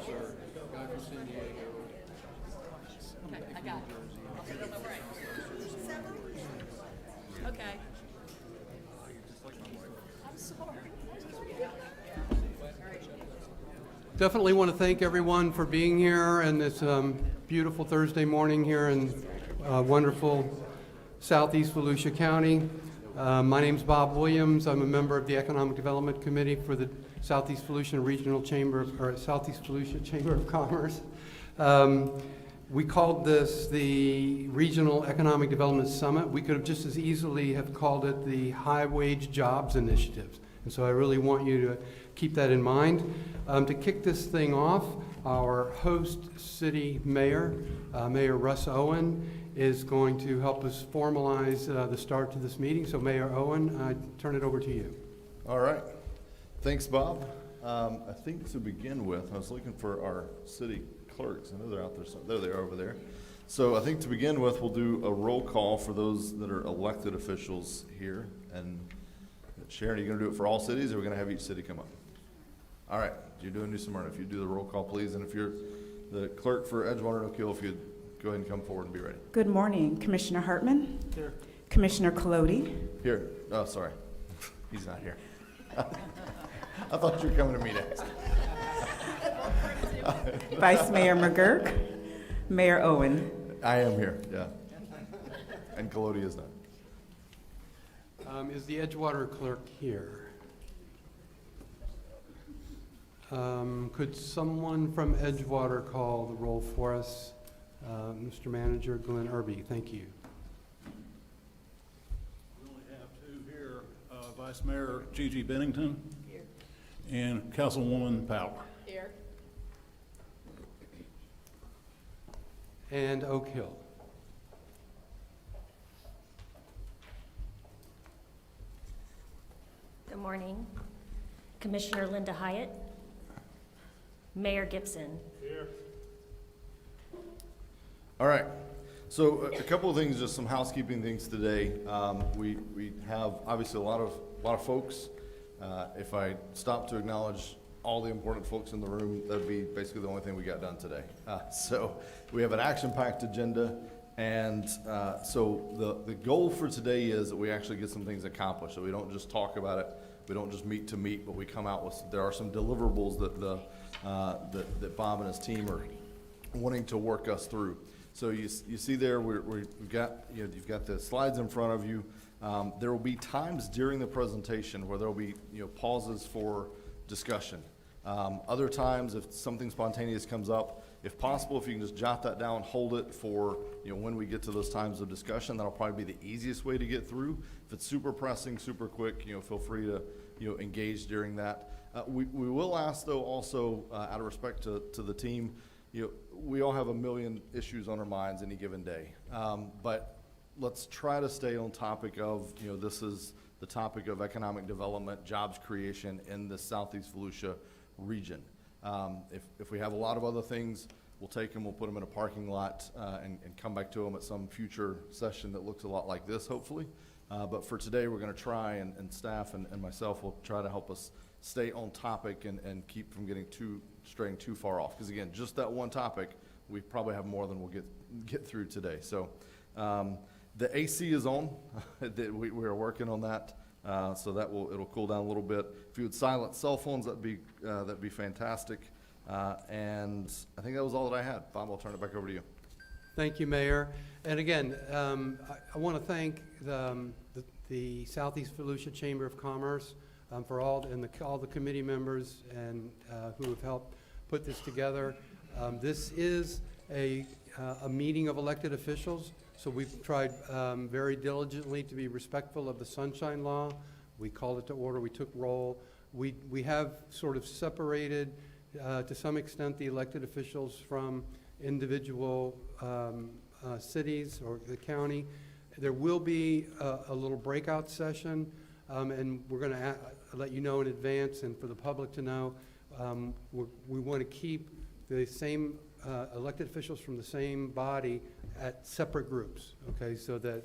sir. Guy from San Diego. Okay, I got it. I'll put it on my brain. Okay. I'm sorry. Definitely want to thank everyone for being here and this beautiful Thursday morning here in wonderful Southeast Volusia County. My name's Bob Williams. I'm a member of the Economic Development Committee for the Southeast Volusia Regional Chamber, or Southeast Volusia Chamber of Commerce. We called this the Regional Economic Development Summit. We could have just as easily have called it the High Wage Jobs Initiative. And so I really want you to keep that in mind. To kick this thing off, our host city mayor, Mayor Russ Owen, is going to help us formalize the start to this meeting. So Mayor Owen, I turn it over to you. All right. Thanks, Bob. I think to begin with, I was looking for our city clerks. I know they're out there. There they are over there. So I think to begin with, we'll do a roll call for those that are elected officials here. And Sharon, are you going to do it for all cities, or are we going to have each city come up? All right. You're doing New Smyrna. If you do the roll call, please. And if you're the clerk for Edgewater and Oak Hill, if you'd go ahead and come forward and be ready. Good morning, Commissioner Hartman. Here. Commissioner Colodi. Here. Oh, sorry. He's not here. I thought you were coming to me next. Vice Mayor McGurk. Mayor Owen. I am here, yeah. And Colodi is not. Is the Edgewater clerk here? Could someone from Edgewater call the roll for us? Mr. Manager Glenn Irby, thank you. We only have two here, Vice Mayor Gigi Bennington. Here. And Councilwoman Power. Here. And Oak Hill. Good morning. Commissioner Linda Hyatt. Mayor Gibson. Here. All right. So a couple of things, just some housekeeping things today. We have obviously a lot of folks. If I stop to acknowledge all the important folks in the room, that'd be basically the only thing we got done today. So we have an action-packed agenda, and so the goal for today is that we actually get some things accomplished. So we don't just talk about it, we don't just meet to meet, but we come out with, there are some deliverables that Bob and his team are wanting to work us through. So you see there, we've got, you've got the slides in front of you. There will be times during the presentation where there will be pauses for discussion. Other times, if something spontaneous comes up, if possible, if you can just jot that down, hold it for when we get to those times of discussion. That'll probably be the easiest way to get through. If it's super pressing, super quick, feel free to engage during that. We will ask, though, also out of respect to the team, we all have a million issues on our minds any given day, but let's try to stay on topic of, this is the topic of economic development, jobs creation in the Southeast Volusia region. If we have a lot of other things, we'll take them, we'll put them in a parking lot and come back to them at some future session that looks a lot like this, hopefully. But for today, we're going to try, and staff and myself will try to help us stay on topic and keep from straying too far off. Because again, just that one topic, we probably have more than we'll get through today. So the AC is on. We are working on that, so it'll cool down a little bit. If you would silence cell phones, that'd be fantastic. And I think that was all that I had. Bob, I'll turn it back over to you. Thank you, Mayor. And again, I want to thank the Southeast Volusia Chamber of Commerce for all the committee members and who have helped put this together. This is a meeting of elected officials, so we've tried very diligently to be respectful of the Sunshine Law. We called it to order. We took roll. We have sort of separated to some extent the elected officials from individual cities or the county. There will be a little breakout session, and we're going to let you know in advance and for the public to know. We want to keep the same elected officials from the same body at separate groups, okay, so that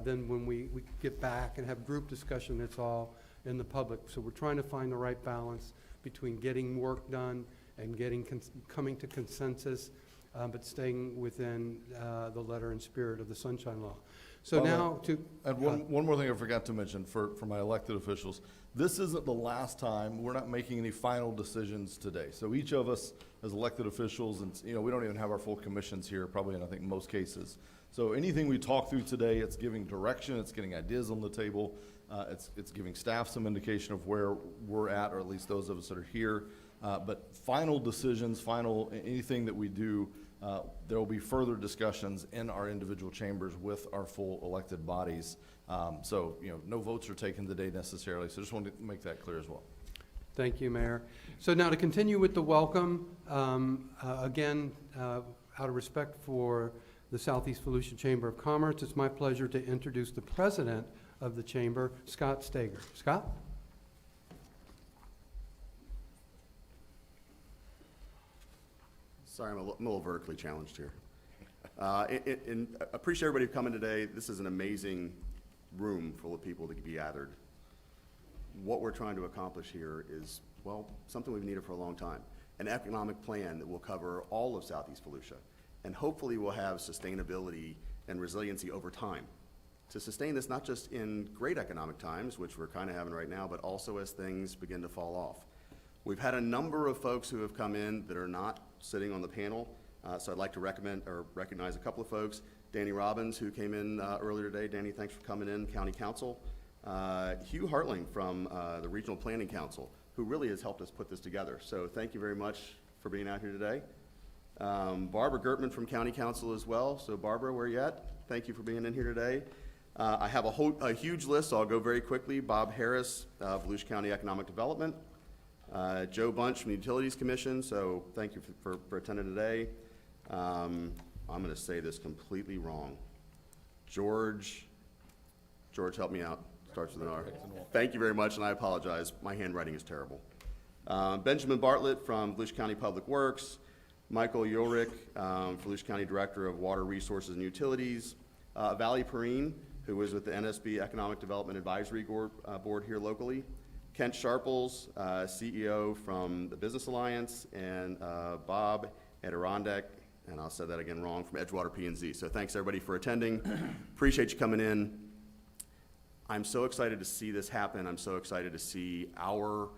then when we get back and have group discussion, it's all in the public. So we're trying to find the right balance between getting work done and coming to consensus, but staying within the letter and spirit of the Sunshine Law. So Bob, now to... And one more thing I forgot to mention for my elected officials. This isn't the last time. We're not making any final decisions today. So each of us as elected officials, and we don't even have our full commissions here, probably in I think most cases. So anything we talk through today, it's giving direction, it's getting ideas on the table, it's giving staff some indication of where we're at, or at least those of us that are here. But final decisions, anything that we do, there will be further discussions in our individual chambers with our full elected bodies. So, no votes are taken today necessarily, so just wanted to make that clear as well. Thank you, Mayor. So now to continue with the welcome, again, out of respect for the Southeast Volusia Chamber of Commerce, it's my pleasure to introduce the president of the chamber, Scott Steger. Scott? Sorry, I'm a little vertically challenged here. And appreciate everybody coming today. This is an amazing room full of people to be gathered. What we're trying to accomplish here is, well, something we've needed for a long time. An economic plan that will cover all of Southeast Volusia. And hopefully we'll have sustainability and resiliency over time. To sustain this not just in great economic times, which we're kind of having right now, but also as things begin to fall off. We've had a number of folks who have come in that are not sitting on the panel, so I'd like to recognize a couple of folks. Danny Robbins, who came in earlier today. Danny, thanks for coming in, County Council. Hugh Hartling from the Regional Planning Council, who really has helped us put this together. So thank you very much for being out here today. Barbara Gertman from County Council as well. So Barbara, where you at? Thank you for being in here today. I have a huge list, so I'll go very quickly. Bob Harris, Volusia County Economic Development. Joe Bunch from the Utilities Commission, so thank you for attending today. I'm going to say this completely wrong. George, help me out. Starts with an R. Thank you very much, and I apologize. My handwriting is terrible. Benjamin Bartlett from Volusia County Public Works. Michael Ulrich, Volusia County Director of Water Resources and Utilities. Valley Perrine, who was with the NSB Economic Development Advisory Board here locally. Kent Sharples, CEO from the Business Alliance, and Bob Adirondack, and I'll say that again wrong, from Edgewater P&Z. So thanks everybody for attending. Appreciate you coming in. I'm so excited to see this happen. I'm so excited to see our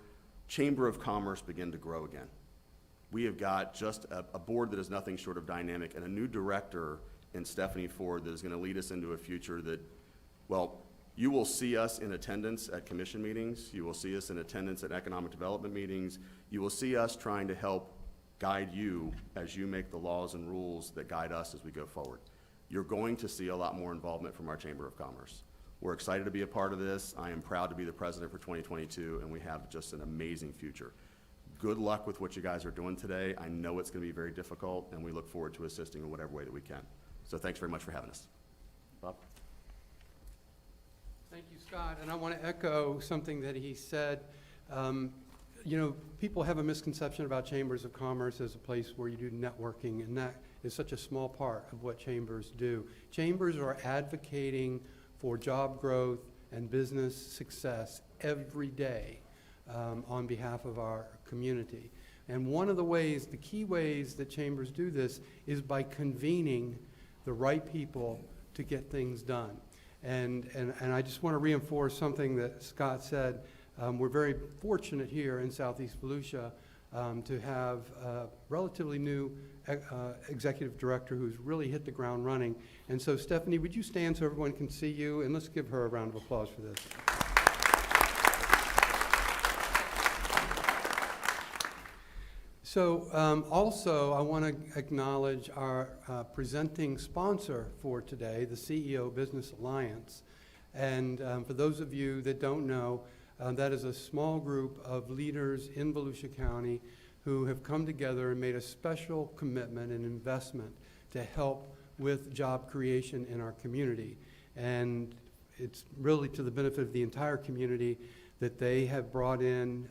Chamber of Commerce begin to grow again. We have got just a board that is nothing short of dynamic, and a new director in Stephanie Ford that is going to lead us into a future that, well, you will see us in attendance at commission meetings. You will see us in attendance at economic development meetings. You will see us trying to help guide you as you make the laws and rules that guide us as we go forward. You're going to see a lot more involvement from our Chamber of Commerce. We're excited to be a part of this. I am proud to be the president for 2022, and we have just an amazing future. Good luck with what you guys are doing today. I know it's going to be very difficult, and we look forward to assisting in whatever way that we can. So thanks very much for having us. Bob? Thank you, Scott. And I want to echo something that he said. People have a misconception about chambers of commerce as a place where you do networking, and that is such a small part of what chambers do. Chambers are advocating for job growth and business success every day on behalf of our community. And one of the key ways that chambers do this is by convening the right people to get things done. And I just want to reinforce something that Scott said. We're very fortunate here in Southeast Volusia to have a relatively new executive director who's really hit the ground running. And so, Stephanie, would you stand so everyone can see you? And let's give her a round of applause for this. So also, I want to acknowledge our presenting sponsor for today, the CEO Business Alliance. And for those of you that don't know, that is a small group of leaders in Volusia County who have come together and made a special commitment and investment to help with job creation in our community. And it's really to the benefit of the entire community that they have brought in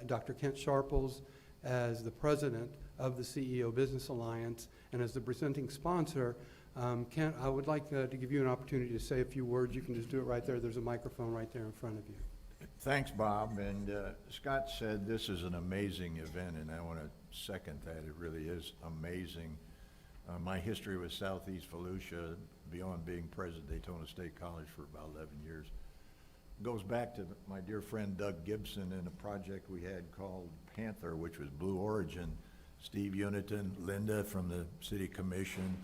Dr. Kent Sharples as the president of the CEO Business Alliance, and as the presenting sponsor. Kent, I would like to give you an opportunity to say a few words. You can just do it right there. There's a microphone right there in front of you. Thanks, Bob. And Scott said this is an amazing event, and I want to second that. It really is amazing. My history with Southeast Volusia, beyond being president of Daytona State College for about 11 years, goes back to my dear friend Doug Gibson and a project we had called Panther, which was Blue Origin. Steve Uniton, Linda from the City Commission,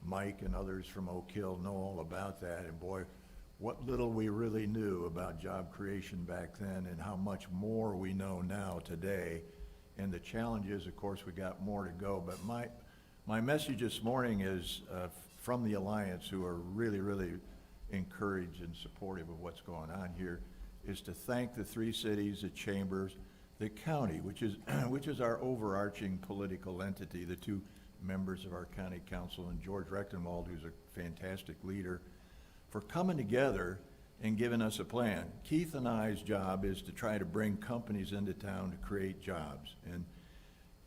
Mike and others from Oak Hill know all about that. And boy, what little we really knew about job creation back then and how much more we know now today. And the challenge is, of course, we got more to go. But my message this morning is from the Alliance, who are really, really encouraged and supportive of what's going on here, is to thank the three cities, the chambers, the county, which is our overarching political entity, the two members of our county council, and George Rechtenwald, who's a fantastic leader, for coming together and giving us a plan. Keith and I's job is to try to bring companies into town to create jobs. And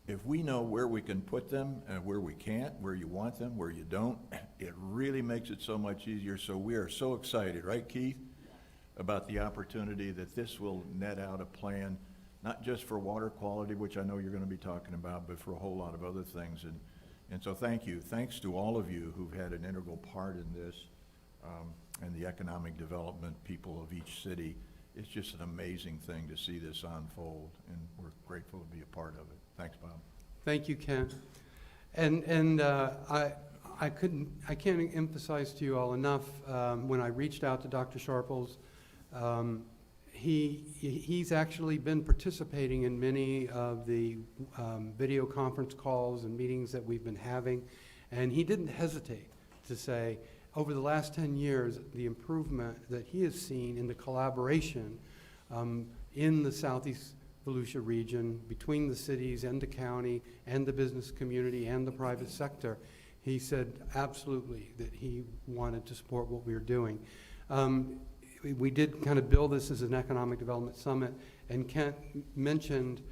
if we know where we can put them and where we can't, where you want them, where you don't, it really makes it so much easier. So we are so excited, right, Keith, about the opportunity that this will net out a plan, not just for water quality, which I know you're going to be talking about, but for a whole lot of other things. And so thank you. Thanks to all of you who've had an integral part in this, and the economic development people of each city. It's just an amazing thing to see this unfold, and we're grateful to be a part of it. Thanks, Bob. Thank you, Ken. And I can't emphasize to you all enough, when I reached out to Dr. Sharples, he's actually been participating in many of the video conference calls and meetings that we've been having, and he didn't hesitate to say, over the last 10 years, the improvement that he has seen in the collaboration in the Southeast Volusia region between the cities and the county and the business community and the private sector, he said absolutely that he wanted to support what we were doing. We did kind of build this as an economic development summit, and Kent mentioned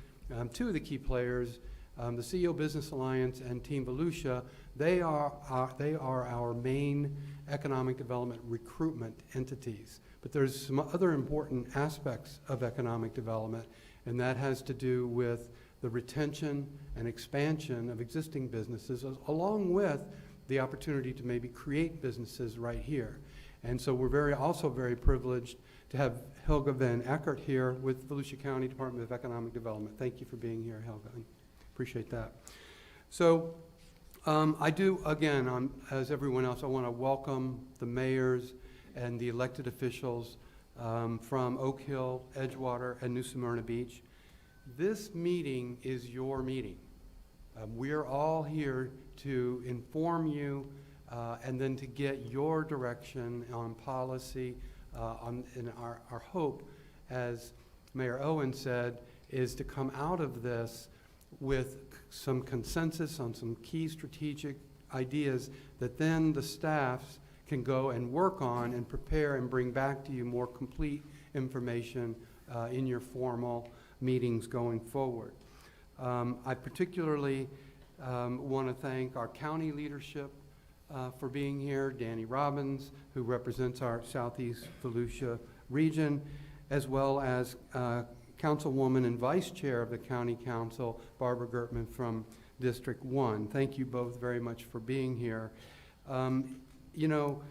two of the key players, the CEO Business Alliance and Team Volusia. They are our main economic development recruitment entities. But there's some other important aspects of economic development, and that has to do with the retention and expansion of existing businesses, along with the opportunity to maybe create businesses right here. And so we're also very privileged to have Helga Van Eckert here with Volusia County Department of Economic Development. Thank you for being here, Helga. Appreciate that. So I do, again, as everyone else, I want to welcome the mayors and the elected officials from Oak Hill, Edgewater, and New Smyrna Beach. This meeting is your meeting. We're all here to inform you and then to get your direction on policy. And our hope, as Mayor Owen said, is to come out of this with some consensus on some key strategic ideas that then the staffs can go and work on and prepare and bring back to you more complete information in your formal meetings going forward. I particularly want to thank our county leadership for being here, Danny Robbins, who represents our Southeast Volusia region, as well as Councilwoman and Vice Chair of the County Council, Barbara Gertman from District 1. Thank you both very much for being here. You know,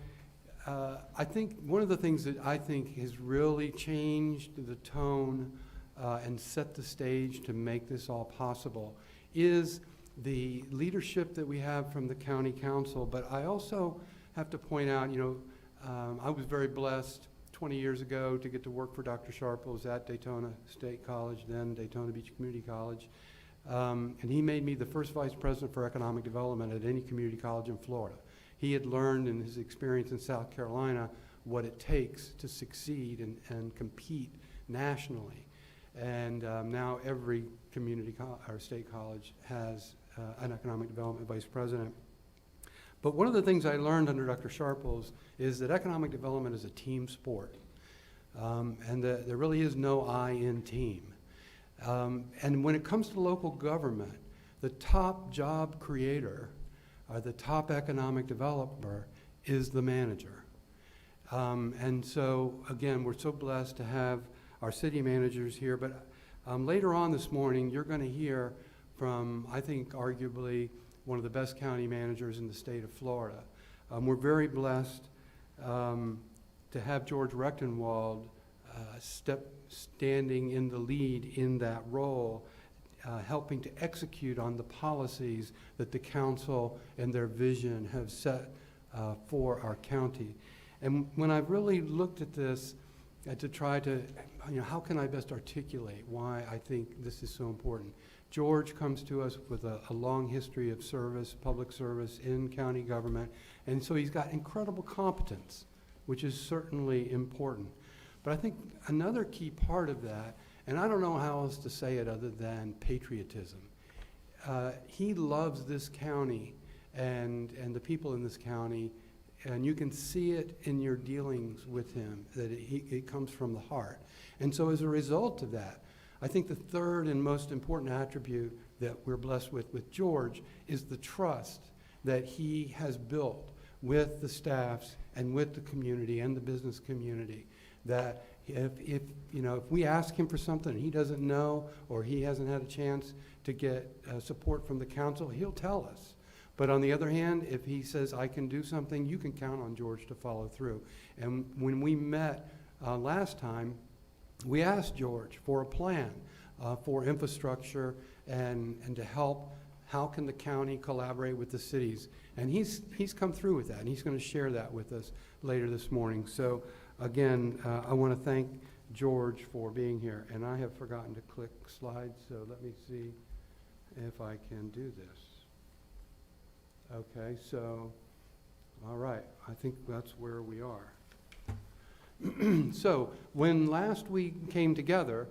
I think one of the things that I think has really changed the tone and set the stage to make this all possible is the leadership that we have from the County Council. But I also have to point out, you know, I was very blessed 20 years ago to get to work for Dr. Sharples at Daytona State College, then Daytona Beach Community College. And he made me the first vice president for economic development at any community college in Florida. He had learned in his experience in South Carolina what it takes to succeed and compete nationally. And now every community or state college has an economic development vice president. But one of the things I learned under Dr. Sharples is that economic development is a team sport. And there really is no I in team. And when it comes to local government, the top job creator or the top economic developer is the manager. And so, again, we're so blessed to have our city managers here. But later on this morning, you're going to hear from, I think, arguably one of the best county managers in the state of Florida. We're very blessed to have George Rechtenwald standing in the lead in that role, helping to execute on the policies that the council and their vision have set for our county. And when I've really looked at this to try to, how can I best articulate why I think this is so important? George comes to us with a long history of service, public service in county government, and so he's got incredible competence, which is certainly important. But I think another key part of that, and I don't know how else to say it other than patriotism. He loves this county and the people in this county, and you can see it in your dealings with him, that it comes from the heart. And so as a result of that, I think the third and most important attribute that we're blessed with George is the trust that he has built with the staffs and with the community and the business community, that if we ask him for something and he doesn't know, or he hasn't had a chance to get support from the council, he'll tell us. But on the other hand, if he says, I can do something, you can count on George to follow through. And when we met last time, we asked George for a plan for infrastructure and to help. How can the county collaborate with the cities? And he's come through with that, and he's going to share that with us later this morning. So again, I want to thank George for being here. And I have forgotten to click slides, so let me see if I can do this. Okay, so, all right, I think that's where we are. So when last we came together,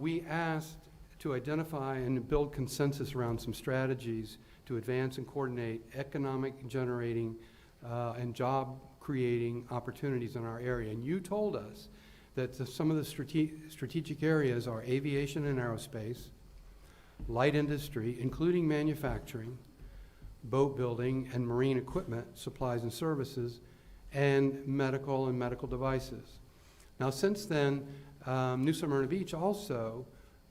we asked to identify and build consensus around some strategies to advance and coordinate economic generating and job creating opportunities in our area. And you told us that some of the strategic areas are aviation and aerospace, light industry, including manufacturing, boat building and marine equipment, supplies and services, and medical devices. Now, since then, New Smyrna Beach also,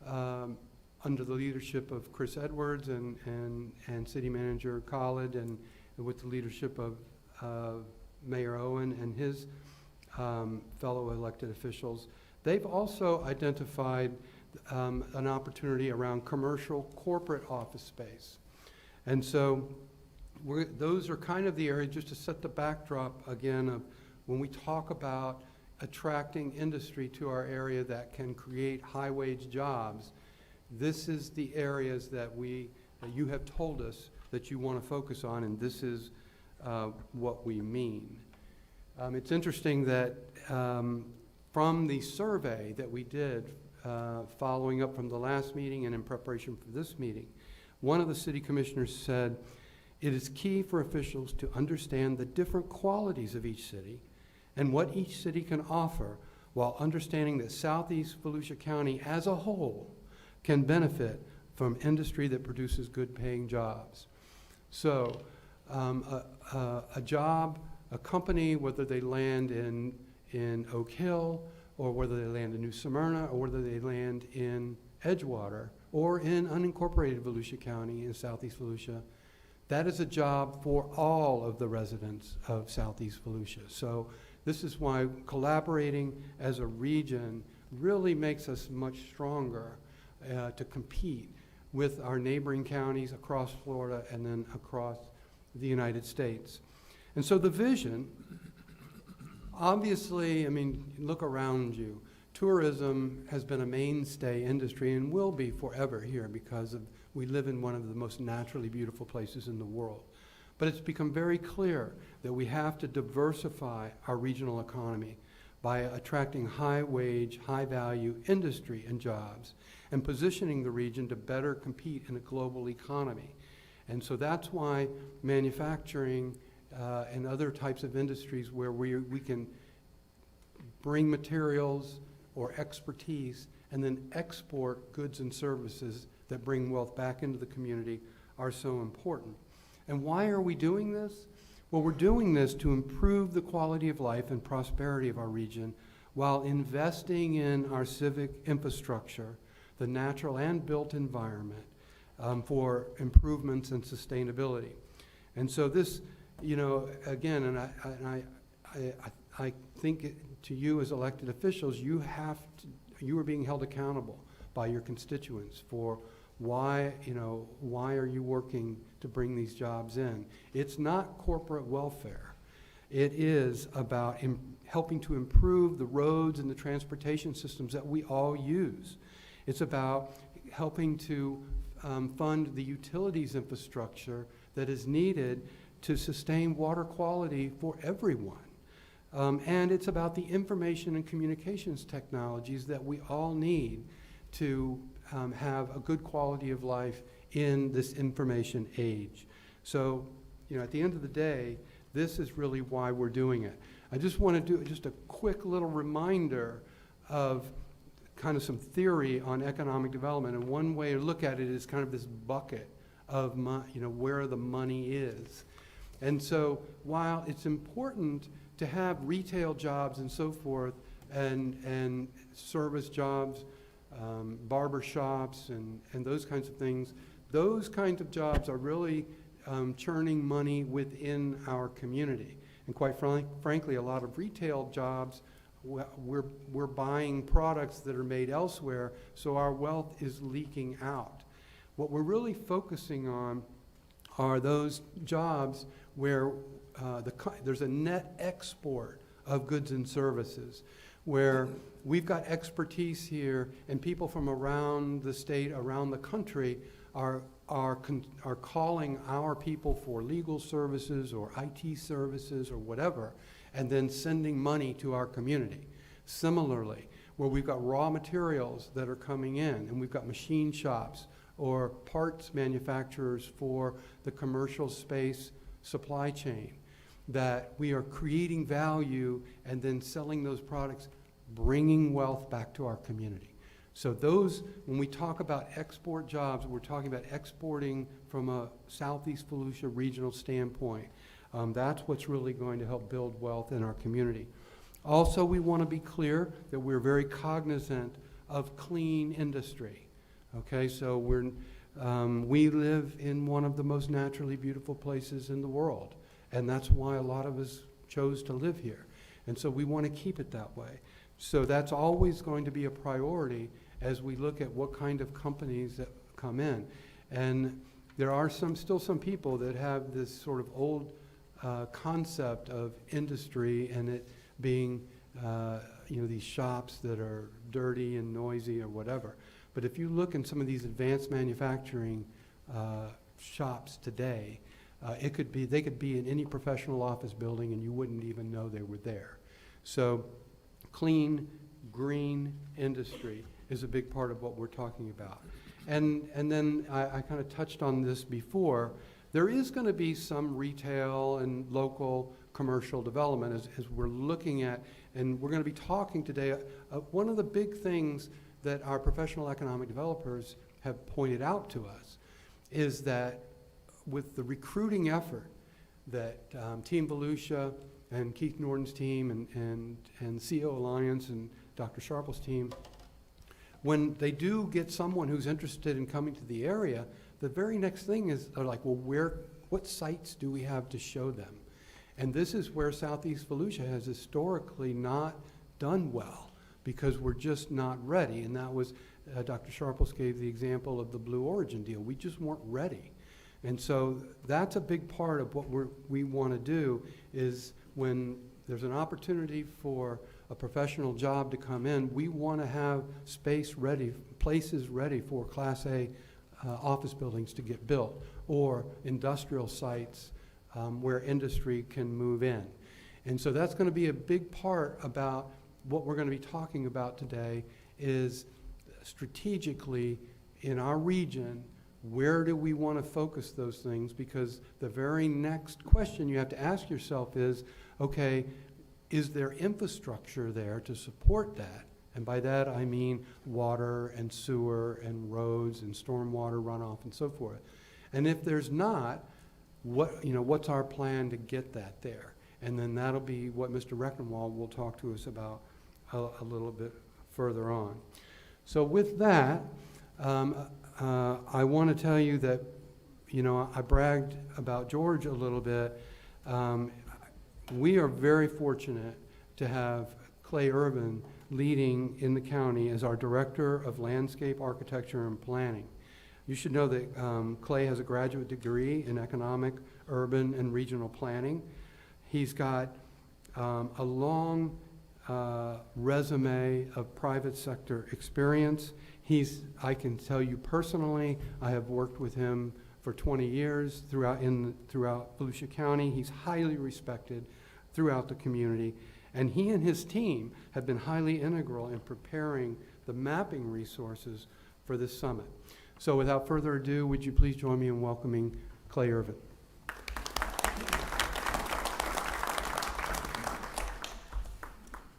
under the leadership of Chris Edwards and City Manager Khalid, and with the leadership of Mayor Owen and his fellow elected officials, they've also identified an opportunity around commercial corporate office space. And so those are kind of the areas, just to set the backdrop again of when we talk about attracting industry to our area that can create high-wage jobs. This is the areas that you have told us that you want to focus on, and this is what we mean. It's interesting that from the survey that we did following up from the last meeting and in preparation for this meeting, one of the city commissioners said, it is key for officials to understand the different qualities of each city and what each city can offer, while understanding that Southeast Volusia County as a whole can benefit from industry that produces good paying jobs. So a job, a company, whether they land in Oak Hill, or whether they land in New Smyrna, or whether they land in Edgewater, or in unincorporated Volusia County in Southeast Volusia, that is a job for all of the residents of Southeast Volusia. So this is why collaborating as a region really makes us much stronger to compete with our neighboring counties across Florida and then across the United States. And so the vision, obviously, I mean, look around you. Tourism has been a mainstay industry and will be forever here because we live in one of the most naturally beautiful places in the world. But it's become very clear that we have to diversify our regional economy by attracting high-wage, high-value industry and jobs and positioning the region to better compete in a global economy. And so that's why manufacturing and other types of industries where we can bring materials or expertise and then export goods and services that bring wealth back into the community are so important. And why are we doing this? Well, we're doing this to improve the quality of life and prosperity of our region while investing in our civic infrastructure, the natural and built environment, for improvements and sustainability. And so this, again, and I think to you as elected officials, you are being held accountable by your constituents for why are you working to bring these jobs in. It's not corporate welfare. It is about helping to improve the roads and the transportation systems that we all use. It's about helping to fund the utilities infrastructure that is needed to sustain water quality for everyone. And it's about the information and communications technologies that we all need to have a good quality of life in this information age. So, at the end of the day, this is really why we're doing it. I just want to do just a quick little reminder of kind of some theory on economic development. And one way to look at it is kind of this bucket of where the money is. And so while it's important to have retail jobs and so forth, and service jobs, barber shops, and those kinds of things, those kinds of jobs are really churning money within our community. And quite frankly, a lot of retail jobs, we're buying products that are made elsewhere, so our wealth is leaking out. What we're really focusing on are those jobs where there's a net export of goods and services, where we've got expertise here, and people from around the state, around the country, are calling our people for legal services or IT services or whatever, and then sending money to our community. Similarly, where we've got raw materials that are coming in, and we've got machine shops or parts manufacturers for the commercial space supply chain, that we are creating value and then selling those products, bringing wealth back to our community. So those, when we talk about export jobs, we're talking about exporting from a Southeast Volusia regional standpoint. That's what's really going to help build wealth in our community. Also, we want to be clear that we're very cognizant of clean industry. Okay, so we live in one of the most naturally beautiful places in the world, and that's why a lot of us chose to live here. And so we want to keep it that way. So that's always going to be a priority as we look at what kind of companies that come in. And there are still some people that have this sort of old concept of industry and it being these shops that are dirty and noisy or whatever. But if you look in some of these advanced manufacturing shops today, they could be in any professional office building and you wouldn't even know they were there. So clean, green industry is a big part of what we're talking about. And then I kind of touched on this before. There is going to be some retail and local commercial development as we're looking at, and we're going to be talking today. One of the big things that our professional economic developers have pointed out to us is that with the recruiting effort that Team Volusia and Keith Norton's team and CO Alliance and Dr. Sharple's team, when they do get someone who's interested in coming to the area, the very next thing is they're like, well, what sites do we have to show them? And this is where Southeast Volusia has historically not done well because we're just not ready. And that was, Dr. Sharples gave the example of the Blue Origin deal. We just weren't ready. And so that's a big part of what we want to do is when there's an opportunity for a professional job to come in, we want to have space ready, places ready for Class A office buildings to get built or industrial sites where industry can move in. And so that's going to be a big part about what we're going to be talking about today is strategically in our region, where do we want to focus those things? Because the very next question you have to ask yourself is, okay, is there infrastructure there to support that? And by that I mean water and sewer and roads and stormwater runoff and so forth. And if there's not, what's our plan to get that there? And then that'll be what Mr. Reckenwald will talk to us about a little bit further on. So with that, I want to tell you that, you know, I bragged about George a little bit. We are very fortunate to have Clay Irvin leading in the county as our Director of Landscape Architecture and Planning. You should know that Clay has a graduate degree in economic, urban, and regional planning. He's got a long resume of private sector experience. I can tell you personally, I have worked with him for 20 years throughout Volusia County. He's highly respected throughout the community. And he and his team have been highly integral in preparing the mapping resources for this summit. So without further ado, would you please join me in welcoming Clay Irvin.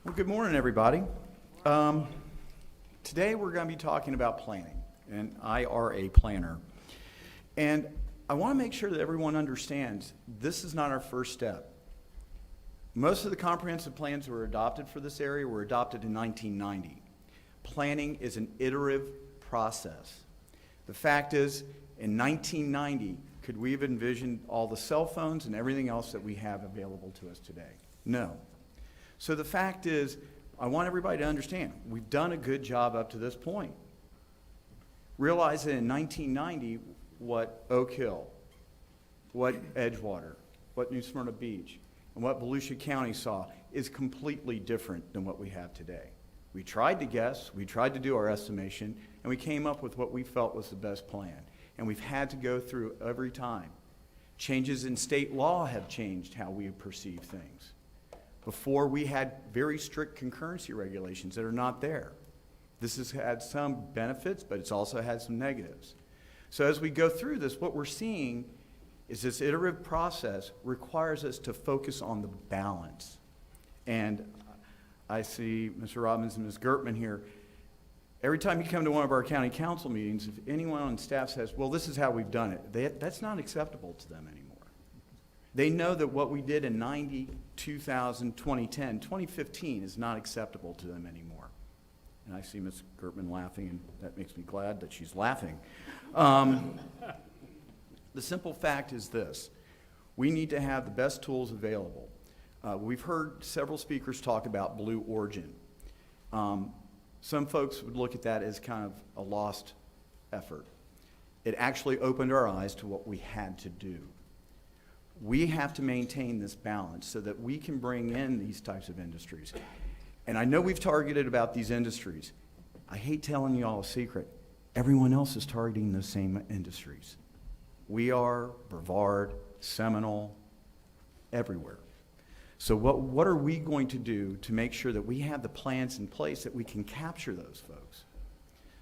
Well, good morning, everybody. Today we're going to be talking about planning, and I are a planner. And I want to make sure that everyone understands this is not our first step. Most of the comprehensive plans that were adopted for this area were adopted in 1990. Planning is an iterative process. The fact is, in 1990, could we have envisioned all the cell phones and everything else that we have available to us today? No. So the fact is, I want everybody to understand, we've done a good job up to this point. Realize that in 1990, what Oak Hill, what Edgewater, what New Smyrna Beach, and what Volusia County saw is completely different than what we have today. We tried to guess, we tried to do our estimation, and we came up with what we felt was the best plan. And we've had to go through every time. Changes in state law have changed how we perceive things. Before, we had very strict concurrency regulations that are not there. This has had some benefits, but it's also had some negatives. So as we go through this, what we're seeing is this iterative process requires us to focus on the balance. And I see Mr. Robbins and Ms. Gertman here. Every time you come to one of our county council meetings, if anyone on staff says, well, this is how we've done it, that's not acceptable to them anymore. They know that what we did in 90, 2000, 2010, 2015 is not acceptable to them anymore. And I see Ms. Gertman laughing, and that makes me glad that she's laughing. The simple fact is this: we need to have the best tools available. We've heard several speakers talk about Blue Origin. Some folks would look at that as kind of a lost effort. It actually opened our eyes to what we had to do. We have to maintain this balance so that we can bring in these types of industries. And I know we've targeted about these industries. I hate telling you all a secret. Everyone else is targeting those same industries. We are, Brevard, Seminole, everywhere. So what are we going to do to make sure that we have the plans in place that we can capture those folks?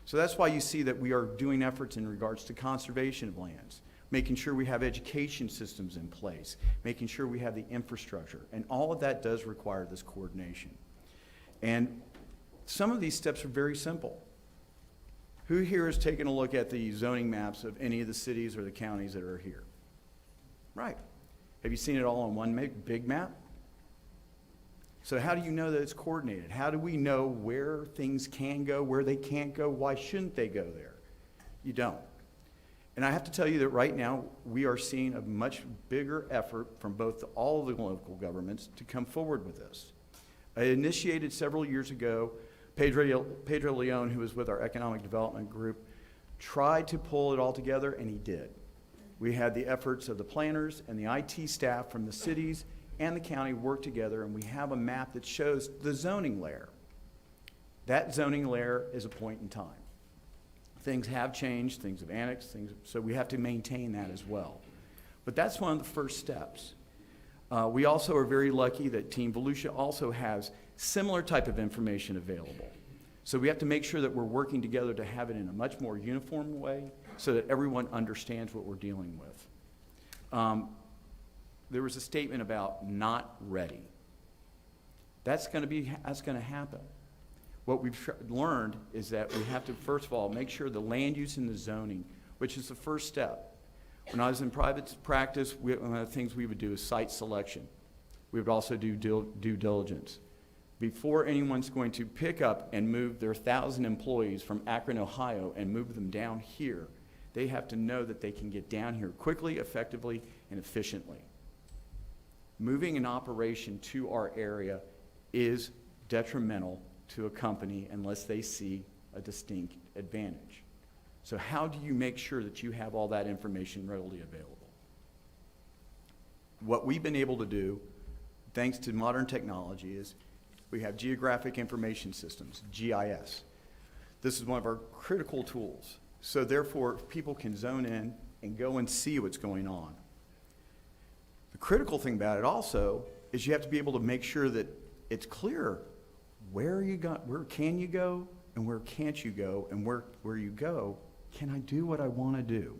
So that's why you see that we are doing efforts in regards to conservation of lands, making sure we have education systems in place, making sure we have the infrastructure. And all of that does require this coordination. And some of these steps are very simple. Who here has taken a look at the zoning maps of any of the cities or the counties that are here? Right. Have you seen it all on one big map? So how do you know that it's coordinated? How do we know where things can go, where they can't go? Why shouldn't they go there? You don't. And I have to tell you that right now we are seeing a much bigger effort from all of the local governments to come forward with this. I initiated several years ago. Pedro Leon, who was with our economic development group, tried to pull it all together, and he did. We had the efforts of the planners and the IT staff from the cities and the county work together, and we have a map that shows the zoning layer. That zoning layer is a point in time. Things have changed, things have annexed, so we have to maintain that as well. But that's one of the first steps. We also are very lucky that Team Volusia also has similar type of information available. So we have to make sure that we're working together to have it in a much more uniform way so that everyone understands what we're dealing with. There was a statement about not ready. That's going to happen. What we've learned is that we have to, first of all, make sure the land use and the zoning, which is the first step. When I was in private practice, one of the things we would do is site selection. We would also do due diligence. before anyone's going to pick up and move their 1,000 employees from Akron, Ohio, and move them down here, they have to know that they can get down here quickly, effectively, and efficiently. Moving an operation to our area is detrimental to a company unless they see a distinct advantage. So how do you make sure that you have all that information readily available? What we've been able to do, thanks to modern technology, is we have geographic information systems, GIS. This is one of our critical tools. So therefore, people can zone in and go and see what's going on. The critical thing about it also is you have to be able to make sure that it's clear where can you go and where can't you go, and where you go, can I do what I want to do?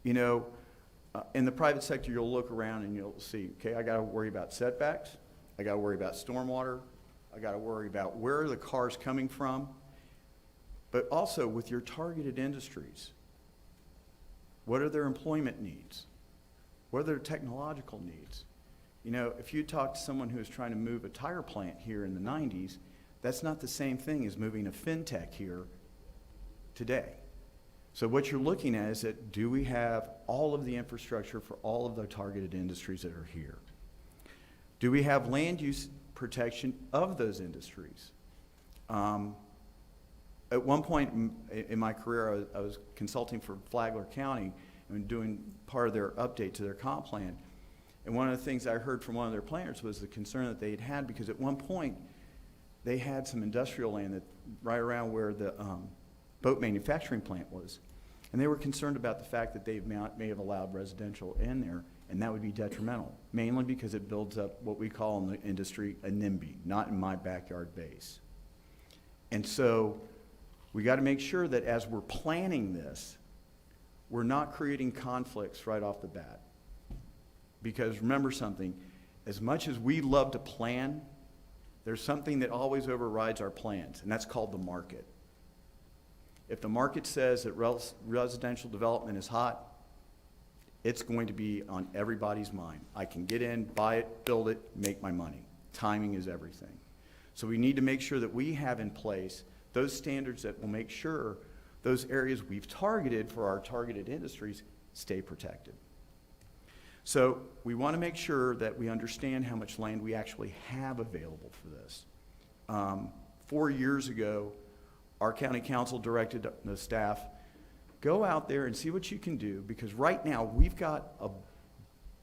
You know, in the private sector, you'll look around and you'll see, okay, I got to worry about setbacks. I got to worry about stormwater. I got to worry about where are the cars coming from. But also with your targeted industries, what are their employment needs? What are their technological needs? You know, if you talk to someone who is trying to move a tire plant here in the 90s, that's not the same thing as moving a fintech here today. So what you're looking at is that, do we have all of the infrastructure for all of the targeted industries that are here? Do we have land use protection of those industries? At one point in my career, I was consulting for Flagler County and doing part of their update to their comp plan. And one of the things I heard from one of their planners was the concern that they had because at one point they had some industrial land that right around where the boat manufacturing plant was. And they were concerned about the fact that they may have allowed residential in there, and that would be detrimental, mainly because it builds up what we call in the industry a NIMBY, not in my backyard base. And so we got to make sure that as we're planning this, we're not creating conflicts right off the bat. Because remember something, as much as we love to plan, there's something that always overrides our plans, and that's called the market. If the market says that residential development is hot, it's going to be on everybody's mind. I can get in, buy it, build it, make my money. Timing is everything. So we need to make sure that we have in place those standards that will make sure those areas we've targeted for our targeted industries stay protected. So we want to make sure that we understand how much land we actually have available for this. 4 years ago, our county council directed the staff, go out there and see what you can do, because right now we've got a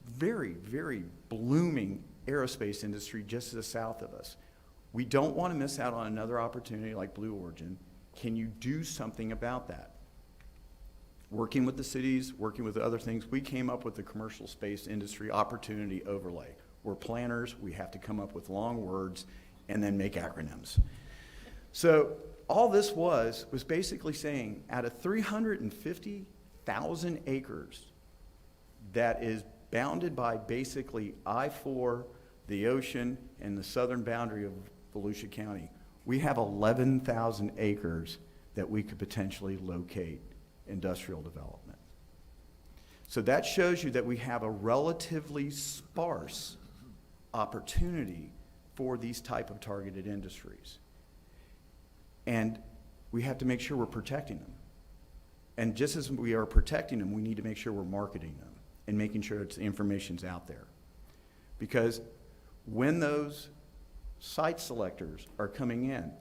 very, very blooming aerospace industry just to the south of us. We don't want to miss out on another opportunity like Blue Origin. Can you do something about that? Working with the cities, working with other things, we came up with the commercial space industry opportunity overlay. We're planners, we have to come up with long words and then make acronyms. So all this was basically saying out of 350,000 acres that is bounded by basically I-4, the ocean, and the southern boundary of Volusia County, we have 11,000 acres that we could potentially locate industrial development. So that shows you that we have a relatively sparse opportunity for these type of targeted industries. And we have to make sure we're protecting them. And just as we are protecting them, we need to make sure we're marketing them and making sure the information's out there. Because when those site selectors are coming in,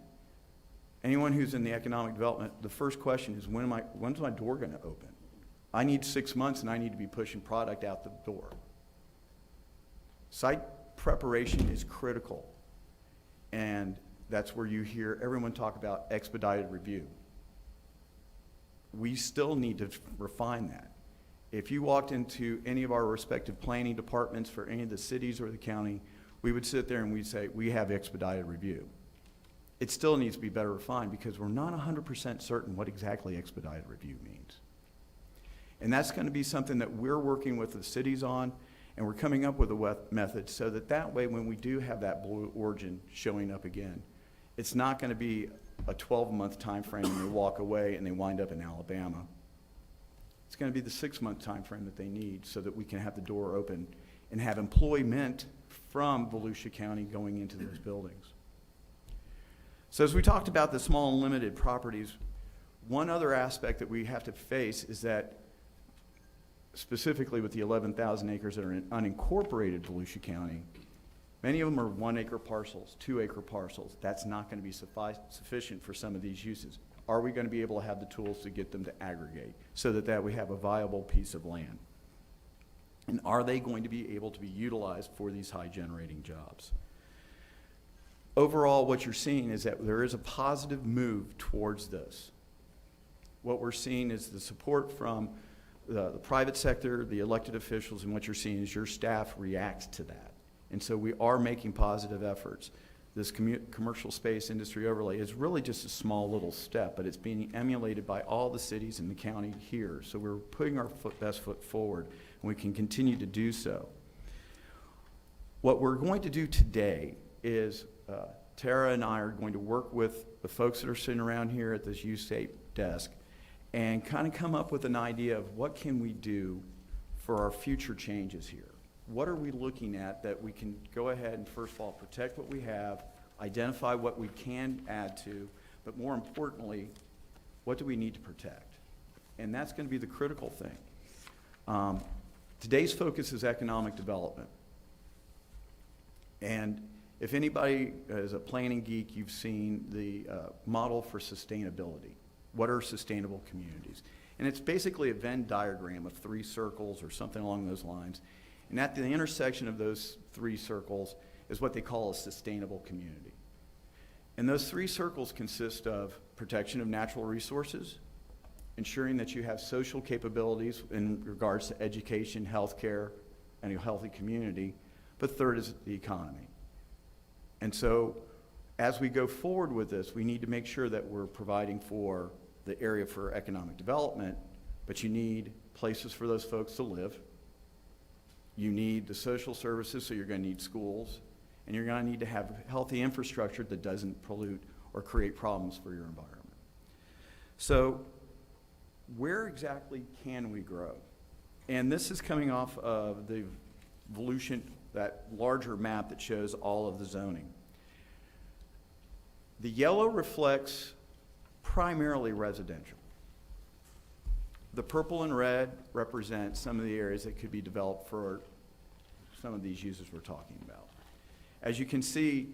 anyone who's in the economic development, the first question is, when's my door going to open? I need 6 months and I need to be pushing product out the door. Site preparation is critical. And that's where you hear everyone talk about expedited review. We still need to refine that. If you walked into any of our respective planning departments for any of the cities or the county, we would sit there and we'd say, we have expedited review. It still needs to be better refined because we're not 100% certain what exactly expedited review means. And that's going to be something that we're working with the cities on, and we're coming up with a method so that way when we do have that Blue Origin showing up again, it's not going to be a 12-month time frame and they walk away and they wind up in Alabama. It's going to be the 6-month time frame that they need so that we can have the door open and have employment from Volusia County going into those buildings. So as we talked about the small and limited properties, one other aspect that we have to face is that specifically with the 11,000 acres that are in unincorporated Volusia County, many of them are 1 acre parcels, 2 acre parcels. That's not going to be sufficient for some of these uses. Are we going to be able to have the tools to get them to aggregate so that we have a viable piece of land? And are they going to be able to be utilized for these high generating jobs? Overall, what you're seeing is that there is a positive move towards this. What we're seeing is the support from the private sector, the elected officials, and what you're seeing is your staff reacts to that. And so we are making positive efforts. This commercial space industry overlay is really just a small little step, but it's being emulated by all the cities in the county here. So we're putting our best foot forward, and we can continue to do so. What we're going to do today is Tara and I are going to work with the folks that are sitting around here at this U-shaped desk and kind of come up with an idea of what can we do for our future changes here. What are we looking at that we can go ahead and first of all protect what we have, identify what we can add to, but more importantly, what do we need to protect? And that's going to be the critical thing. Today's focus is economic development. And if anybody is a planning geek, you've seen the model for sustainability. What are sustainable communities? And it's basically a Venn diagram of 3 circles or something along those lines. And at the intersection of those 3 circles is what they call a sustainable community. And those 3 circles consist of protection of natural resources, ensuring that you have social capabilities in regards to education, healthcare, and a healthy community. But third is the economy. And so as we go forward with this, we need to make sure that we're providing for the area for economic development, but you need places for those folks to live. You need the social services, so you're going to need schools, and you're going to need to have healthy infrastructure that doesn't pollute or create problems for your environment. So where exactly can we grow? And this is coming off of the Volusia, that larger map that shows all of the zoning. The yellow reflects primarily residential. The purple and red represent some of the areas that could be developed for some of these uses we're talking about. As you can see,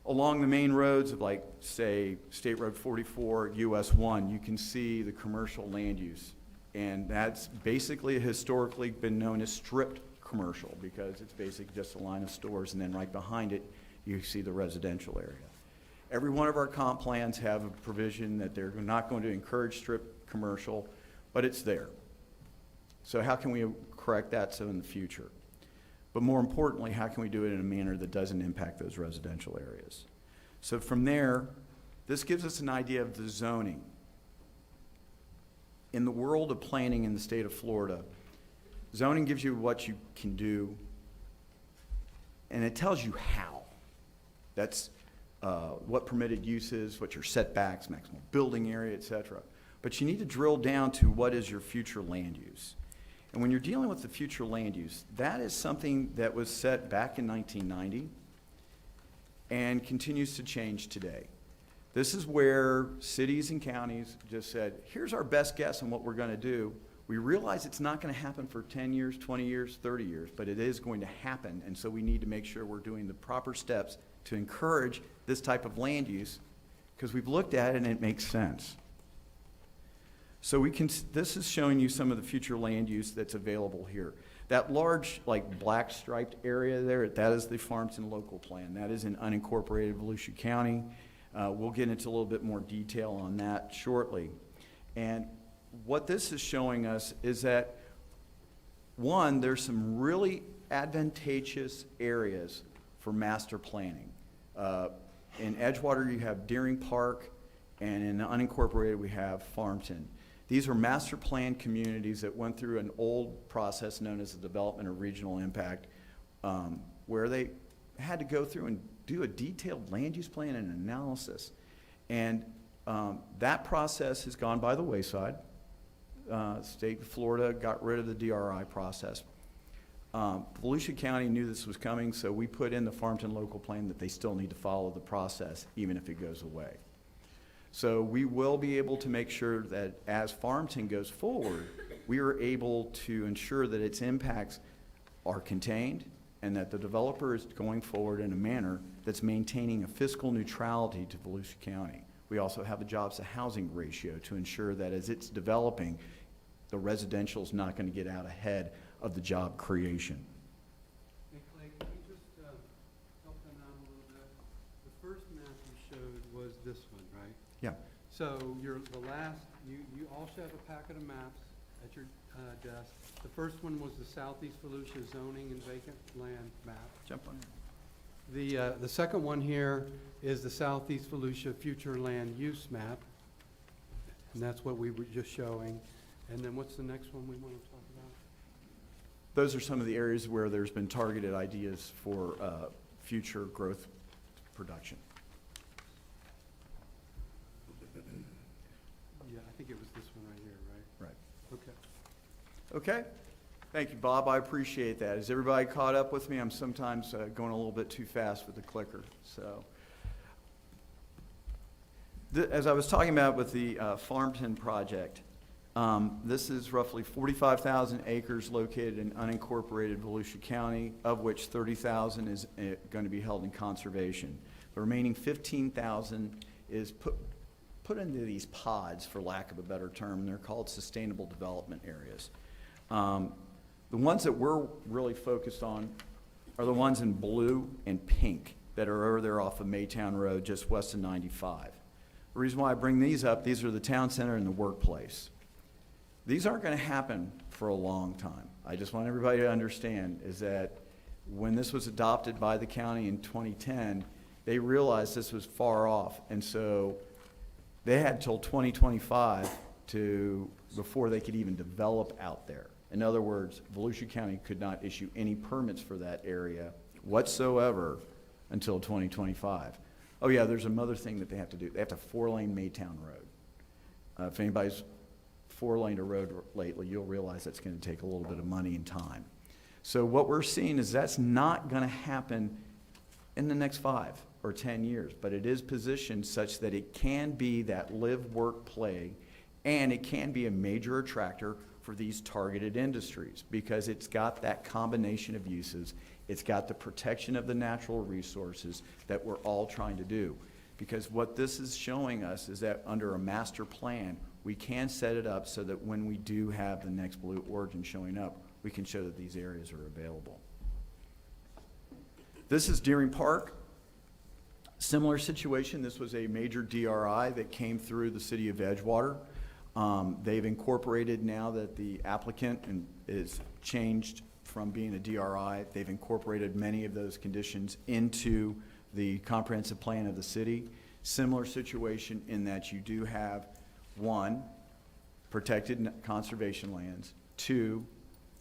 along the main roads of, like, say, State Road 44, US 1, you can see the commercial land use. And that's basically historically been known as stripped commercial because it's basically just a line of stores, and then right behind it, you see the residential area. Every one of our comp plans have a provision that they're not going to encourage strip commercial, but it's there. So how can we correct that so in the future? But more importantly, how can we do it in a manner that doesn't impact those residential areas? So from there, this gives us an idea of the zoning. In the world of planning in the state of Florida, zoning gives you what you can do, and it tells you how. That's what permitted uses, what your setbacks, maximum building area, et cetera. But you need to drill down to what is your future land use. And when you're dealing with the future land use, that is something that was set back in 1990 and continues to change today. This is where cities and counties just said, here's our best guess on what we're going to do. We realize it's not going to happen for 10 years, 20 years, 30 years, but it is going to happen. And so we need to make sure we're doing the proper steps to encourage this type of land use, because we've looked at it and it makes sense. So this is showing you some of the future land use that's available here. That large, like, black striped area there, that is the Farmington local plan. That is in unincorporated Volusia County. We'll get into a little bit more detail on that shortly. And what this is showing us is that, one, there's some really advantageous areas for master planning. In Edgewater, you have Deering Park, and in the unincorporated, we have Farmington. These are master plan communities that went through an old process known as the Development of Regional Impact, where they had to go through and do a detailed land use plan and analysis. And that process has gone by the wayside. State of Florida got rid of the DRI process. Volusia County knew this was coming, so we put in the Farmington local plan that they still need to follow the process, even if it goes away. So we will be able to make sure that as Farmington goes forward, we are able to ensure that its impacts are contained and that the developer is going forward in a manner that's maintaining a fiscal neutrality to Volusia County. We also have a jobs to housing ratio to ensure that as it's developing, the residential is not going to get out ahead of the job creation. Hey Clay, can you just help them out a little bit? The first map you showed was this one, right? Yeah. So you all should have a packet of maps at your desk. The first one was the Southeast Volusia zoning and vacant land map. Jump on. The second one here is the Southeast Volusia future land use map. And that's what we were just showing. And then what's the next one we want to talk about? Those are some of the areas where there's been targeted ideas for future growth production. Yeah, I think it was this one right here, right? Right. Okay. Okay. Thank you, Bob. I appreciate that. Is everybody caught up with me? I'm sometimes going a little bit too fast with the clicker. So, as I was talking about with the Farmington project, this is roughly 45,000 acres located in unincorporated Volusia County, of which 30,000 is going to be held in conservation. The remaining 15,000 is put into these pods, for lack of a better term. They're called sustainable development areas. The ones that we're really focused on are the ones in blue and pink that are over there off of Maytown Road, just west of 95. The reason why I bring these up, these are the town center and the workplace. These aren't going to happen for a long time. I just want everybody to understand is that when this was adopted by the county in 2010, they realized this was far off, and so they had till 2025 before they could even develop out there. In other words, Volusia County could not issue any permits for that area whatsoever until 2025. Oh yeah, there's another thing that they have to do. They have to 4-lane Maytown Road. If anybody's 4-laned a road lately, you'll realize that's going to take a little bit of money and time. So what we're seeing is that's not going to happen in the next 5 or 10 years, but it is positioned such that it can be that live, work, play, and it can be a major attractor for these targeted industries because it's got that combination of uses. It's got the protection of the natural resources that we're all trying to do. Because what this is showing us is that under a master plan, we can set it up so that when we do have the next Blue Origin showing up, we can show that these areas are available. This is Deering Park. Similar situation. This was a major DRI that came through the city of Edgewater. They've incorporated now that the applicant is changed from being a DRI. They've incorporated many of those conditions into the comprehensive plan of the city. Similar situation in that you do have 1, protected conservation lands, 2,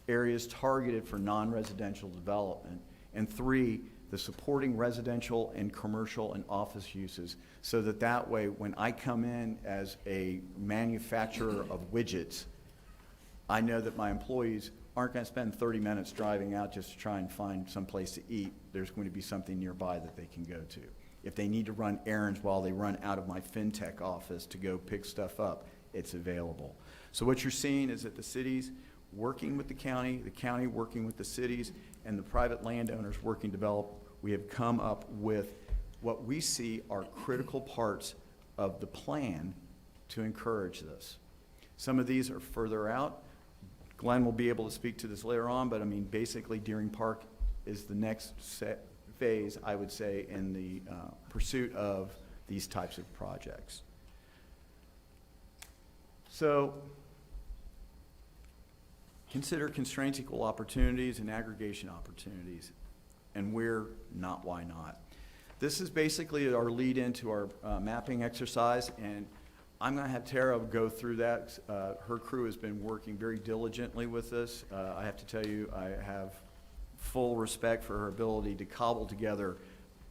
areas targeted for non-residential development, and 3, the supporting residential and commercial and office uses, so that way when I come in as a manufacturer of widgets, I know that my employees aren't going to spend 30 minutes driving out just to try and find some place to eat. There's going to be something nearby that they can go to. If they need to run errands while they run out of my FinTech office to go pick stuff up, it's available. So what you're seeing is that the cities working with the county working with the cities, and the private landowners working to develop, we have come up with what we see are critical parts of the plan to encourage this. Some of these are further out. Glenn will be able to speak to this later on, but I mean, basically Deering Park is the next phase, I would say, in the pursuit of these types of projects. So, consider constraints equal opportunities and aggregation opportunities, and where not, why not. This is basically our lead into our mapping exercise, and I'm going to have Tara go through that. Her crew has been working very diligently with this. I have to tell you, I have full respect for her ability to cobble together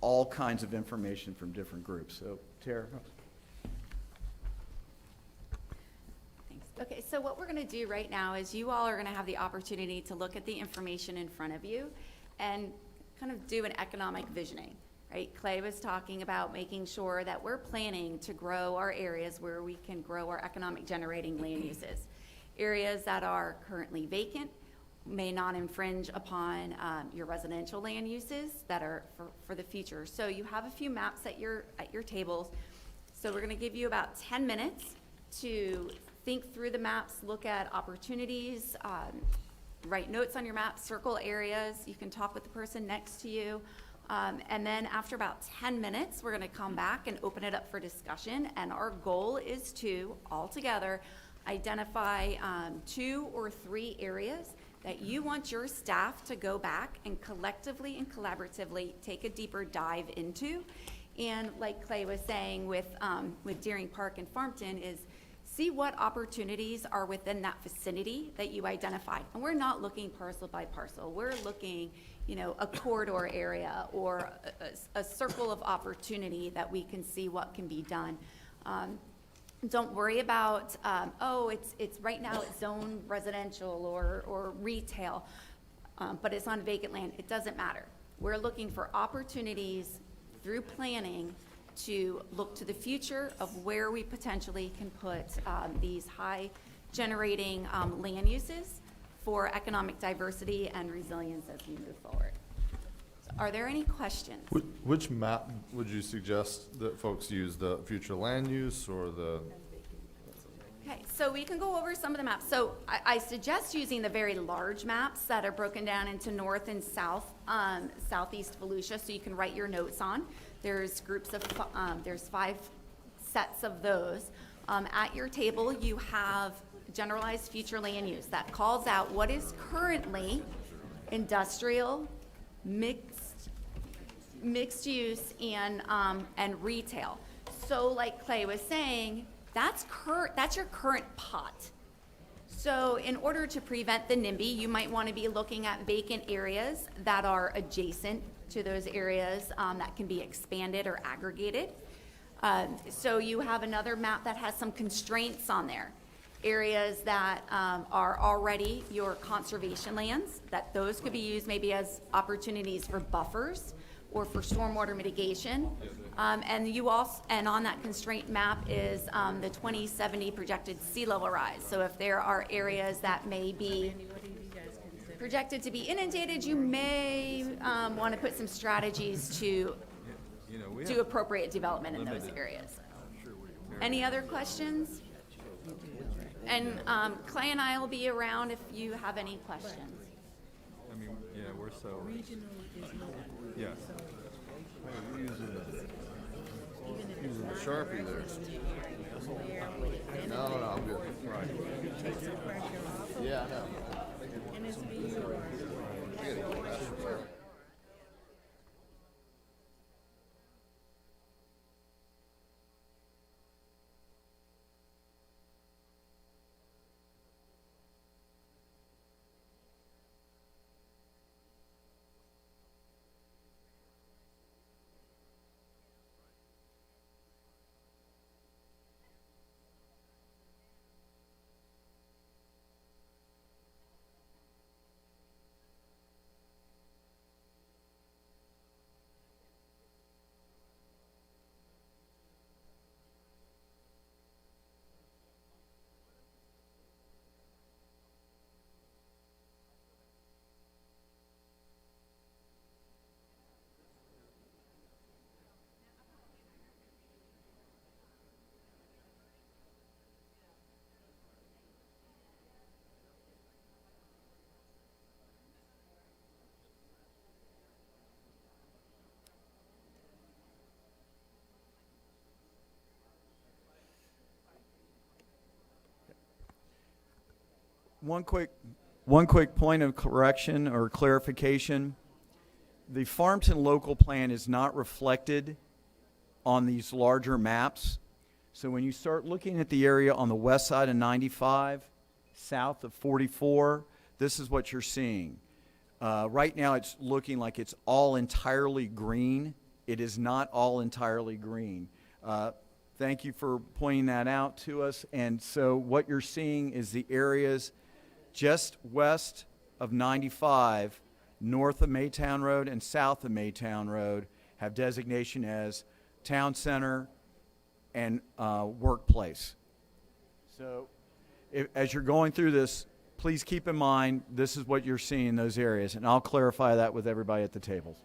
all kinds of information from different groups. So, Tara. Thanks, Okay, so what we're gonna do right now is you all are gonna have the opportunity to look at the information in front of you and kind of do an economic visioning, right? Clay was talking about making sure that we're planning to grow our areas where we can grow our economic generating land uses. Areas that are currently vacant may not infringe upon your residential land uses that are for the future. So you have a few maps at your tables. So we're gonna give you about 10 minutes to think through the maps, look at opportunities, write notes on your map, circle areas. You can talk with the person next to you. And then after about 10 minutes, we're gonna come back and open it up for discussion. And our goal is to, all together, identify 2 or 3 areas that you want your staff to go back and collectively and collaboratively take a deeper dive into. And like Clay was saying with Deering Park and Farmington is see what opportunities are within that vicinity that you identified. And we're not looking parcel by parcel. We're looking, a corridor area or a circle of opportunity that we can see what can be done. Don't worry about, it's right now it's zone residential or retail, but it's on vacant land. It doesn't matter. We're looking for opportunities through planning to look to the future of where we potentially can put these high generating land uses for economic diversity and resilience as we move forward. So are there any questions? Which map would you suggest that folks use, the future land use or the? Okay, so we can go over some of the maps. So I suggest using the very large maps that are broken down into north and south, southeast Volusia, so you can write your notes on. There's groups of, there's 5 sets of those. At your table, you have generalized future land use that calls out what is currently industrial, mixed use, and retail. So like Clay was saying, that's your current pot. So in order to prevent the NIMBY, you might want to be looking at vacant areas that are adjacent to those areas that can be expanded or aggregated. So you have another map that has some constraints on there. Areas that are already your conservation lands, that those could be used maybe as opportunities for buffers or for stormwater mitigation. And on that constraint map is the 2070 projected sea level rise. So if there are areas that may be projected to be inundated, you may want to put some strategies to do appropriate development in those areas. Any other questions? And Clay and I will be around if you have any questions. I mean, yeah, we're so. Yeah. Using the Sharpie there. No, I'm good. Right. Yeah, I know. One quick point of correction or clarification. The Farmington local plan is not reflected on these larger maps. So when you start looking at the area on the west side of 95, south of 44, this is what you're seeing. Right now it's looking like it's all entirely green. It is not all entirely green. Thank you for pointing that out to us. And so what you're seeing is the areas just west of 95, north of Maytown Road and south of Maytown Road have designation as town center and workplace. So as you're going through this, please keep in mind this is what you're seeing in those areas, and I'll clarify that with everybody at the tables.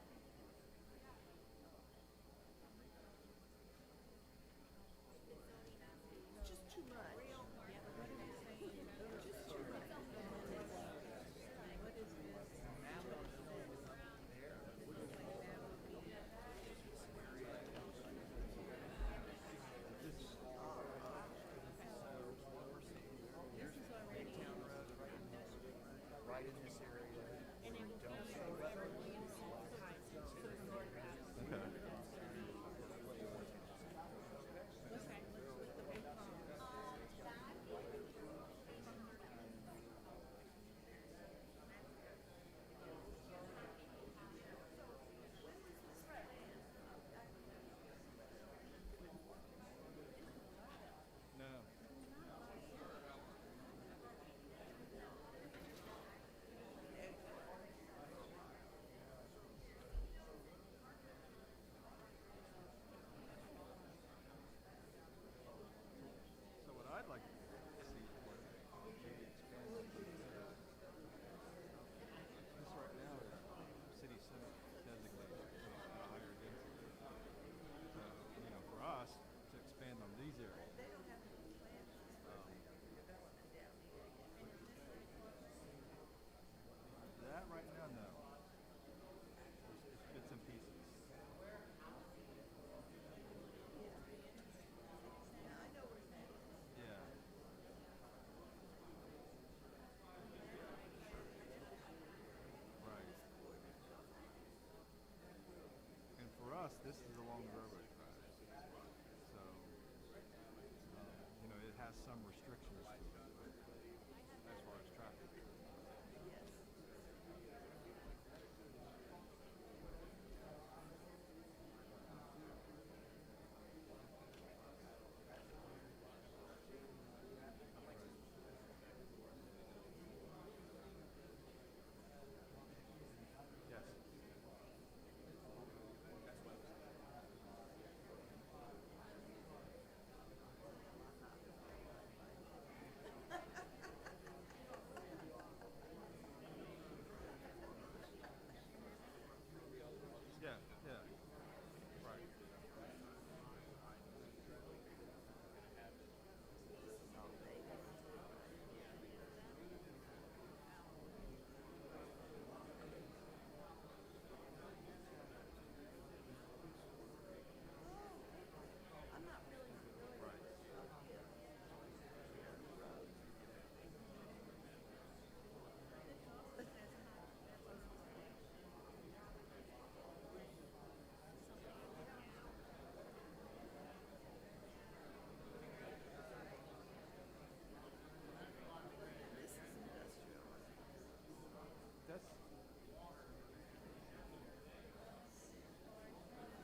This is along the railroad track, so, it has some restrictions to it as far as traffic.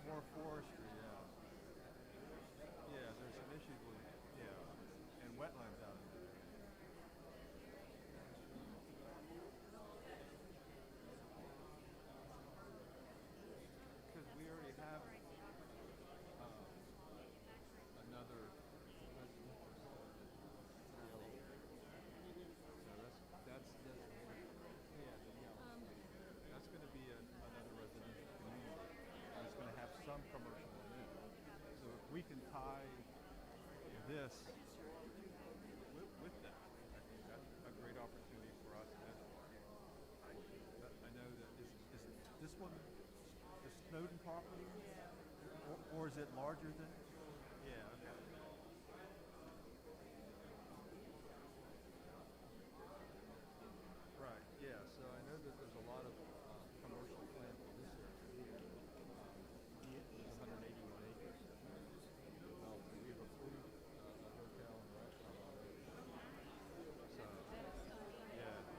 More forestry, yeah. Yeah, there's some issues with, and wetlands out in there. Because we already have another residential facility. So that's that's going to be another residential community. And it's going to have some commercial in it. So if we can tie this with that, I think that's a great opportunity for us in Edgewater. I know that is this one the Snowden property, or is it larger than? Yeah. Okay. Right. Yeah. So I know that there's a lot of commercial planned for this area here. 181 acres. We have approved a hotel and restaurant already. So, yeah.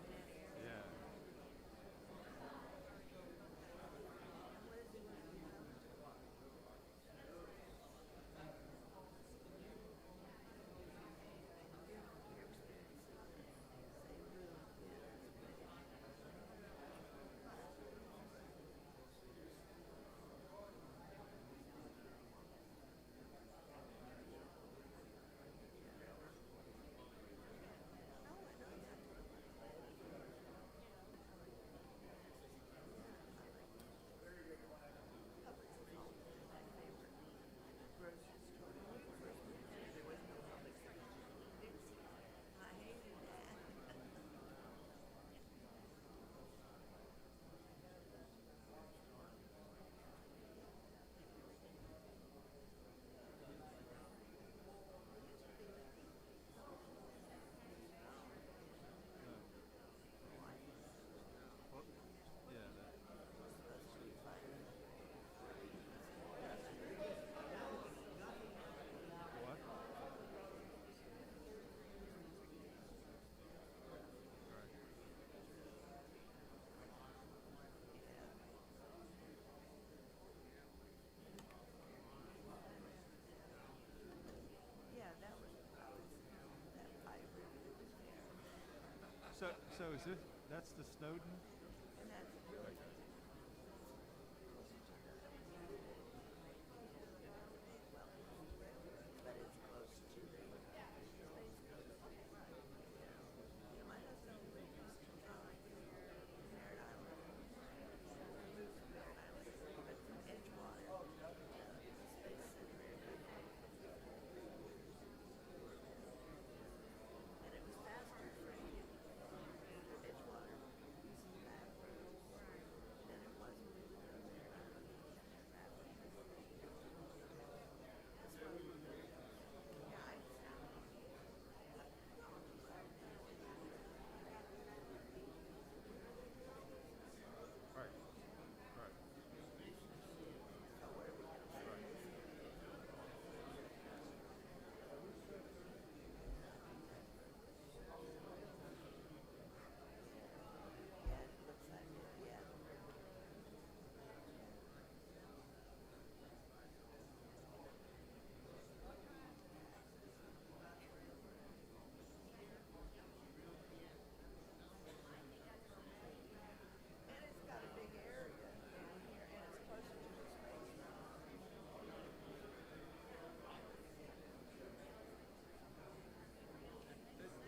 So is this, that's the Snowden?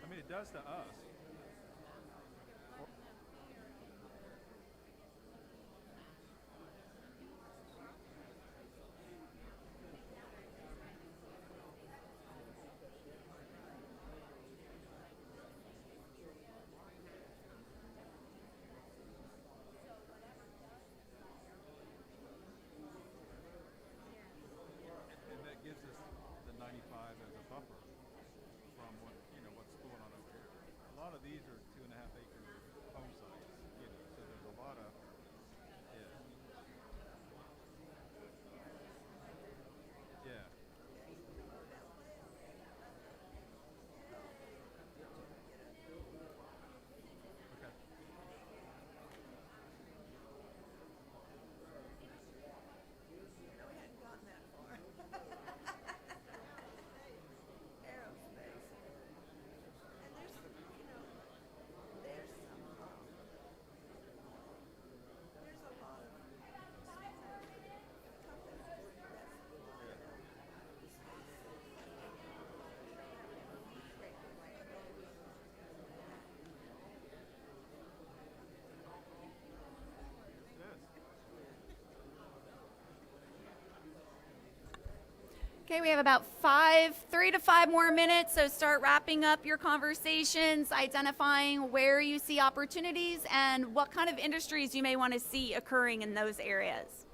I mean, it does to us. And that gives us the 95 as a buffer from what, what's going on over here. A lot of these are 2.5 acre home sites, so there's a lot of, yeah. Yeah. Okay. Okay, we have about 3 to 5 more minutes, so start wrapping up your conversations, identifying where you see opportunities and what kind of industries you may want to see occurring in those areas.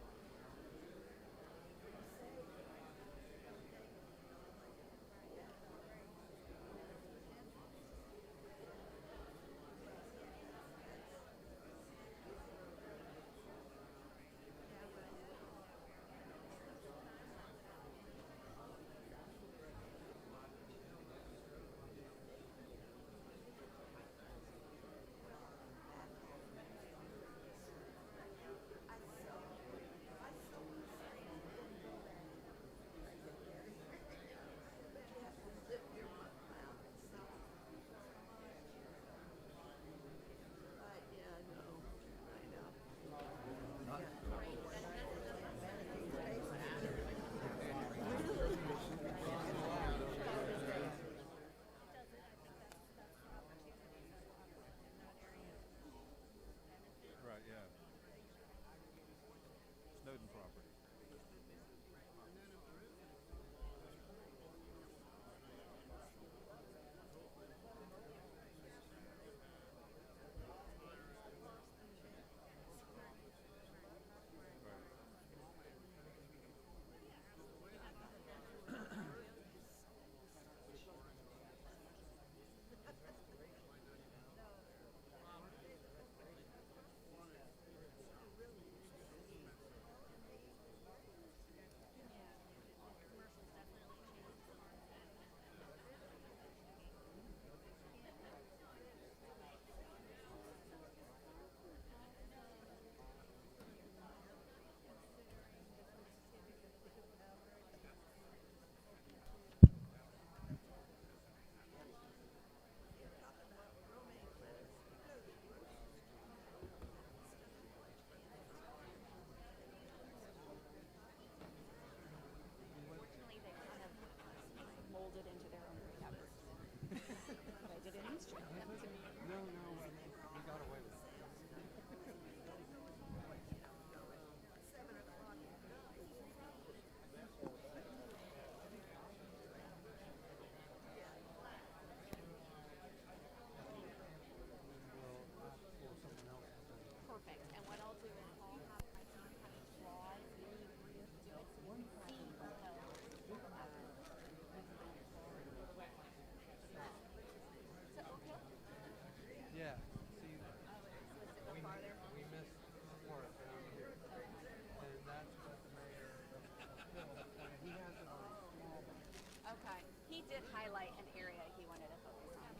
highlight an area he wanted to focus on.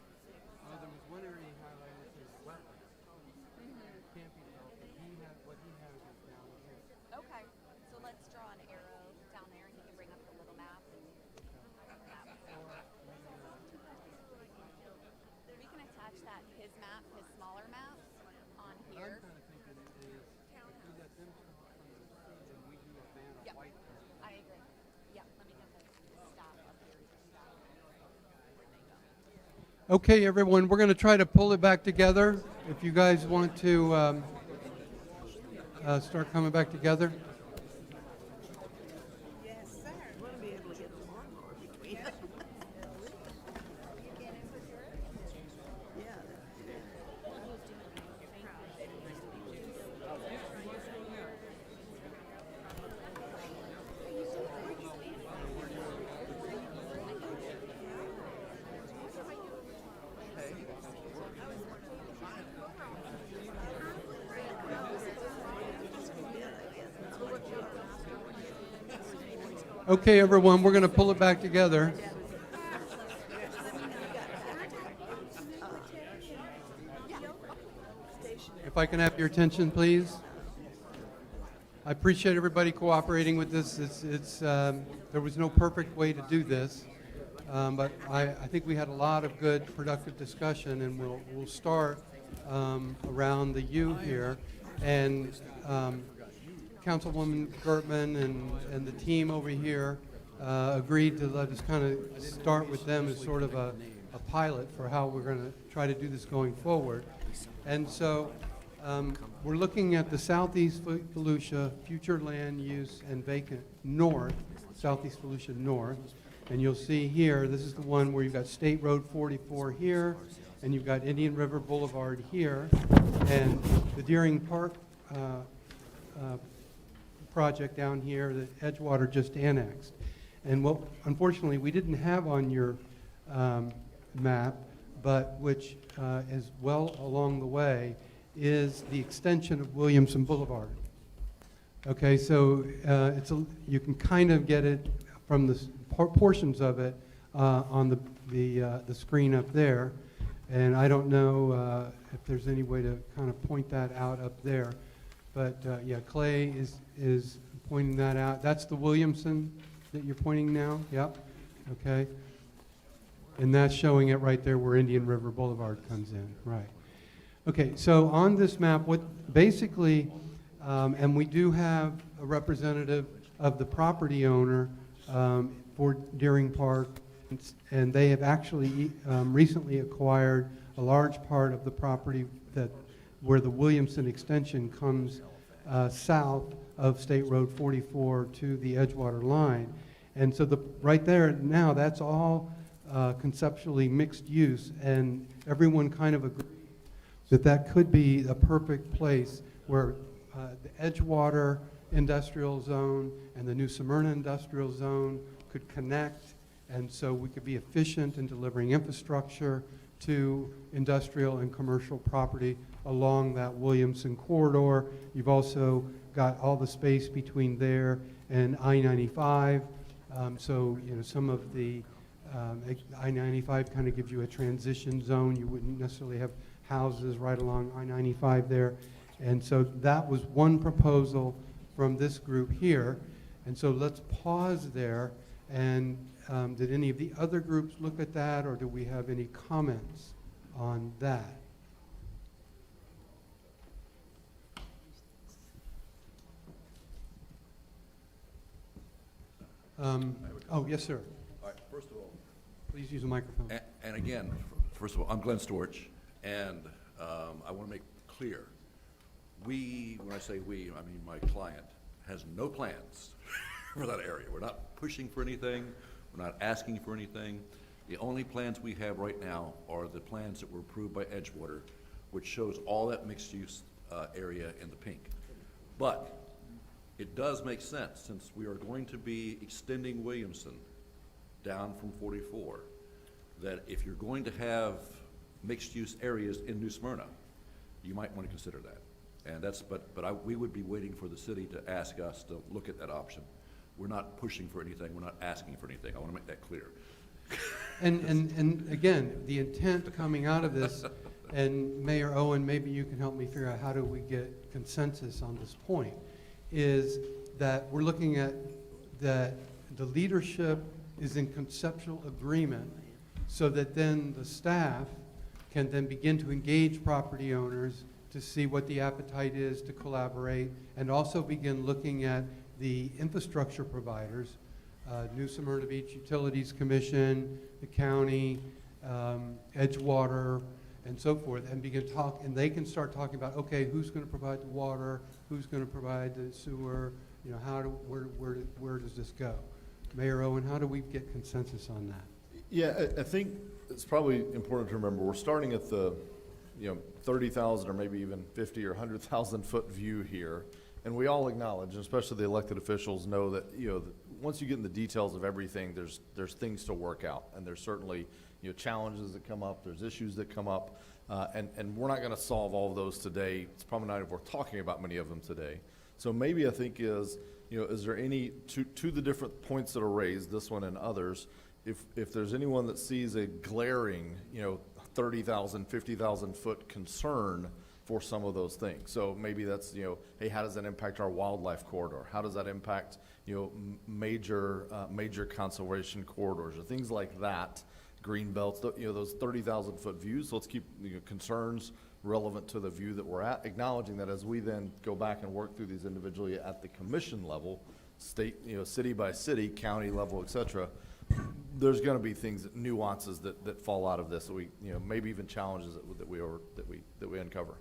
There was one area he highlighted that says wetlands. Can't be built, but what he has is down here. Okay, so let's draw an arrow down there, and he can bring up the little map. And we can attach that, his map, his smaller map, on I'm here. kind of thinking it is, if we let them start from the sea and we do a ban of Yep, white there. I agree. Yep, let me get the staff up here. Okay, everyone, we're going to try to pull it back together. If you guys want to start coming back together. Yes, sir. Want to be able to get the lawnmower between us. Okay, everyone, we're going to pull it back together. If I can have your attention, please. I appreciate everybody cooperating with this. There was no perfect way to do this, but I think we had a lot of good, productive discussion, and we'll start around the U here. And Councilwoman Gertman and the team over here agreed to let us kind of start with them as sort of a pilot for how we're going to try to do this going forward. And so we're looking at the Southeast Volusia Future Land Use and Vacant North, Southeast Volusia North. And you'll see here, this is the one where you've got State Road 44 here, and you've got Indian River Boulevard here, and the Deering Park project down here that Edgewater just annexed. And what, unfortunately, we didn't have on your map, but which is well along the way, is the extension of Williamson Boulevard. Okay, so you can kind of get it from the portions of it on the screen up there, and I don't know if there's any way to kind of point that out up there, but yeah, Clay is pointing that out. That's the Williamson that you're pointing now. Yep. Okay. And that's showing it right there where Indian River Boulevard comes in. Right. Okay, so on this map, what basically, and we do have a representative of the property owner for Deering Park, and they have actually recently acquired a large part of the property where the Williamson extension comes south of State Road 44 to the Edgewater line. And so right there now, that's all conceptually mixed use, and everyone kind of agrees that could be a perfect place where the Edgewater industrial zone and the new Smyrna industrial zone could connect, and so we could be efficient in delivering infrastructure to industrial and commercial property along that Williamson corridor. You've also got all the space between there and I-95, so you know some of the I-95 kind of gives you a transition zone. You wouldn't necessarily have houses right along I-95 there. And so that was one proposal from this group here. And so let's pause there. And did any of the other groups look at that, or do we have any comments on that? Oh, yes, sir. All right, first of all, Please use a microphone. and again, first of all, I'm Glenn Storch, and I want to make clear, when I say we, I mean my client, has no plans for that area. We're not pushing for anything. We're not asking for anything. The only plans we have right now are the plans that were approved by Edgewater, which shows all that mixed-use area in the pink. But it does make sense, since we are going to be extending Williamson down from 44, that if you're going to have mixed-use areas in New Smyrna, you might want to consider that. And that's, we would be waiting for the city to ask us to look at that option. We're not pushing for anything. We're not asking for anything. I want to make that clear. And again, the intent coming out of this, and Mayor Owen, maybe you can help me figure out how do we get consensus on this point, is that we're looking at that the leadership is in conceptual agreement so that then the staff can then begin to engage property owners to see what the appetite is to collaborate, and also begin looking at the infrastructure providers, New Smyrna Beach Utilities Commission, the county, Edgewater, and so forth, and begin talk, and they can start talking about, okay, who's going to provide the water, who's going to provide the sewer, you know, where does this go? Mayor Owen, how do we get consensus on that? Yeah, I think it's probably important to remember, we're starting at the, 30,000 or maybe even 50 or 100,000 foot view here. And we all acknowledge, and especially the elected officials know that, once you get in the details of everything, there's things to work out. And there's certainly, challenges that come up, there's issues that come up. And we're not gonna solve all of those today. It's probably not if we're talking about many of them today. So maybe I think is there any, to the different points that are raised, this one and others, if there's anyone that sees a glaring, 30,000, 50,000 foot concern for some of those things. So maybe that's, hey, how does that impact our wildlife corridor? How does that impact, major conservation corridors or things like that, green belts, those 30,000 foot views. So let's keep concerns relevant to the view that we're at, acknowledging that as we then go back and work through these individually at the commission level, state, city by city, county level, et cetera, there's going to be things, nuances that fall out of this. That we, maybe even challenges that we uncover.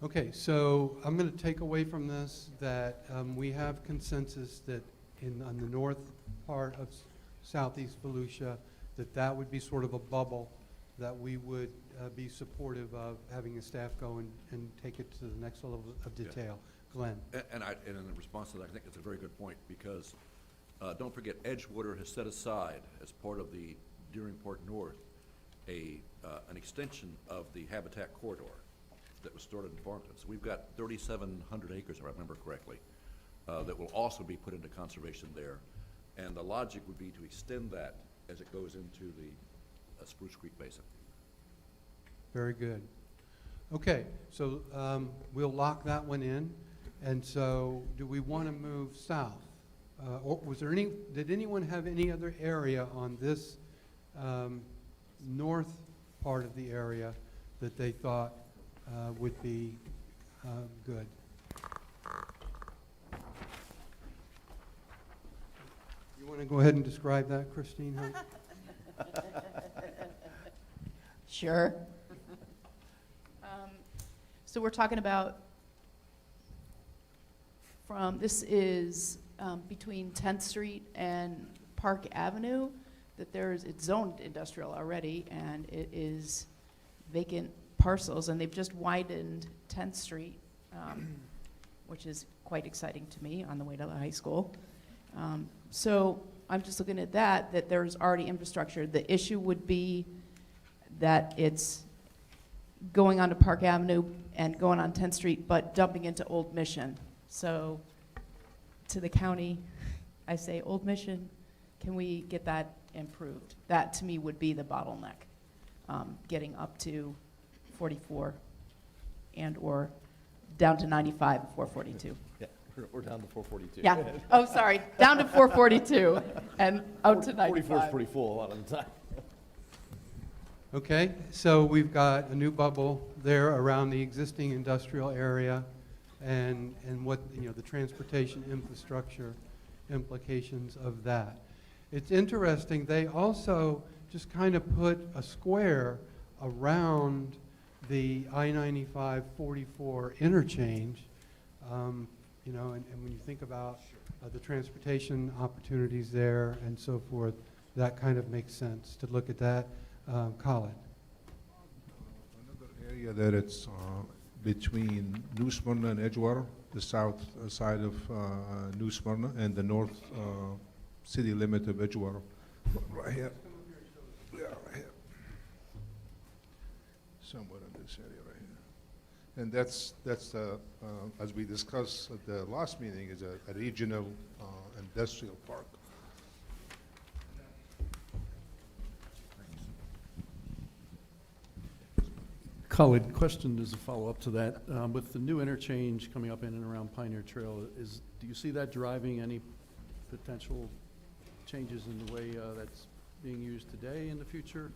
Okay, so I'm going to take away from this that we have consensus that on the north part of southeast Volusia, that would be sort of a bubble that we would be supportive of having the staff go and take it to the next level of detail. Yeah. Glenn. And in response to that, I think it's a very good point, because don't forget, Edgewater has set aside as part of the Deeringport North an extension of the habitat corridor that was started in Farmington. So we've got 3,700 acres, if I remember correctly, that will also be put into conservation there. And the logic would be to extend that as it goes into the Spruce Creek Basin. Very good. Okay, so we'll lock that one in. And so do we want to move south? Or did anyone have any other area on this north part of the area that they thought would be good? You want to go ahead and describe that, Christine? Huh? Sure. So we're talking about this is between 10th Street and Park Avenue, that it's zoned industrial already, and it is vacant parcels, and they've just widened 10th Street, which is quite exciting to me on the way to the high school. So I'm just looking at that there's already infrastructure. The issue would be that it's going onto Park Avenue and going on 10th Street, but dumping into Old Mission. So to the county, I say, Old Mission, can we get that improved? That to me would be the bottleneck, getting up to 44 and or down to 95 and 442. Yeah, we're down to 442. Yeah. Oh, sorry. Down to 442 and out to 95. 44 is pretty full a lot of the time. Okay, so we've got a new bubble there around the existing industrial area, and what, the transportation infrastructure implications of that. It's interesting, they also just kind of put a square around the I-95-44 interchange, and when you think about the transportation opportunities there and so forth, that kind of makes sense to look at that. Colin. Another area that it's between New Smyrna and Edgewater, the south side of New Smyrna, and the north city limit of Edgewater. Right here. Yeah, right here. Somewhere in this area right here. And that's as we discussed at the last meeting, is a regional industrial park. Khalid, question as a follow-up to that. With the new interchange coming up in and around Pioneer Trail, do you see that driving any potential changes in the way that's being used today in the future?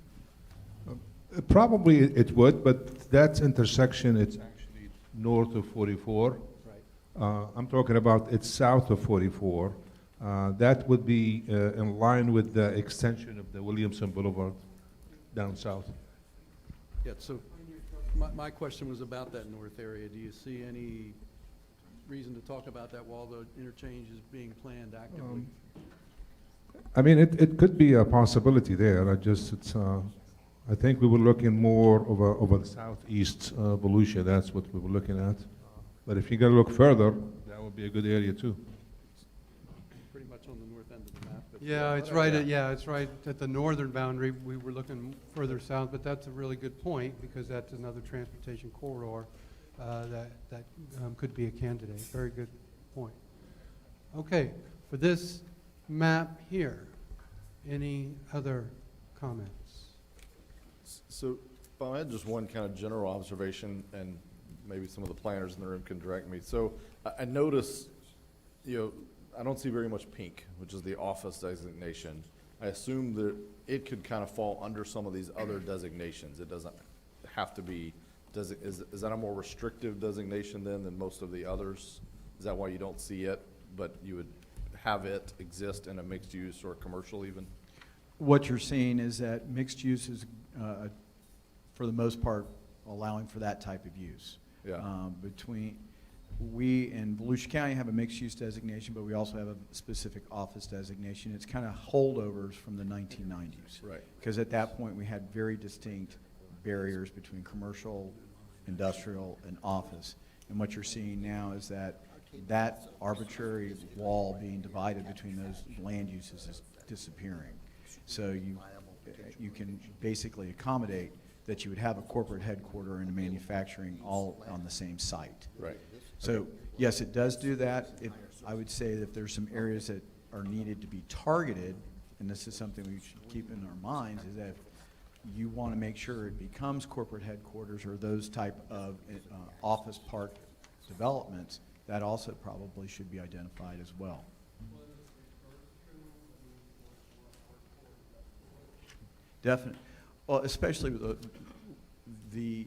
Probably it would, but that intersection, it's actually north of 44. Right. I'm talking about it's south of 44. That would be in line with the extension of the Williamson Boulevard down south. Yeah, so my question was about that north area. Do you see any reason to talk about that while the interchange is being planned actively? I mean, it could be a possibility there. I think we were looking more over the southeast Volusia. That's what we were looking at. But if you're going to look further, that would be a good area too. Pretty much on the north end of the map. but, Yeah, it's whatever. right it's right at the northern boundary. We were looking further south, but that's a really good point because that's another transportation corridor that could be a candidate. Very good point. Okay, for this map here, any other comments? So, Bob, I had just one kind of general observation, and maybe some of the planners in the room can direct me. So, I notice, I don't see very much pink, which is the office designation. I assume that it could kind of fall under some of these other designations. It doesn't have to be, is that a more restrictive designation then than most of the others? Is that why you don't see it, but you would have it exist in a mixed use or commercial even? What you're seeing is that mixed use is, for the most part, allowing for that type of use. Yeah. We in Volusia County have a mixed use designation, but we also have a specific office designation. It's kind of holdovers from the 1990s. Right. Because at that point, we had very distinct barriers between commercial, industrial, and office. And what you're seeing now is that arbitrary wall being divided between those land uses is disappearing. So you can basically accommodate that you would have a corporate headquarter and a manufacturing all on the same site. Right. So yes, it does do that. I would say that there's some areas that are needed to be targeted, and this is something we should keep in our minds, is that if you want to make sure it becomes corporate headquarters or those type of office park developments, that also probably should be identified as well. Definitely. Well, especially with the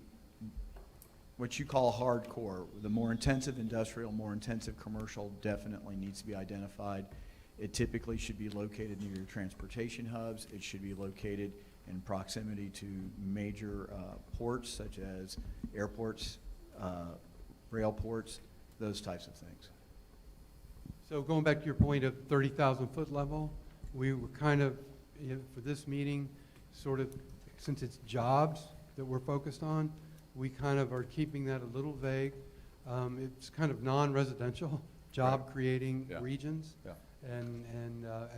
what you call hardcore, the more intensive industrial, more intensive commercial definitely needs to be identified. It typically should be located near your transportation hubs. It should be located in proximity to major ports such as airports, rail ports, those types of things. So going back to your point of 30,000 foot level, we were kind of, for this meeting, sort of, since it's jobs that we're focused on, we kind of are keeping that a little vague. It's kind of non-residential, job-creating Yeah. regions. Yeah.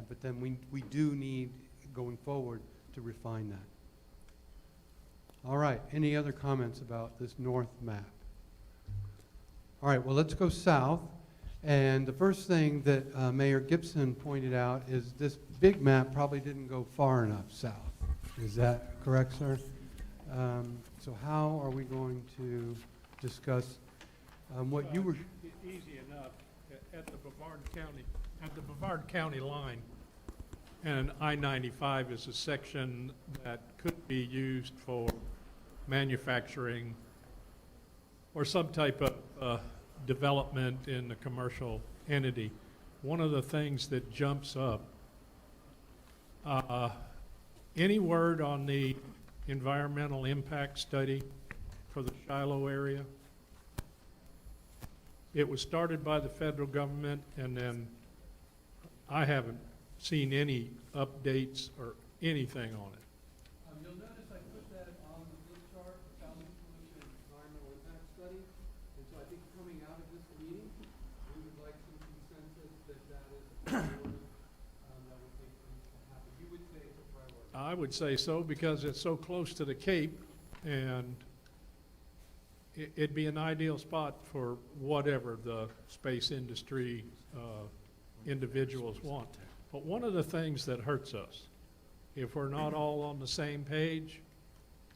But then we do need, going forward, to refine that. All right, any other comments about this north map? All right, well, let's go south. And the first thing that Mayor Gibson pointed out is this big map probably didn't go far enough south. Is that correct, sir? So how are we going to discuss what you were... Easy enough. At the Brevard County line, and I-95 is a section that could be used for manufacturing or some type of development in the commercial entity. One of the things that jumps up, any word on the environmental impact study for the Shiloh area? It was started by the federal government, and then I haven't seen any updates or anything on it. You'll notice I put that on the flip chart, Southeast Volusia Environmental Impact Study. And so I think coming out of this meeting, we would like some consensus that that is a priority that we think needs to happen. You would say it's a priority. I would say so because it's so close to the Cape, and it'd be an ideal spot for whatever the space industry individuals want. But one of the things that hurts us, if we're not all on the same page,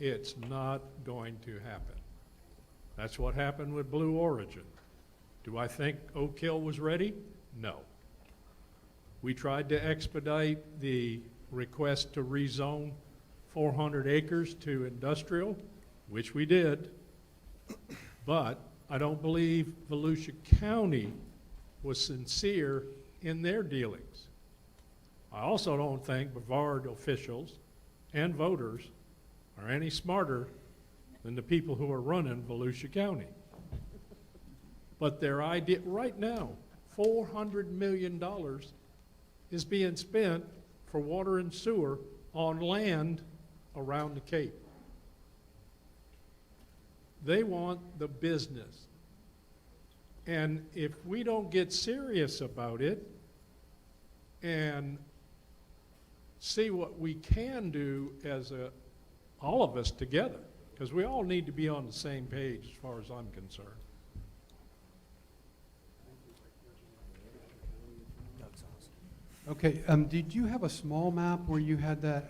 It's not going to happen. That's what happened with Blue Origin. Do I think Oak Hill was ready? No. We tried to expedite the request to rezone 400 acres to industrial, which we did, but I don't believe Volusia County was sincere in their dealings. I also don't think Brevard officials and voters are any smarter than the people who are running Volusia County. But their idea, right now, $400 million is being spent for water and sewer on land around the Cape. They want the business. And if we don't get serious about it and see what we can do as all of us together, because we all need to be on the same page as far as I'm concerned. Okay, did you have a small map where you had the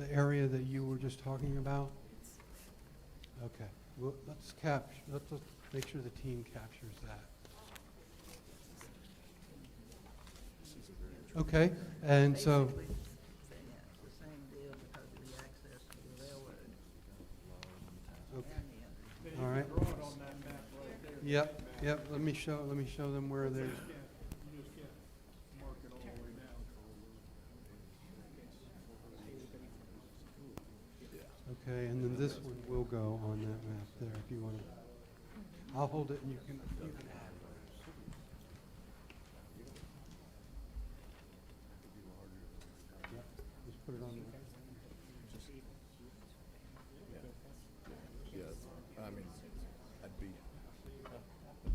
area that you were just talking about? Okay, well, let's make sure the team captures that. Okay, and so. Okay. All right. Yep, let me show them where they're. Okay, and then this one will go on that map there if you want to. I'll hold it and you can add. Yeah, just put it on there. Yeah, I mean, I'd be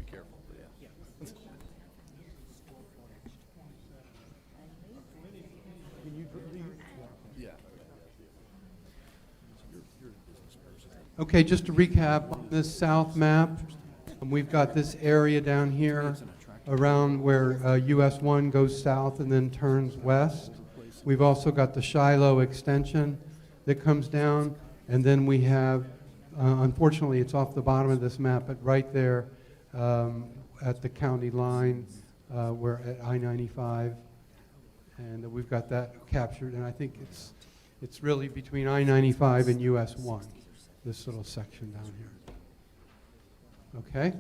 careful, but yeah. Can you leave? Yeah. Okay, just to recap on this south map, we've got this area down here around where US 1 goes south and then turns west. We've also got the Shiloh extension that comes down, and then we have, unfortunately it's off the bottom of this map, but right there at the county line, we're at I-95, and we've got that captured, and I think it's really between I-95 and US 1. This little section down here. Okay?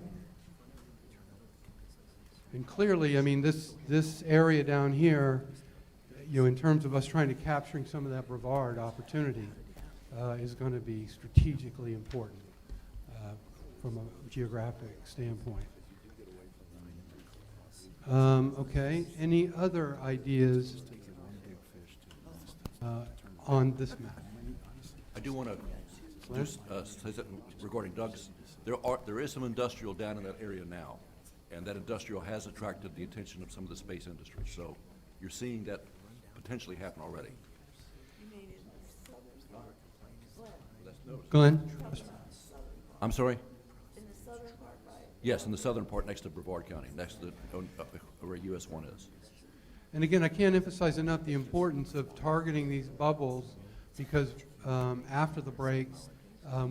And clearly, I mean, this area down here, you know, in terms of us trying to capturing some of that Brevard opportunity, is going to be strategically important from a geographic standpoint. Okay, any other ideas on this map? I do want to just say something regarding Doug's. There is some industrial down in that area now, and that industrial has attracted the attention of some of the space industry. So you're seeing that potentially happen already. Glenn? I'm sorry? In the southern part, right? Yes, in the southern part next to Brevard County, next to where US 1 is. And again, I can't emphasize enough the importance of targeting these bubbles, because after the break,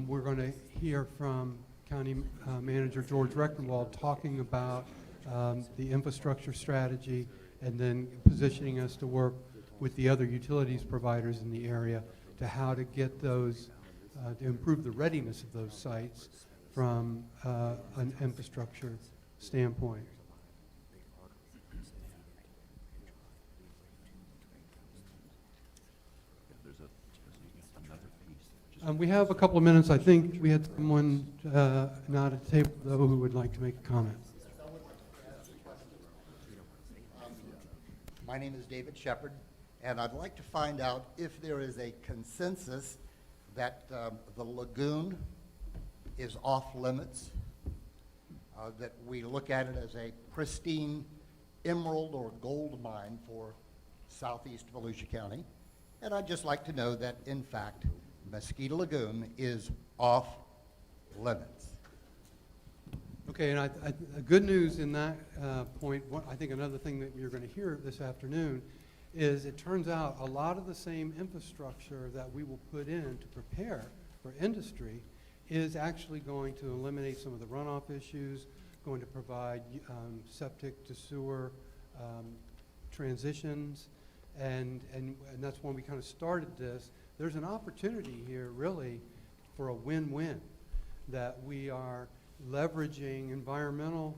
we're going to hear from County Manager George Rechtenwald talking about the infrastructure strategy and then positioning us to work with the other utilities providers in the area to how to get those, to improve the readiness of those sites from an infrastructure standpoint. We have a couple of minutes. I think we had someone not at the table, though, who would like to make a comment. My name is David Shepard, and I'd like to find out if there is a consensus that the lagoon is off limits, that we look at it as a pristine emerald or gold mine for southeast Volusia County. And I'd just like to know that, in fact, Mosquito Lagoon is off limits. Okay, and good news in that point, I think another thing that you're going to hear this afternoon is it turns out a lot of the same infrastructure that we will put in to prepare for industry is actually going to eliminate some of the runoff issues, going to provide septic to sewer transitions, and that's when we kind of started this. There's an opportunity here really for a win-win, that we are leveraging environmental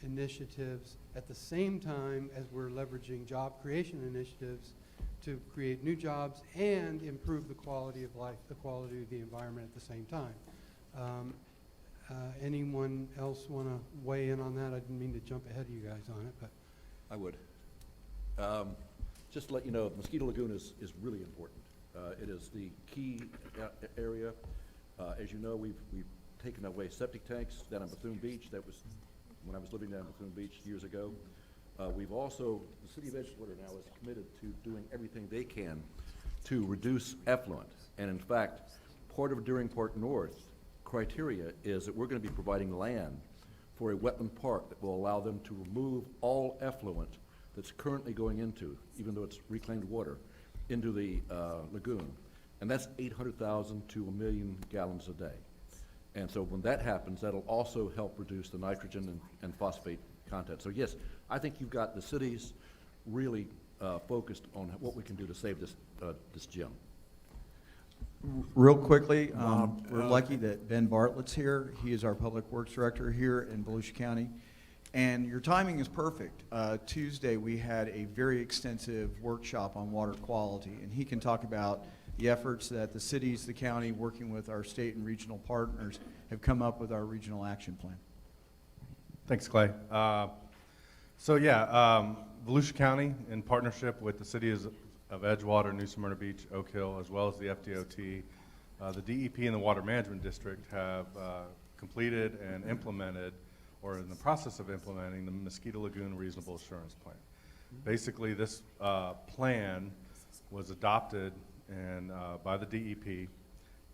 initiatives at the same time as we're leveraging job creation initiatives to create new jobs and improve the quality of life, the quality of the environment at the same time. Anyone else want to weigh in on that? I didn't mean to jump ahead of you guys on it, but. I would. Just to let you know, Mosquito Lagoon is really important. It is the key area. As you know, we've taken away septic tanks down on Bethune Beach. That was when I was living down on Bethune Beach years ago. We've also, the city of Edgewater now is committed to doing everything they can to reduce effluent. And in fact, part of Deering Park North criteria is that we're going to be providing land for a wetland park that will allow them to remove all effluent that's currently going into, even though it's reclaimed water, into the lagoon. And that's 800,000 to 1 million gallons a day. And so when that happens, that'll also help reduce the nitrogen and phosphate content. So yes, I think you've got the cities really focused on what we can do to save this gem. Real quickly, we're lucky that Ben Bartlett's here. He is our Public Works Director here in Volusia County. And your timing is perfect. Tuesday, we had a very extensive workshop on water quality, and he can talk about the efforts that the cities, the county, working with our state and regional partners, have come up with our regional action plan. Thanks, Clay. Volusia County, in partnership with the cities of Edgewater, New Smyrna Beach, Oak Hill, as well as the FDOT, the DEP and the Water Management District have completed and implemented, or in the process of implementing, the Mosquito Lagoon Reasonable Assurance Plan. Basically, this plan was adopted by the DEP,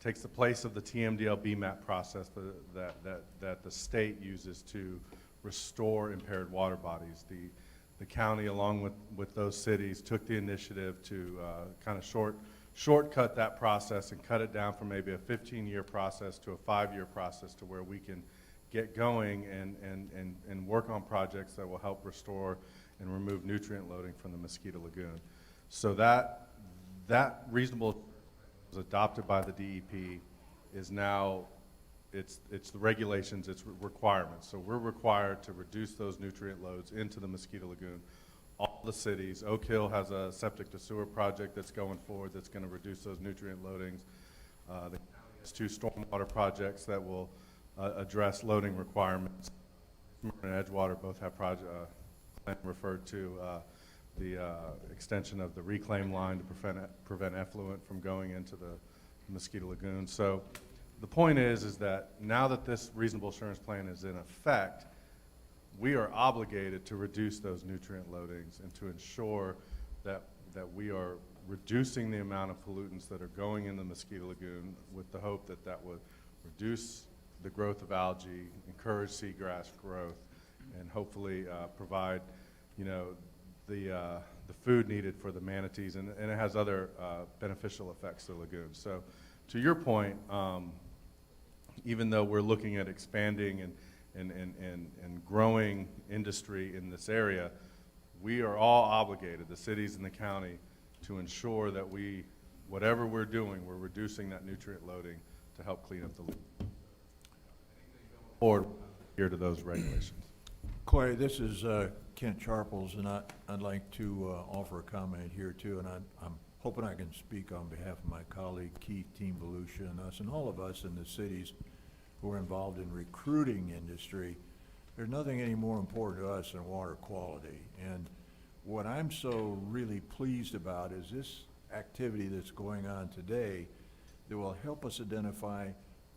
takes the place of the TMDL BMAP process that the state uses to restore impaired water bodies. The county, along with those cities, took the initiative to kind of shortcut that process and cut it down from maybe a 15-year process to a 5-year process, to where we can get going and work on projects that will help restore and remove nutrient loading from the Mosquito Lagoon. So that reasonable was adopted by the DEP, is now, it's the regulations, it's requirements. So we're required to reduce those nutrient loads into the Mosquito Lagoon. All the cities, Oak Hill has a septic to sewer project that's going forward that's going to reduce those nutrient loadings. The county has 2 stormwater projects that will address loading requirements. Smyrna and Edgewater both have referred to the extension of the reclaim line to prevent effluent from going into the Mosquito Lagoon. So the point is that now that this reasonable assurance plan is in effect, we are obligated to reduce those nutrient loadings and to ensure that we are reducing the amount of pollutants that are going in the Mosquito Lagoon, with the hope that that would reduce the growth of algae, encourage seagrass growth, and hopefully provide, the food needed for the manatees, and it has other beneficial effects to the lagoon. So to your point, even though we're looking at expanding and growing industry in this area, we are all obligated, the cities and the county, to ensure that whatever we're doing, we're reducing that nutrient loading to help clean up the lagoon. Or adhere to those regulations. Clay, this is Kent Sharples, and I'd like to offer a comment here too, and I'm hoping I can speak on behalf of my colleague Keith, Team Volusia, and us, and all of us in the cities who are involved in recruiting industry. There's nothing any more important to us than water quality. And what I'm so really pleased about is this activity that's going on today that will help us identify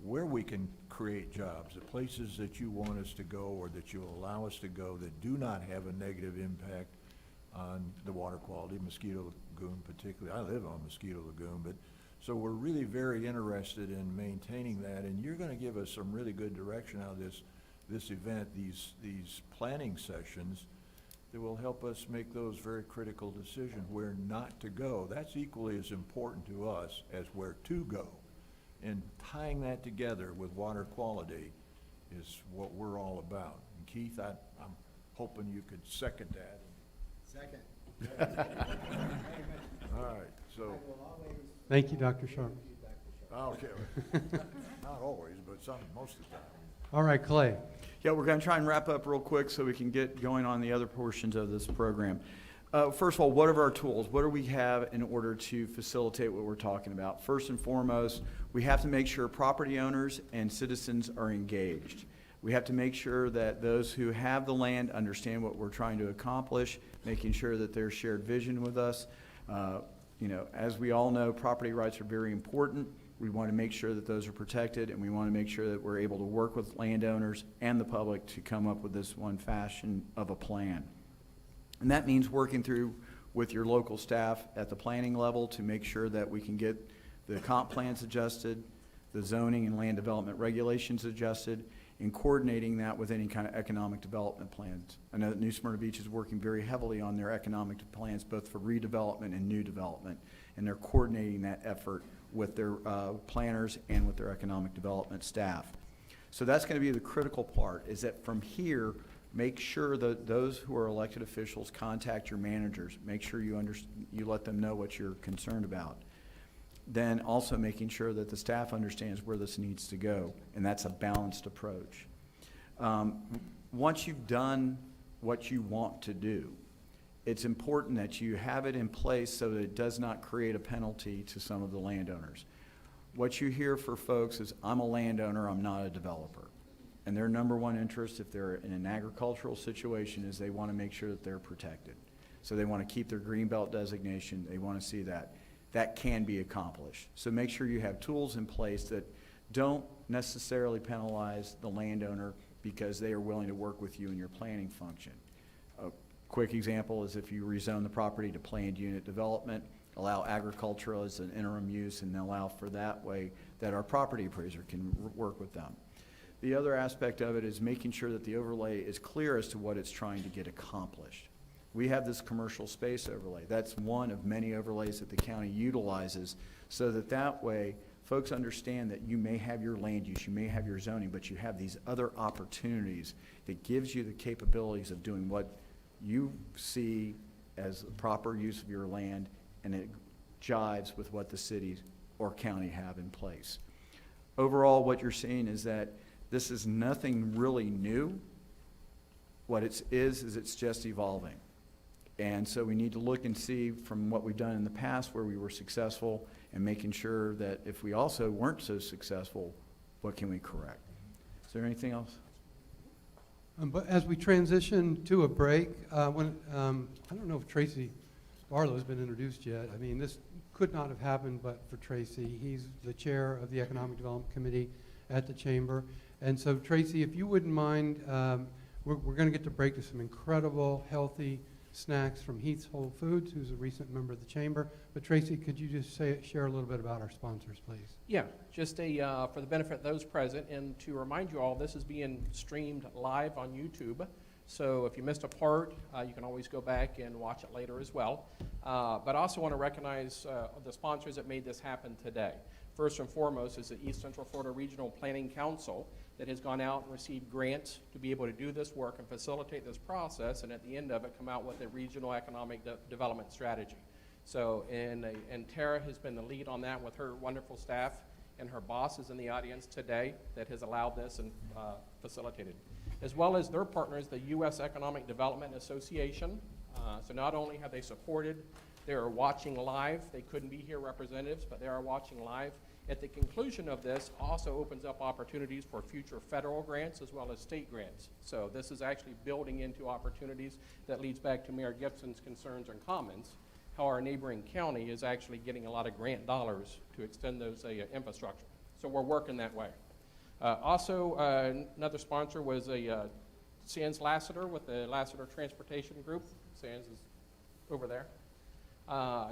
where we can create jobs, the places that you want us to go or that you allow us to go that do not have a negative impact on the water quality, Mosquito Lagoon particularly. I live on Mosquito Lagoon, but so we're really very interested in maintaining that, and you're going to give us some really good direction out of this event, these planning sessions that will help us make those very critical decisions where not to go. That's equally as important to us as where to go. And tying that together with water quality is what we're all about. And Keith, I'm hoping you could second that. Second. All right, so, Thank you, Dr. Sharp. okay, not always, but most of the time. All right, Clay. Yeah, we're going to try and wrap up real quick so we can get going on the other portions of this program. First of all, what are our tools? What do we have in order to facilitate what we're talking about? First and foremost, we have to make sure property owners and citizens are engaged. We have to make sure that those who have the land understand what we're trying to accomplish, making sure that there's shared vision with us. You know, as we all know, property rights are very important. We want to make sure that those are protected, and we want to make sure that we're able to work with landowners and the public to come up with this one fashion of a plan. And that means working through with your local staff at the planning level to make sure that we can get the comp plans adjusted, the zoning and land development regulations adjusted, and coordinating that with any kind of economic development plans. I know that New Smyrna Beach is working very heavily on their economic plans, both for redevelopment and new development, and they're coordinating that effort with their planners and with their economic development staff. So that's going to be the critical part, is that from here, make sure that those who are elected officials contact your managers. Make sure you let them know what you're concerned about. Then also making sure that the staff understands where this needs to go, and that's a balanced approach. Once you've done what you want to do, it's important that you have it in place so that it does not create a penalty to some of the landowners. What you hear for folks is, I'm a landowner, I'm not a developer. And their number one interest, if they're in an agricultural situation, is they want to make sure that they're protected. So they want to keep their greenbelt designation, they want to see that. That can be accomplished. So make sure you have tools in place that don't necessarily penalize the landowner because they are willing to work with you in your planning function. A quick example is if you rezone the property to planned unit development, allow agricultural as an interim use, and allow for that way that our property appraiser can work with them. The other aspect of it is making sure that the overlay is clear as to what it's trying to get accomplished. We have this commercial space overlay. That's one of many overlays that the county utilizes so that that way folks understand that you may have your land use, you may have your zoning, but you have these other opportunities that gives you the capabilities of doing what you see as the proper use of your land, and it jives with what the city or county have in place. Overall, what you're seeing is that this is nothing really new. What it is it's just evolving. And so we need to look and see from what we've done in the past where we were successful, and making sure that if we also weren't so successful, what can we correct? Is there anything else? But as we transition to a break, I don't know if Tracy Barlow has been introduced yet. I mean, this could not have happened but for Tracy. He's the chair of the Economic Development Committee at the Chamber. And so, Tracy, if you wouldn't mind, we're going to get to break to some incredible, healthy snacks from Heath's Whole Foods, who's a recent member of the Chamber. But Tracy, could you just share a little bit about our sponsors, please? Yeah, just for the benefit of those present, and to remind you all, this is being streamed live on YouTube. So if you missed a part, you can always go back and watch it later as well. But I also want to recognize the sponsors that made this happen today. First and foremost is the East Central Florida Regional Planning Council that has gone out and received grants to be able to do this work and facilitate this process, and at the end of it come out with a regional economic development strategy. So, and Tara has been the lead on that with her wonderful staff, and her boss is in the audience today that has allowed this and facilitated. As well as their partners, the U.S. Economic Development Association. So not only have they supported, they are watching live. They couldn't be here, representatives, but they are watching live. At the conclusion of this, also opens up opportunities for future federal grants as well as state grants. So this is actually building into opportunities that leads back to Mayor Gibson's concerns and comments, how our neighboring county is actually getting a lot of grant dollars to extend those infrastructure. So we're working that way. Also, another sponsor was Sands Lassiter with the Lassiter Transportation Group. Sands is over there.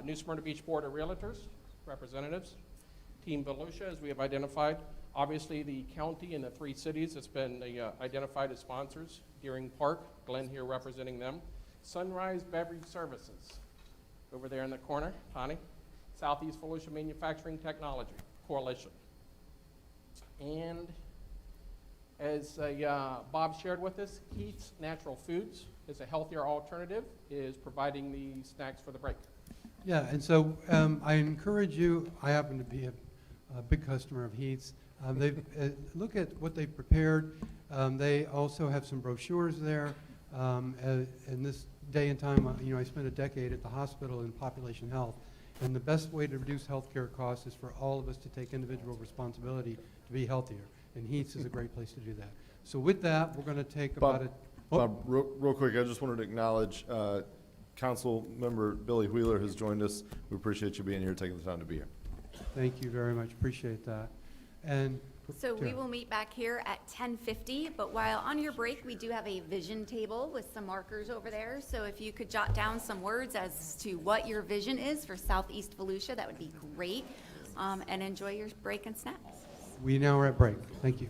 New Smyrna Beach Board of Realtors, representatives. Team Volusia, as we have identified. Obviously, the county and the three cities that's been identified as sponsors. Deering Park, Glenn here representing them. Sunrise Beverage Services, over there in the corner, Tani. Southeast Volusia Manufacturing Technology Coalition. And as Bob shared with us, Heath's Natural Foods is a healthier alternative, is providing the snacks for the break. Yeah, and so I encourage you, I happen to be a big customer of Heath's. Look at what they've prepared. They also have some brochures there. In this day and time, I spent a decade at the hospital in population health. And the best way to reduce healthcare costs is for all of us to take individual responsibility to be healthier. And Heath's is a great place to do that. So with that, we're going to take about Bob, real quick, I just wanted to acknowledge Council Member Billy Wheeler has joined us. We appreciate you being here, taking the time to be here. Thank you very much. Appreciate that. And So we Tara. will meet back here at 10:50, but while on your break, we do have a vision table with some markers over there. So if you could jot down some words as to what your vision is for Southeast Volusia, that would be great. And enjoy your break and snacks. We now are at break. Thank you.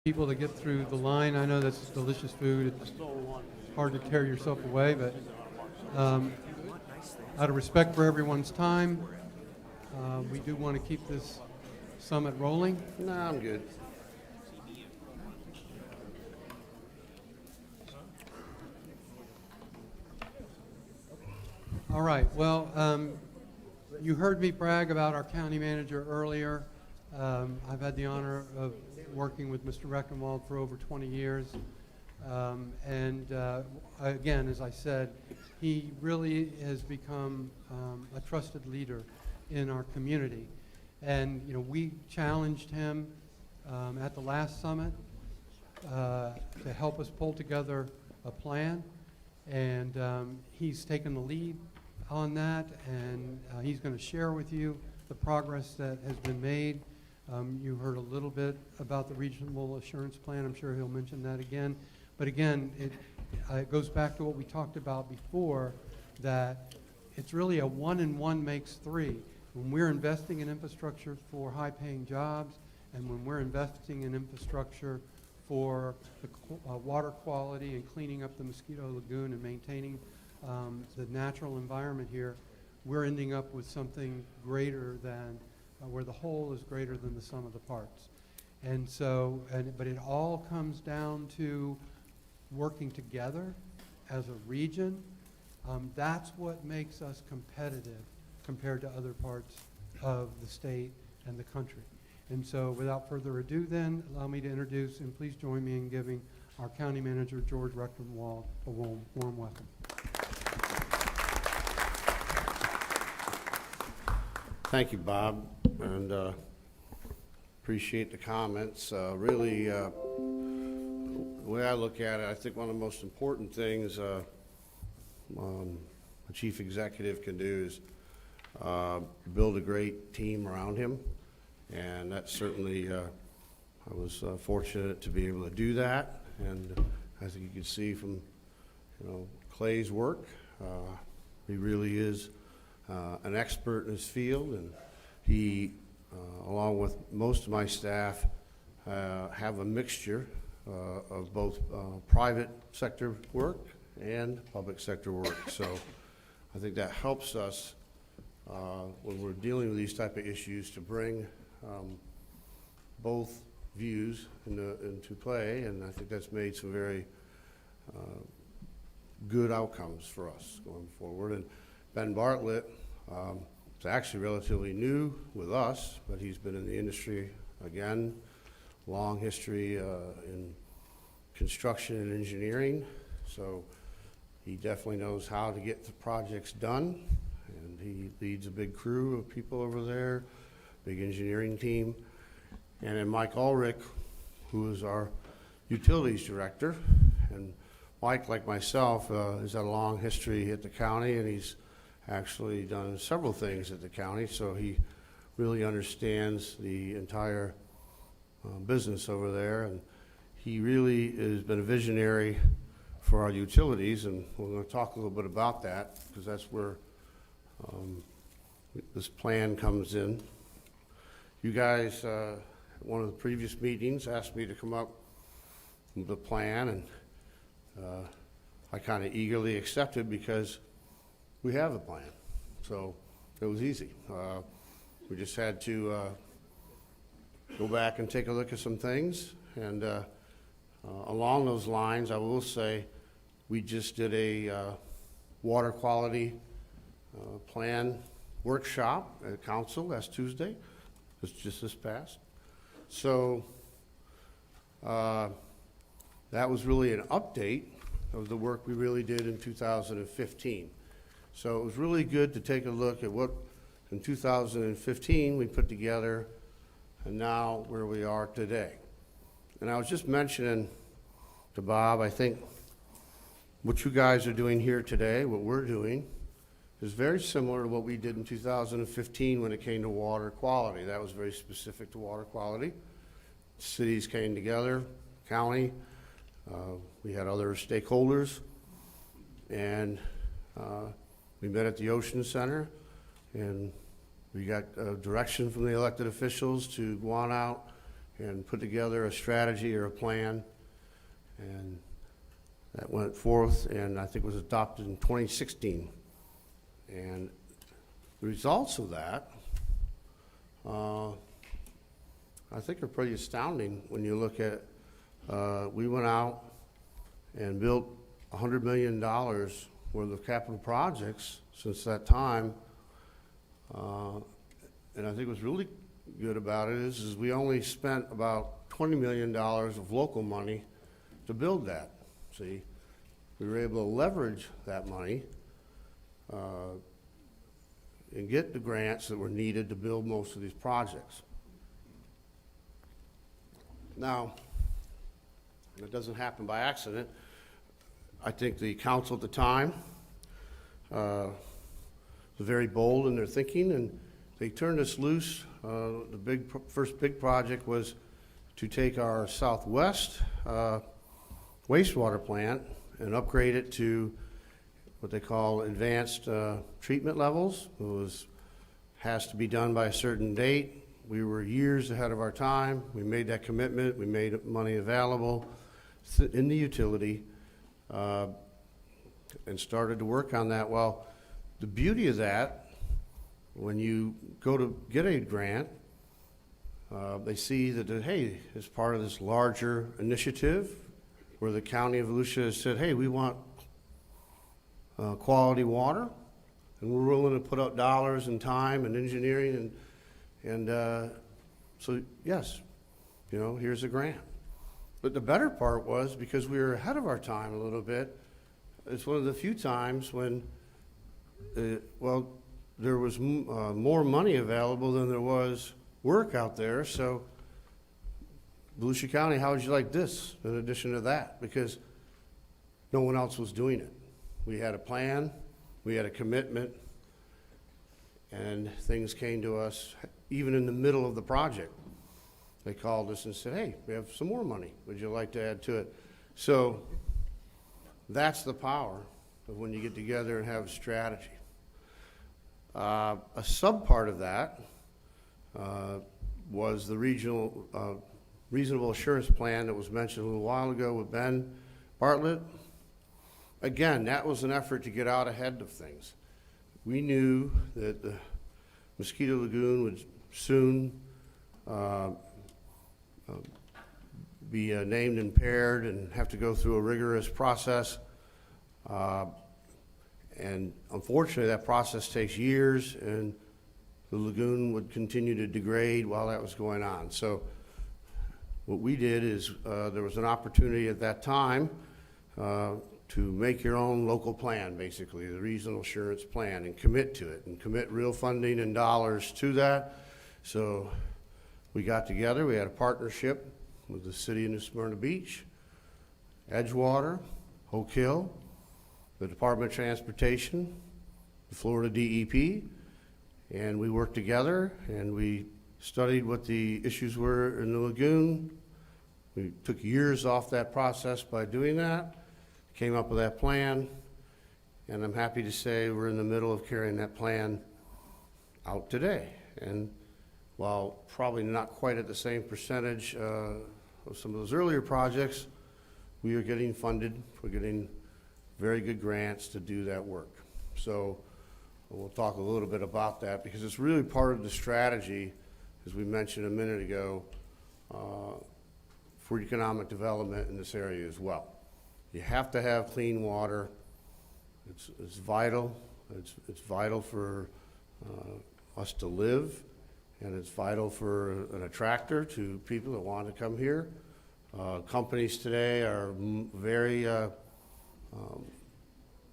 people to get through the line. I know that's delicious food. It's hard to tear yourself away, but out of respect for everyone's time, we do want to keep this summit rolling. No, I'm good. All right, well, you heard me brag about our county manager earlier. I've had the honor of working with Mr. Reckenwald for over 20 years. Again, as I said, he really has become a trusted leader in our community. And, you know, we challenged him at the last summit to help us pull together a plan. And he's taken the lead on that, and he's going to share with you the progress that has been made. You heard a little bit about the regional assurance plan. I'm sure he'll mention that again. But again, it goes back to what we talked about before, that it's really a 1 and 1 makes 3. When we're investing in infrastructure for high-paying jobs, and when we're investing in infrastructure for the water quality and cleaning up the mosquito lagoon and maintaining the natural environment here, we're ending up with something greater than, where the whole is greater than the sum of the parts. And so, but it all comes down to working together as a region. That's what makes us competitive compared to other parts of the state and the country. And so without further ado then, allow me to introduce, and please join me in giving our county manager, George Reckenwald, a warm welcome. Thank you, Bob, and appreciate the comments. Really, the way I look at it, I think one of the most important things a chief executive can do is build a great team around him, and that certainly I was fortunate to be able to do that. And I think you can see from Clay's work, he really is an expert in his field, and he, along with most of my staff, have a mixture of both private sector work and public sector work. So I think that helps us when we're dealing with these type of issues to bring both views into play, and I think that's made some very good outcomes for us going forward. And Ben Bartlett is actually relatively new with us, but he's been in the industry, again, long history in construction and engineering, so he definitely knows how to get the projects done, and he leads a big crew of people over there, big engineering team. And then Mike Ulrich, who is our utilities director, and Mike, like myself, has had a long history at the county, and he's actually done several things at the county, so he really understands the entire business over there, and he really has been a visionary for our utilities, and we're going to talk a little bit about that, because that's where this plan comes in. You guys, one of the previous meetings, asked me to come up with a plan, and I kind of eagerly accepted because we have a plan. So it was easy. We just had to go back and take a look at some things, and along those lines, I will say we just did a water quality plan workshop at council last Tuesday. It's just this past. So that was really an update of the work we really did in 2015. So it was really good to take a look at what in 2015 we put together and now where we are today. And I was just mentioning to Bob, I think what you guys are doing here today, what we're doing, is very similar to what we did in 2015 when it came to water quality. That was very specific to water quality. Cities came together, county, we had other stakeholders, and we met at the Ocean Center, and we got direction from the elected officials to go on out and put together a strategy or a plan, and that went forth, and I think was adopted in 2016. And the results of that, I think are pretty astounding when you look at, we went out and built $100 million worth of capital projects since that time. And I think what's really good about it is we only spent about $20 million of local money to build that. See, we were able to leverage that money and get the grants that were needed to build most of these projects. Now, it doesn't happen by accident. I think the council at the time was very bold in their thinking, and they turned us loose. The first big project was to take our southwest wastewater plant and upgrade it to what they call advanced treatment levels. It has to be done by a certain date. We were years ahead of our time. We made that commitment. We made money available in the utility and started to work on that. Well, the beauty of that, when you go to get a grant, they see that, hey, as part of this larger initiative where the county of Volusia has said, hey, we want quality water, and we're willing to put out dollars and time and engineering, and so yes, you know, here's a grant. But the better part was, because we were ahead of our time a little bit, it's one of the few times when, well, there was more money available than there was work out there. So Volusia County, how would you like this in addition to that? Because no one else was doing it. We had a plan, we had a commitment, and things came to us even in the middle of the project. They called us and said, hey, we have some more money. Would you like to add to it? So that's the power of when you get together and have a strategy. A sub-part of that was the regional reasonable assurance plan that was mentioned a little while ago with Ben Bartlett. Again, that was an effort to get out ahead of things. We knew that the Mosquito Lagoon would soon be named impaired and have to go through a rigorous process. And unfortunately, that process takes years, and the lagoon would continue to degrade while that was going on. So what we did is there was an opportunity at that time to make your own local plan, basically, the reasonable assurance plan, and commit to it, and commit real funding and dollars to that. So we got together, we had a partnership with the city of New Smyrna Beach, Edgewater, Oak Hill, the Department of Transportation, the Florida DEP, and we worked together and we studied what the issues were in the lagoon. We took years off that process by doing that, came up with that plan, and I'm happy to say we're in the middle of carrying that plan out today. And while probably not quite at the same percentage of some of those earlier projects, we are getting funded. We're getting very good grants to do that work. So we'll talk a little bit about that because it's really part of the strategy, as we mentioned a minute ago, for economic development in this area as well. You have to have clean water. It's vital. It's vital for us to live, and it's vital for an attractor to people that want to come here. Companies today are very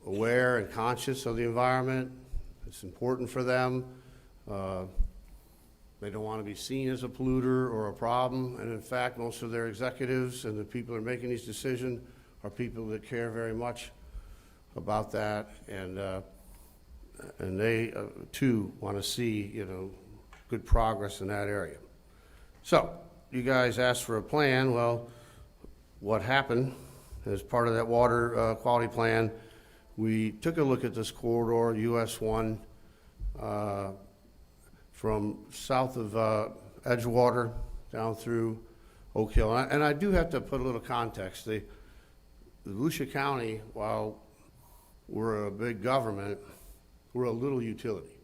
aware and conscious of the environment. It's important for them. They don't want to be seen as a polluter or a problem, and in fact, most of their executives and the people that are making these decisions are people that care very much about that, and they too want to see, you know, good progress in that area. So you guys asked for a plan. Well, what happened as part of that water quality plan, we took a look at this corridor, US 1, from south of Edgewater down through Oak Hill. And I do have to put a little context. The Volusia County, while we're a big government, we're a little utility.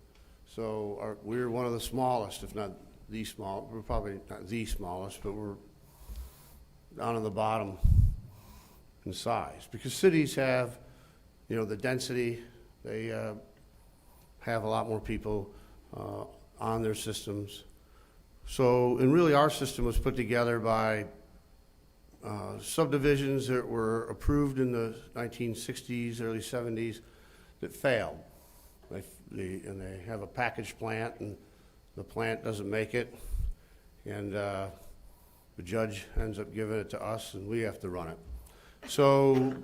So we're one of the smallest, if not the small. We're probably not the smallest, but we're down on the bottom in size. Because cities have, the density, they have a lot more people on their systems. So, and really our system was put together by subdivisions that were approved in the 1960s, early 70s that failed. And they have a package plant, and the plant doesn't make it, and the judge ends up giving it to us, and we have to run it. So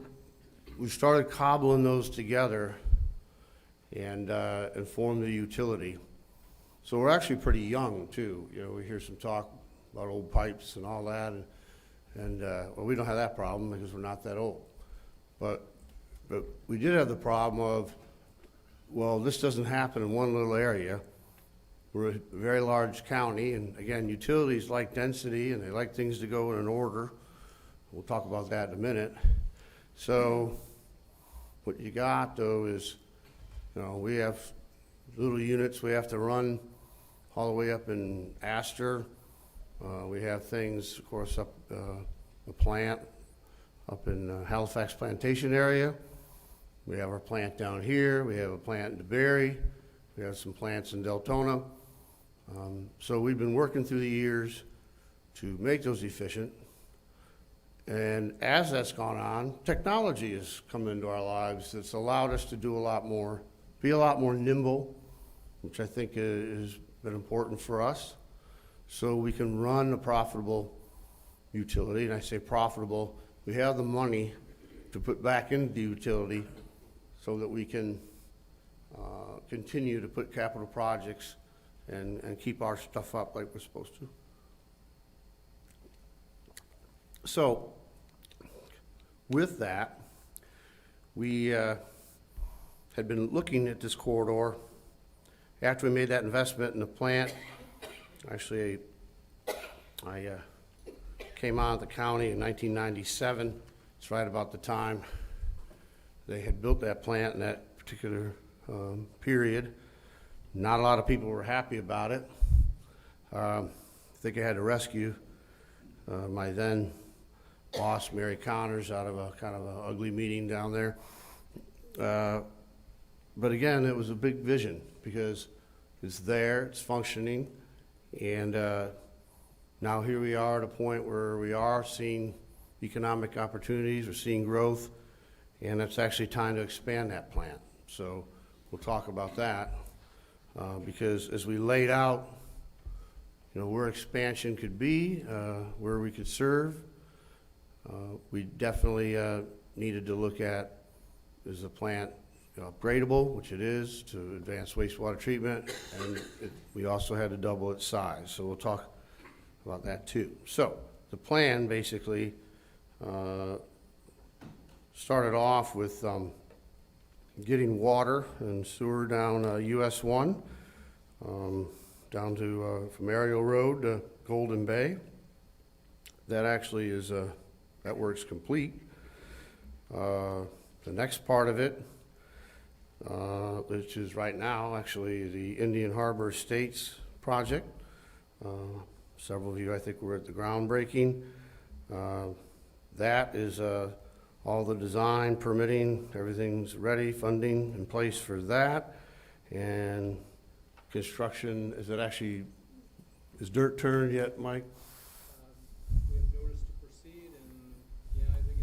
we started cobbling those together and formed the utility. So we're actually pretty young too. We hear some talk about old pipes and all that, and well, we don't have that problem because we're not that old. But we did have the problem of, well, this doesn't happen in one little area. We're a very large county, and again, utilities like density, and they like things to go in an order. We'll talk about that in a minute. So what you got, though, is, we have little units we have to run all the way up in Astor. We have things, of course, up a plant up in Halifax Plantation area. We have our plant down here. We have a plant in DeBerry. We have some plants in Deltona. So we've been working through the years to make those efficient. And as that's gone on, technology has come into our lives that's allowed us to do a lot more, be a lot more nimble, which I think has been important for us, so we can run a profitable utility. And I say profitable, we have the money to put back into the utility so that we can continue to put capital projects and keep our stuff up like we're supposed to. So with that, we had been looking at this corridor. After we made that investment in the plant, actually, I came on at the county in 1997. It's right about the time they had built that plant in that particular period. Not a lot of people were happy about it. I think I had to rescue my then boss, Mary Connors, out of a kind of an ugly meeting down there. But again, it was a big vision because it's there, it's functioning, and now here we are at a point where we are seeing economic opportunities, we're seeing growth, and it's actually time to expand that plant. So we'll talk about that because as we laid out, where expansion could be, where we could serve, we definitely needed to look at, is the plant upgradable, which it is, to advanced wastewater treatment, and we also had to double its size. So we'll talk about that too. So the plan basically started off with getting water and sewer down US 1, down to from Ariel Road to Golden Bay. That actually is, that work's complete. The next part of it, which is right now actually the Indian Harbor Estates project. Several of you, I think, were at the groundbreaking. That is all the design, permitting, everything's ready, funding in place for that. And construction, is dirt turned yet, Mike? We have notice to proceed, and yeah, I think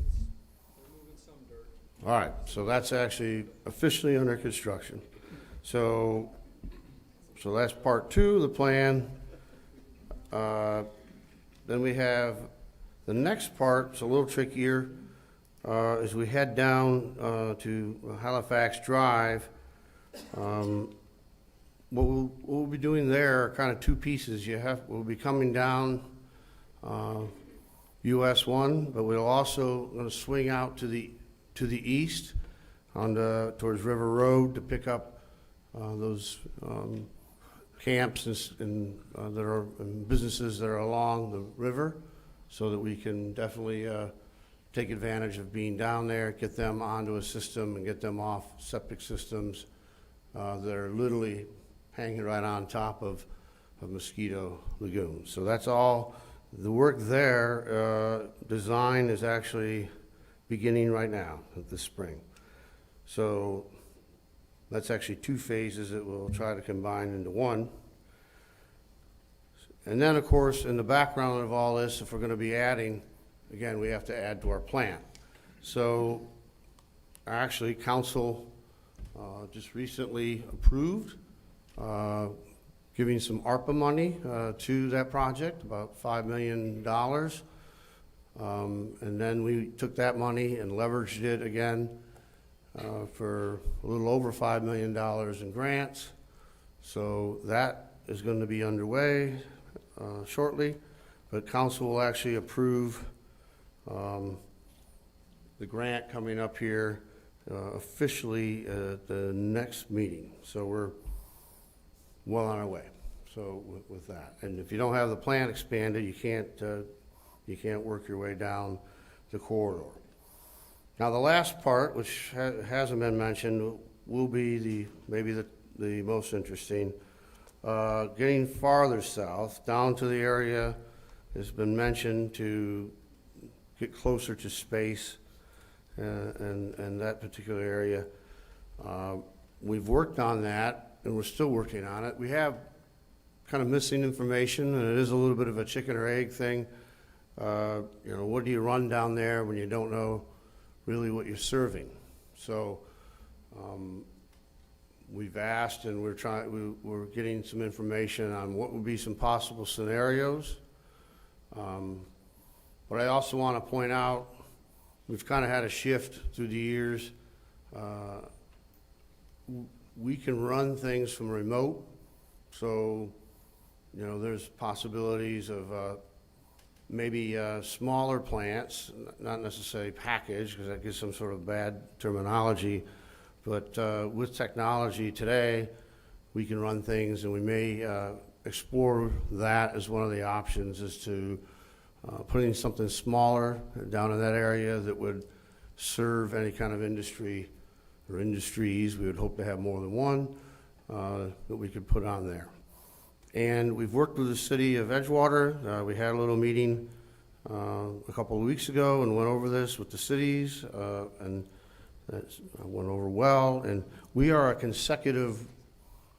we're moving some dirt. All right, so that's actually officially under construction. So that's part two of the plan. Then we have the next part, it's a little trickier, as we head down to Halifax Drive. What we'll be doing there are kind of two pieces. We'll be coming down US 1, but we'll also going to swing out to the east towards River Road to pick up those camps and that are and businesses that are along the river so that we can definitely take advantage of being down there, get them onto a system and get them off septic systems that are literally hanging right on top of Mosquito Lagoon. So that's all. The work there, design is actually beginning right now this spring. So that's actually 2 phases that we'll try to combine into one. And then, of course, in the background of all this, if we're going to be adding, again, we have to add to our plan. So actually, council just recently approved giving some ARPA money to that project, about $5 million. And then we took that money and leveraged it again for a little over $5 million in grants. So that is going to be underway shortly, but council will actually approve the grant coming up here officially at the next meeting. So we're well on our way. So with that, and if you don't have the plan expanded, you can't work your way down the corridor. Now the last part, which hasn't been mentioned, will be maybe the most interesting. Getting farther south, down to the area has been mentioned to get closer to space and that particular area. We've worked on that, and we're still working on it. We have kind of missing information, and it is a little bit of a chicken or egg thing. You know, what do you run down there when you don't know really what you're serving? So we've asked, and we're getting some information on what would be some possible scenarios. But I also want to point out, we've kind of had a shift through the years. We can run things from remote, so you know there's possibilities of maybe smaller plants, not necessarily packaged, because that gives some sort of bad terminology. But with technology today, we can run things, and we may explore that as one of the options, is to putting something smaller down in that area that would serve any kind of industry or industries. We would hope to have more than one that we could put on there. And we've worked with the city of Edgewater. We had a little meeting a couple of weeks ago and went over this with the cities, and that went over well. And we are a consecutive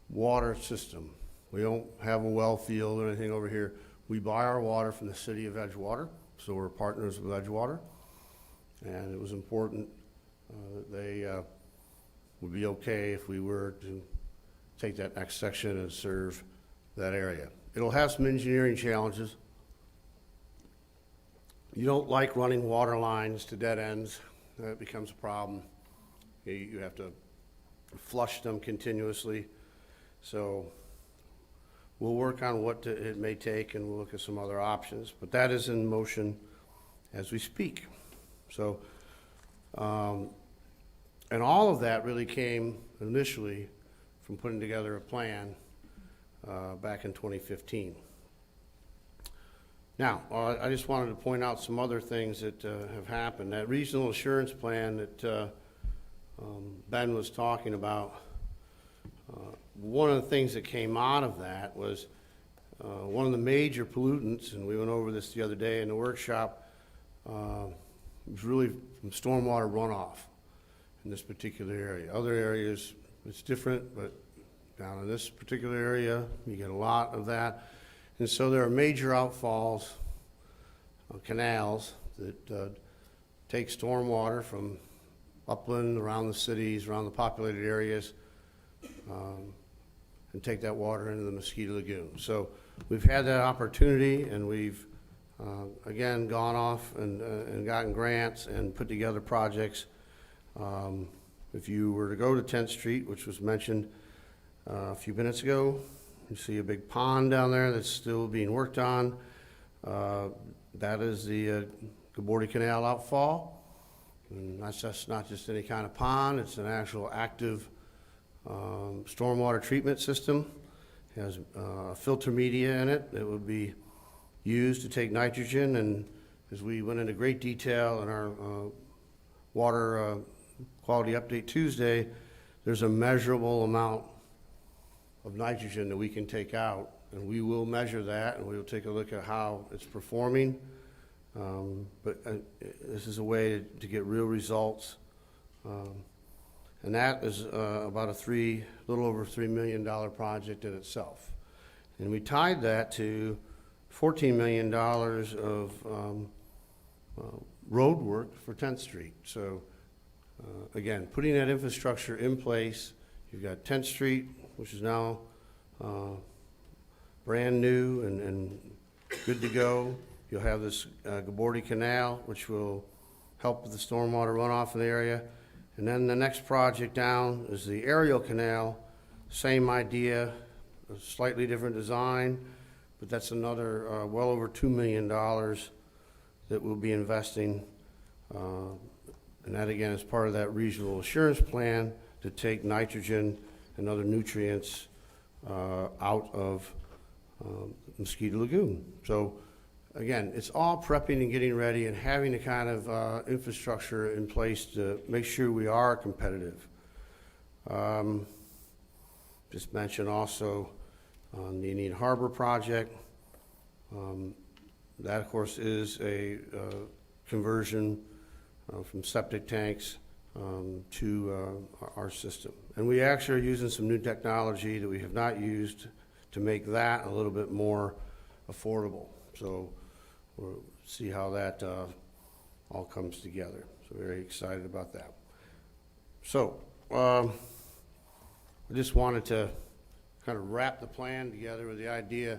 water system. We don't have a well field or anything over here. We buy our water from the city of Edgewater, so we're partners with Edgewater. And it was important that they would be okay if we were to take that next section and serve that area. It'll have some engineering challenges. You don't like running water lines to dead ends. That becomes a problem. You have to flush them continuously. So we'll work on what it may take, and we'll look at some other options. But that is in motion as we speak. So, and all of that really came initially from putting together a plan back in 2015. Now, I just wanted to point out some other things that have happened. That regional assurance plan that Ben was talking about, one of the things that came out of that was one of the major pollutants, and we went over this the other day in the workshop, was really from stormwater runoff in this particular area. Other areas, it's different, but down in this particular area, you get a lot of that. And so there are major outfalls, canals that take stormwater from upland, around the cities, around the populated areas, and take that water into the Mosquito Lagoon. So we've had that opportunity, and we've again gone off and gotten grants and put together projects. If you were to go to 10th Street, which was mentioned a few minutes ago, you see a big pond down there that's still being worked on. That is the Gabor Canal outfall. And that's just not just any kind of pond, it's an actual active stormwater treatment system. It has filter media in it that would be used to take nitrogen and as we went into great detail in our water quality update Tuesday, there's a measurable amount of nitrogen that we can take out, and we will measure that, and we will take a look at how it's performing. But this is a way to get real results. And that is about a little over $3 million project in itself. And we tied that to $14 million of road work for 10th Street. So again, putting that infrastructure in place, you've got 10th Street, which is now brand new and good to go. You'll have this Gabor Canal, which will help with the stormwater runoff in the area. And then the next project down is the aerial canal, same idea, a slightly different design, but that's another well over $2 million that we'll be investing. And that again is part of that regional assurance plan to take nitrogen and other nutrients out of Mosquito Lagoon. So again, it's all prepping and getting ready and having the kind of infrastructure in place to make sure we are competitive. Just mention also on the Indian Harbor project, that of course is a conversion from septic tanks to our system. And we actually are using some new technology that we have not used to make that a little bit more affordable. So we'll see how that all comes together. So very excited about that. So I just wanted to kind of wrap the plan together with the idea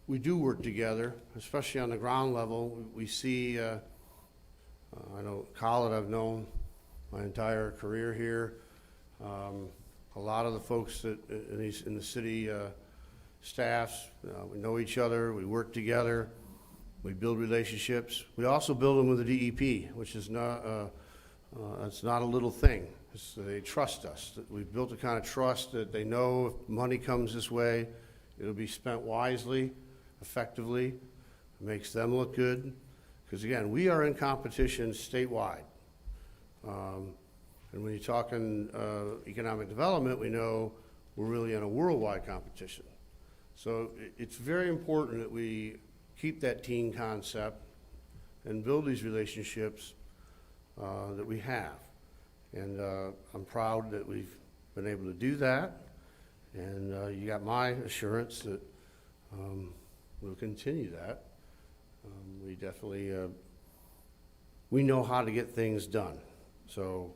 we do work together, especially on the ground level. We see, I know Colin, I've known my entire career here. A lot of the folks that in the city staffs, we know each other, we work together, we build relationships. We also build them with the DEP, which is not, it's not a little thing. They trust us. We've built a kind of trust that they know if money comes this way, it'll be spent wisely, effectively. It makes them look good. Because again, we are in competition statewide. And when you're talking economic development, we know we're really in a worldwide competition. So it's very important that we keep that team concept and build these relationships that we have. And I'm proud that we've been able to do that. And you got my assurance that we'll continue that. We definitely, we know how to get things done. So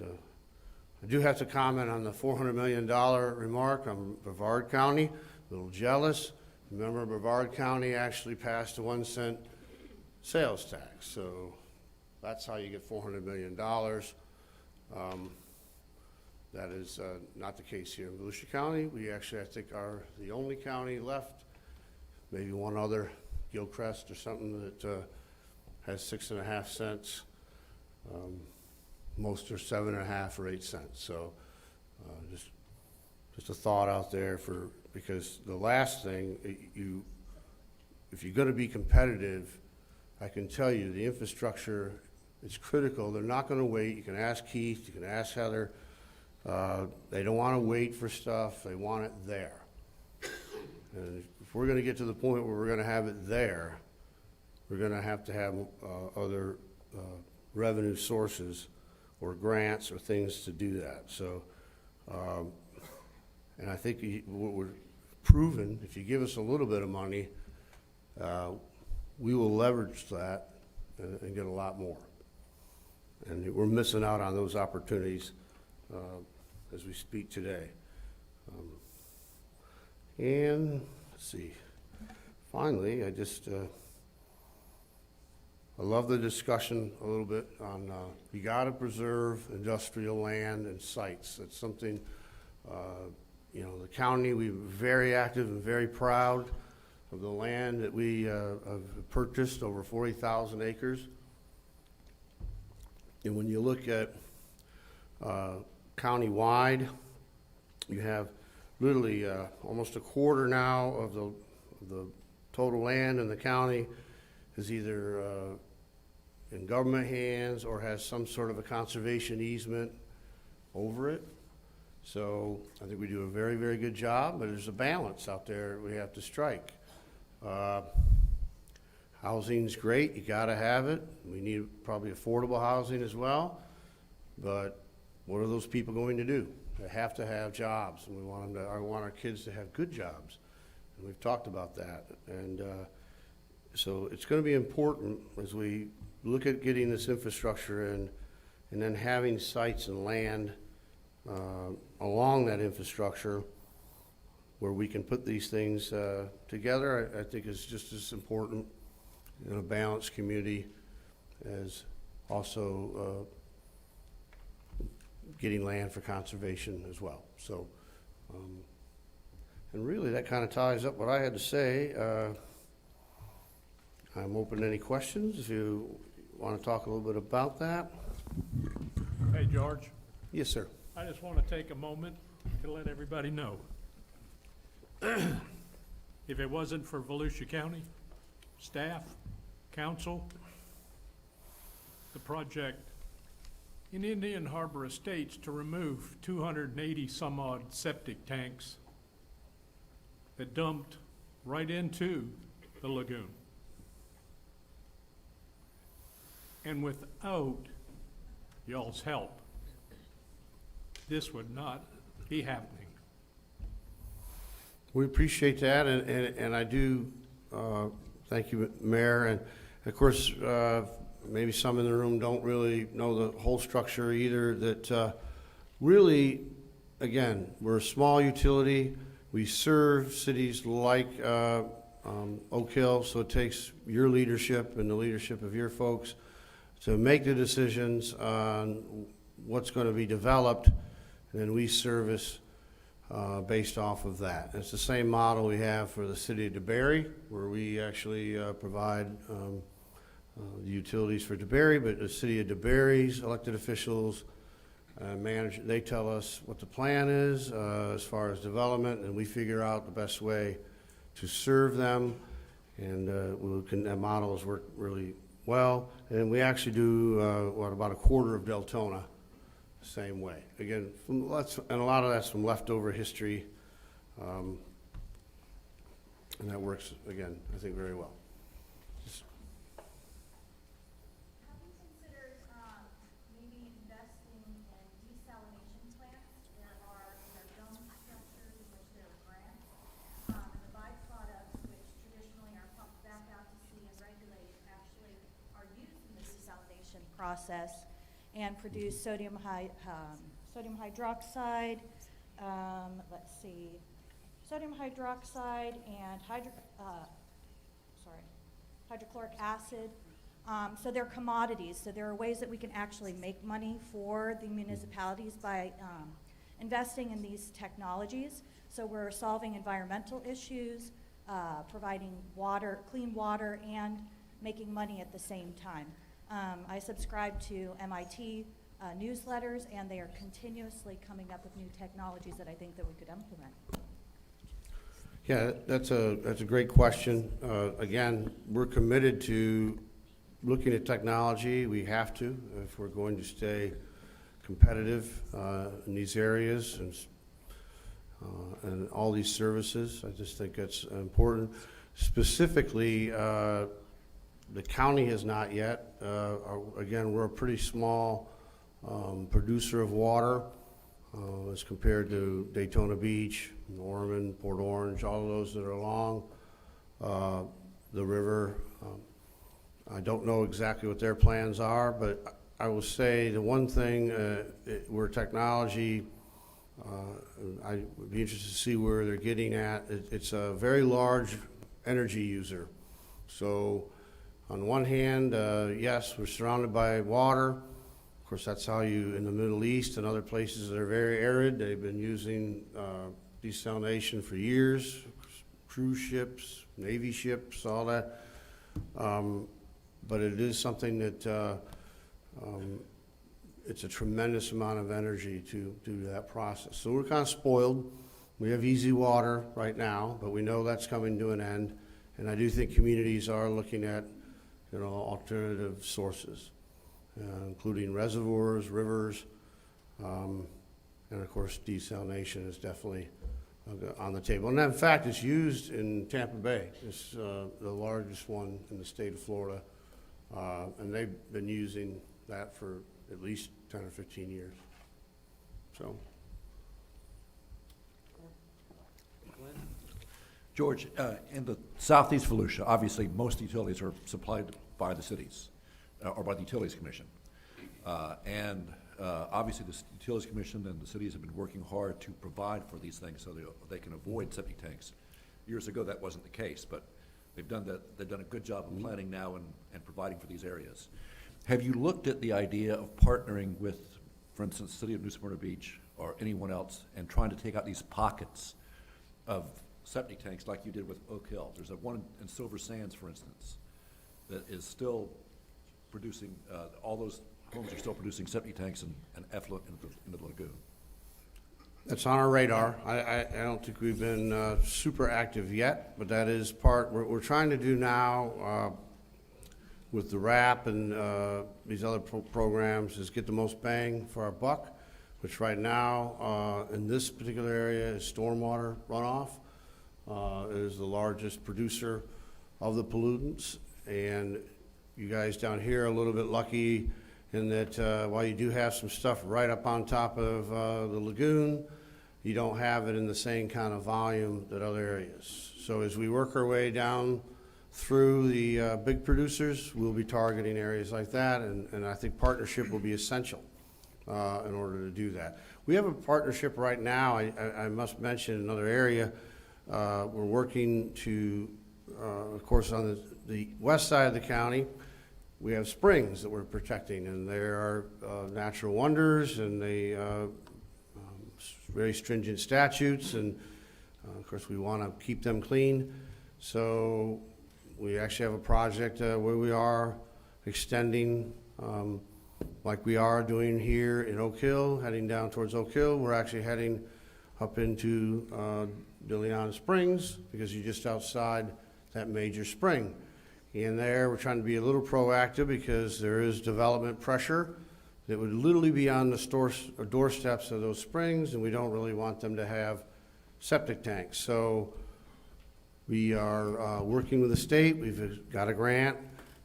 I do have to comment on the $400 million remark on Brevard County. A little jealous. Remember, Brevard County actually passed a 1 cent sales tax. So that's how you get $400 million. That is not the case here in Volusia County. We actually, I think, are the only county left, maybe one other, Gilcrest or something, that has 6.5 cents. Most are 7.5 or 8 cents. So just a thought out there because the last thing, if you're going to be competitive, I can tell you the infrastructure is critical. They're not going to wait. You can ask Keith, you can ask Heather. They don't want to wait for stuff. They want it there. And if we're going to get to the point where we're going to have it there, we're going to have other revenue sources or grants or things to do that. So, and I think what we're proven, if you give us a little bit of money, we will leverage that and get a lot more. And we're missing out on those opportunities as we speak today. And let's see, finally, I love the discussion a little bit on you got to preserve industrial land and sites. That's something, you know, the county, we're very active and very proud of the land that we have purchased, over 40,000 acres. And when you look at county-wide, you have literally almost a quarter now of the total land in the county is either in government hands or has some sort of a conservation easement over it. So I think we do a very, very good job, but there's a balance out there we have to strike. Housing's great, you gotta have it. We need probably affordable housing as well, but what are those people going to do? They have to have jobs, and we want them to, I want our kids to have good jobs. And we've talked about that. And so it's gonna be important as we look at getting this infrastructure in, and then having sites and land along that infrastructure where we can put these things together, I think is just as important in a balanced community as also getting land for conservation as well. So, and really that kind of ties up what I had to say. I'm open to any questions if you want to talk a little bit about that. Hey, George. Yes, sir. I just want to take a moment to let everybody know. If it wasn't for Volusia County, staff, council, the project in Indian Harbor Estates to remove 280 some odd septic tanks that dumped right into the lagoon. And without y'all's help, this would not be happening. We appreciate that, and I do thank you, Mayor. And of course, maybe some in the room don't really know the whole structure either. That really, again, we're a small utility. We serve cities like Oak Hill, so it takes your leadership and the leadership of your folks to make the decisions on what's going to be developed, and then we service based off of that. It's the same model we have for the city of DeBary, where we actually provide the utilities for DeBary, but the city of DeBary's elected officials manage, they tell us what the plan is as far as development, and we figure out the best way to serve them, and that model has worked really well. And we actually do about a quarter of Deltona the same way. Again, and a lot of that's from leftover history, and that works, again, I think, very well. Have you considered maybe investing in desalination plants? There are dome structures in which there are grants, and the byproducts, which traditionally are pumped back out to sea and regulated, actually are used in the desalination process and produce sodium hydroxide, sodium hydroxide and hydrochloric acid. So they're commodities. So there are ways that we can actually make money for the municipalities by investing in these technologies. So we're solving environmental issues, providing water, clean water, and making money at the same time. I subscribe to MIT newsletters, and they are continuously coming up with new technologies that I think that we could implement. Yeah, that's a great question. Again, we're committed to looking at technology. We have to if we're going to stay competitive in these areas and all these services. I just think that's important. Specifically, the county has not yet. Again, we're a pretty small producer of water as compared to Daytona Beach, Norman, Port Orange, all of those that are along the river. I don't know exactly what their plans are, but I will say the one thing where technology, I would be interested to see where they're getting at. It's a very large energy user. So on one hand, yes, we're surrounded by water. Of course, that's how in the Middle East and other places that are very arid, they've been using desalination for years, cruise ships, Navy ships, all that. But it is something that it's a tremendous amount of energy to do that process. So we're kind of spoiled. We have easy water right now, but we know that's coming to an end. And I do think communities are looking at alternative sources, including reservoirs, rivers, and of course desalination is definitely on the table. And in fact, it's used in Tampa Bay. It's the largest one in the state of Florida, and they've been using that for at least 10 or 15 years. So. George, in the southeast Volusia, obviously most utilities are supplied by the cities or by the Utilities Commission. Obviously the Utilities Commission and the cities have been working hard to provide for these things so they can avoid septic tanks. Years ago that wasn't the case, but they've done a good job of planning now and providing for these areas. Have you looked at the idea of partnering with, for instance, the city of New Smyrna Beach or anyone else and trying to take out these pockets of septic tanks like you did with Oak Hill? There's one in Silver Sands, for instance, that is still producing, all those homes are still producing septic tanks and effluent into the lagoon. That's on our radar. I don't think we've been super active yet, but that is part, we're trying to do now with the RAP and these other programs is get the most bang for our buck, which right now in this particular area is stormwater runoff. It is the largest producer of the pollutants, and you guys down here are a little bit lucky in that while you do have some stuff right up on top of the lagoon, you don't have it in the same kind of volume that other areas. So as we work our way down through the big producers, we'll be targeting areas like that, and I think partnership will be essential in order to do that. We have a partnership right now. I must mention another area. We're working to, of course, on the west side of the county, we have springs that we're protecting, and they are natural wonders, and they very stringent statutes, and of course we want to keep them clean. So we actually have a project where we are extending, like we are doing here in Oak Hill, heading down towards Oak Hill. We're actually heading up into Dilion Springs, because you're just outside that major spring. And there, we're trying to be a little proactive because there is development pressure that would literally be on the doorsteps of those springs, and we don't really want them to have septic tanks. So we are working with the state. We've got a grant,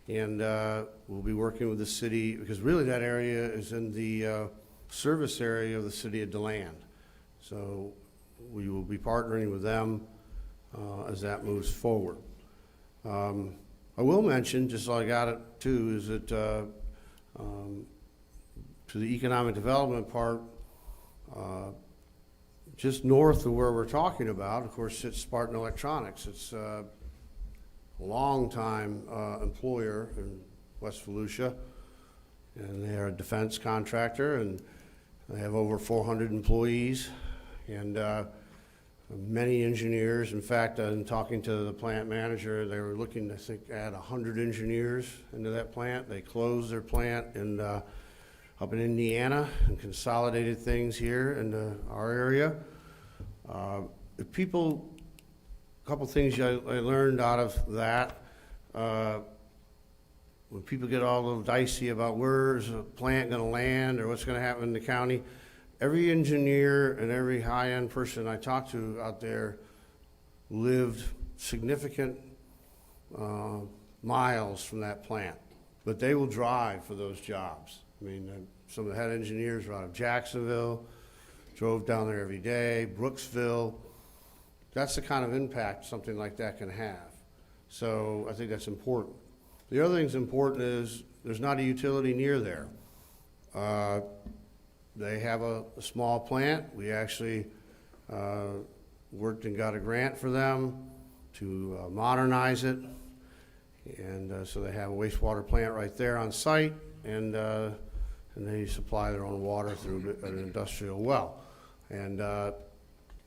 and we'll be working with the city, because really that area is in the service area of the city of DeLand. So we will be partnering with them as that moves forward. I will mention, just so I got it too, is that to the economic development part, just north of where we're talking about, of course, sits Spartan Electronics. It's a long-time employer in West Volusia, and they are a defense contractor, and they have over 400 employees and many engineers. In fact, in talking to the plant manager, they were looking to, I think, add 100 engineers into that plant. They closed their plant in, up in Indiana and consolidated things here in our area. If people, a couple things I learned out of that, when people get all a little dicey about where's a plant going to land or what's going to happen in the county, every engineer and every high-end person I talked to out there lived significant miles from that plant, but they will drive for those jobs. I mean, some of the head engineers were out of Jacksonville, drove down there every day, Brooksville. That's the kind of impact something like that can have. So I think that's important. The other thing that's important is there's not a utility near there. They have a small plant. We actually worked and got a grant for them to modernize it. And so they have a wastewater plant right there on site, and they supply their own water through an industrial well. And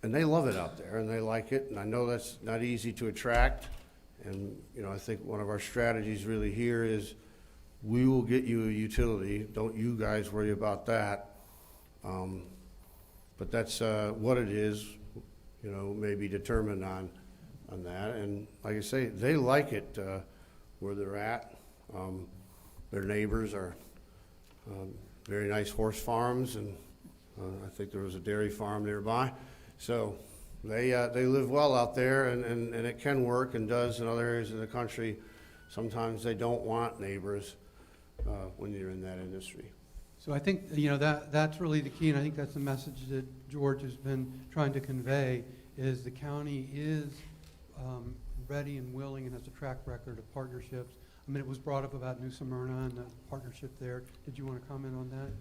they love it out there, and they like it. And I know that's not easy to attract. And, you know, I think one of our strategies really here is we will get you a utility. Don't you guys worry about that. But that's what it is, you know, may be determined on that. And like I say, they like it where they're at. Their neighbors are very nice horse farms, and I think there was a dairy farm nearby. So they live well out there, and it can work and does in other areas of the country. Sometimes they don't want neighbors when you're in that industry. So I think, you know, that's really the key, and I think that's the message that George has been trying to convey, is the county is ready and willing and has a track record of partnerships. I mean, it was brought up about New Smyrna and the partnership there. Did you want to comment on that?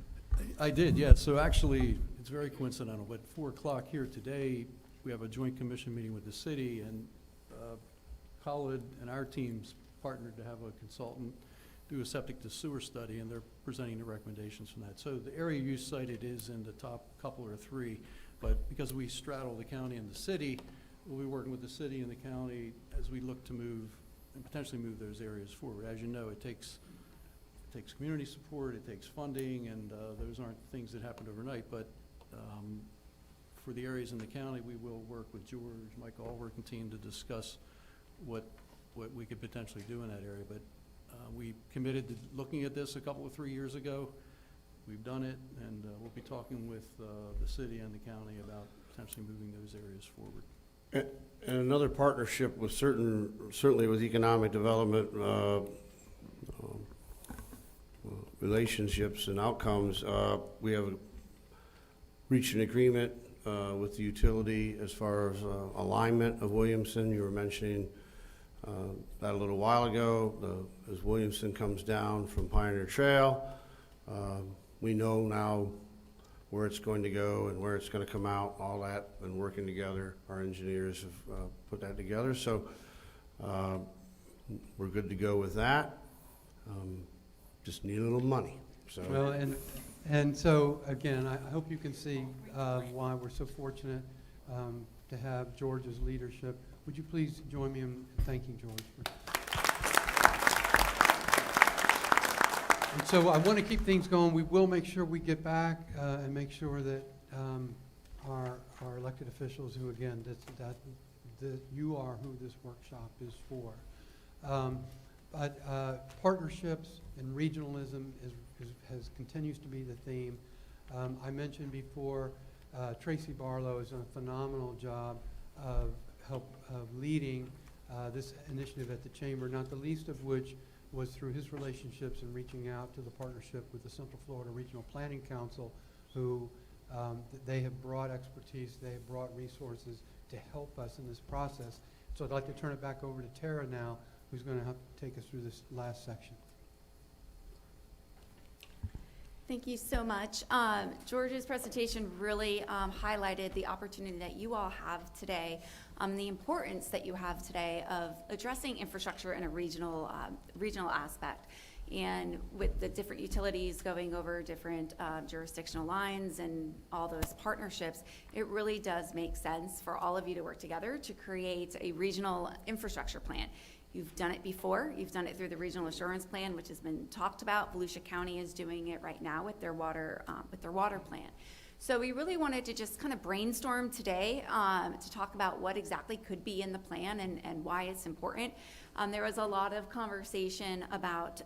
I did, yes. So actually, it's very coincidental, but 4 o'clock here today, we have a joint commission meeting with the city, and Khalid and our teams partnered to have a consultant do a septic to sewer study, and they're presenting the recommendations from that. So the area you cited is in the top couple or three, but because we straddle the county and the city, we'll be working with the city and the county as we look to move and potentially move those areas forward. As you know, it takes community support, it takes funding, and those aren't things that happen overnight, but for the areas in the county, we will work with George, Mike Allwork, and team to discuss what we could potentially do in that area. But we committed to looking at this a couple of 3 years ago. We've done it, and we'll be talking with the city and the county about potentially moving those areas forward. And another partnership with certainly with economic development relationships and outcomes. We have reached an agreement with the utility as far as alignment of Williamson. You were mentioning that a little while ago. As Williamson comes down from Pioneer Trail, we know now where it's going to go and where it's going to come out, all that, and working together. Our engineers have put that together, so we're good to go with that. Just need a little money. So. Well, and so, again, I hope you can see why we're so fortunate to have George's leadership. Would you please join me in thanking George? And so I want to keep things going. We will make sure we get back and make sure that our elected officials, who again, that you are who this workshop is for. But partnerships and regionalism continues to be the theme. I mentioned before, Tracy Barlow has done a phenomenal job of leading this initiative at the Chamber, not the least of which was through his relationships and reaching out to the partnership with the Central Florida Regional Planning Council, who they have brought expertise, they have brought resources to help us in this process. So I'd like to turn it back over to Tara now, who's going to take us through this last section. Thank you so much. George's presentation really highlighted the opportunity that you all have today, the importance that you have today of addressing infrastructure in a regional aspect. And with the different utilities going over different jurisdictional lines and all those partnerships, it really does make sense for all of you to work together to create a regional infrastructure plan. You've done it before. You've done it through the Regional Assurance Plan, which has been talked about. Volusia County is doing it right now with their water plan. So we really wanted to just kind of brainstorm today to talk about what exactly could be in the plan and why it's important. There was a lot of conversation about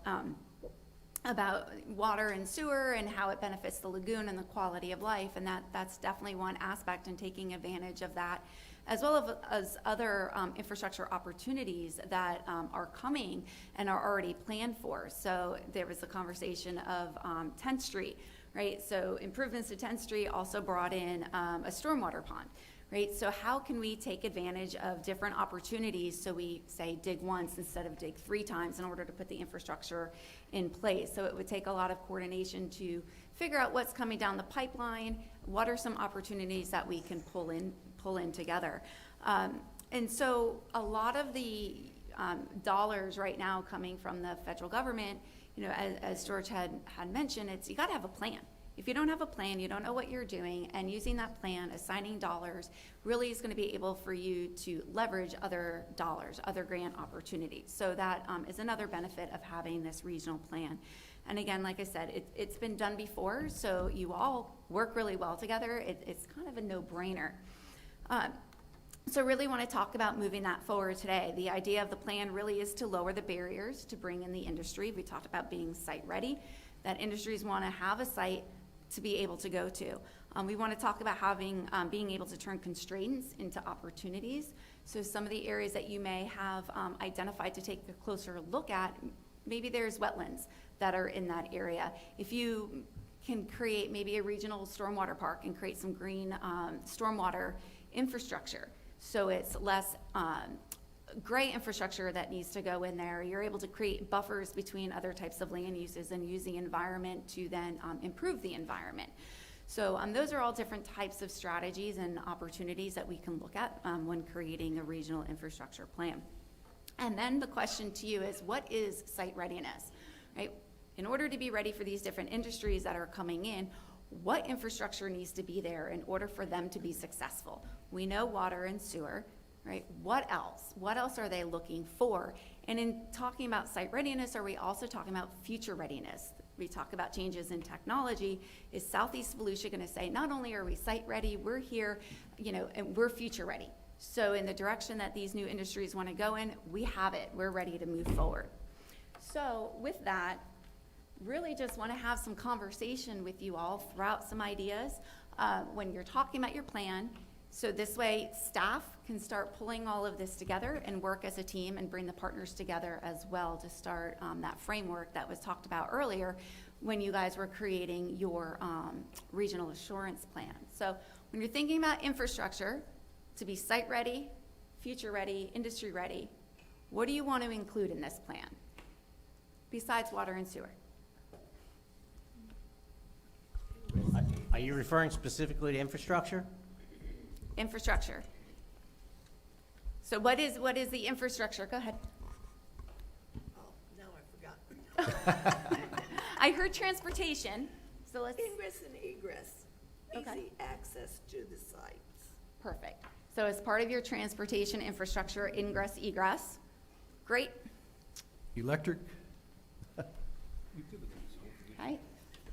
water and sewer and how it benefits the lagoon and the quality of life, and that's definitely one aspect, and taking advantage of that, as well as other infrastructure opportunities that are coming and are already planned for. So there was a conversation of 10th Street, right? So improvements to 10th Street also brought in a stormwater pond, right? So how can we take advantage of different opportunities so we say dig once instead of dig 3 times in order to put the infrastructure in place? So it would take a lot of coordination to figure out what's coming down the pipeline, what are some opportunities that we can pull in together. And so a lot of the dollars right now coming from the federal government, you know, as George had mentioned, you got to have a plan. If you don't have a plan, you don't know what you're doing, and using that plan, assigning dollars, really is going to be able for you to leverage other dollars, other grant opportunities. So that is another benefit of having this regional plan. And again, like I said, it's been done before, so you all work really well together. It's kind of a no-brainer. So really want to talk about moving that forward today. The idea of the plan really is to lower the barriers to bring in the industry. We talked about being site ready, that industries want to have a site to be able to go to. We want to talk about having, being able to turn constraints into opportunities. So some of the areas that you may have identified to take a closer look at, maybe there's wetlands that are in that area. If you can create maybe a regional stormwater park and create some green stormwater infrastructure, so it's less gray infrastructure that needs to go in there. You're able to create buffers between other types of land uses and use the environment to then improve the environment. So those are all different types of strategies and opportunities that we can look at when creating a regional infrastructure plan. And then the question to you is, what is site readiness, right? In order to be ready for these different industries that are coming in, what infrastructure needs to be there in order for them to be successful? We know water and sewer, right? What else? What else are they looking for? And in talking about site readiness, are we also talking about future readiness? We talk about changes in technology. Is Southeast Volusia going to say, not only are we site ready, we're here, you know, and we're future ready. So in the direction that these new industries want to go in, we have it. We're ready to move forward. So with that, really just want to have some conversation with you all, throw out some ideas when you're talking about your plan. So this way staff can start pulling all of this together and work as a team and bring the partners together as well to start that framework that was talked about earlier when you guys were creating your regional assurance plan. So when you're thinking about infrastructure to be site ready, future ready, industry ready, what do you want to include in this plan besides water and sewer? Are you referring specifically to infrastructure? Infrastructure. So what is the infrastructure? Go ahead. Oh, now I forgot. I heard transportation, so let's. Ingress and egress, Okay. easy access to the sites. Perfect. So as part of your transportation infrastructure, ingress, egress. Great. Electric? Right.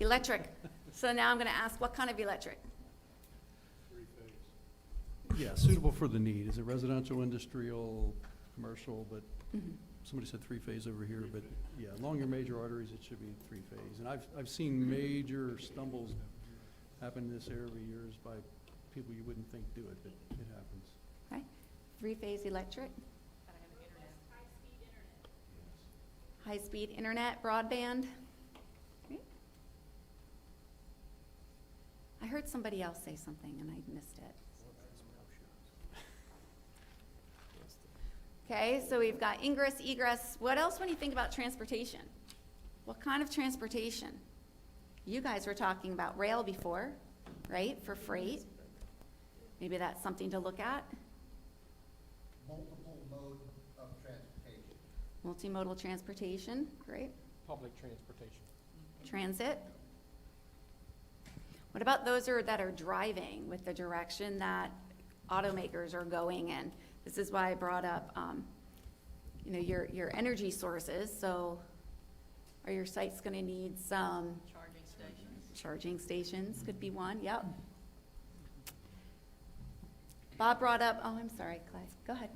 Electric. So now I'm going to ask, what kind of electric? Yeah, suitable for the need. Is it residential, industrial, commercial, but somebody said three-phase over here, but yeah, along your major arteries, it should be three-phase. And I've seen major stumbles happen in this area over years by people you wouldn't think do it, but it happens. Right. Three-phase electric. High-speed internet, broadband. Okay. I heard somebody else say something and I missed it. Okay, so we've got ingress, egress. What else when you think about transportation? What kind of transportation? You guys were talking about rail before, right, for freight. Maybe that's something to look at. Multiple mode of transportation. Multimodal transportation, great. Public transportation. Transit. What about those that are driving with the direction that automakers are going in? This is why I brought up, you know, your energy sources. So are your sites going to need some? Charging stations. Charging stations could be one, yep. Bob brought up, oh, I'm sorry, Clay, go ahead.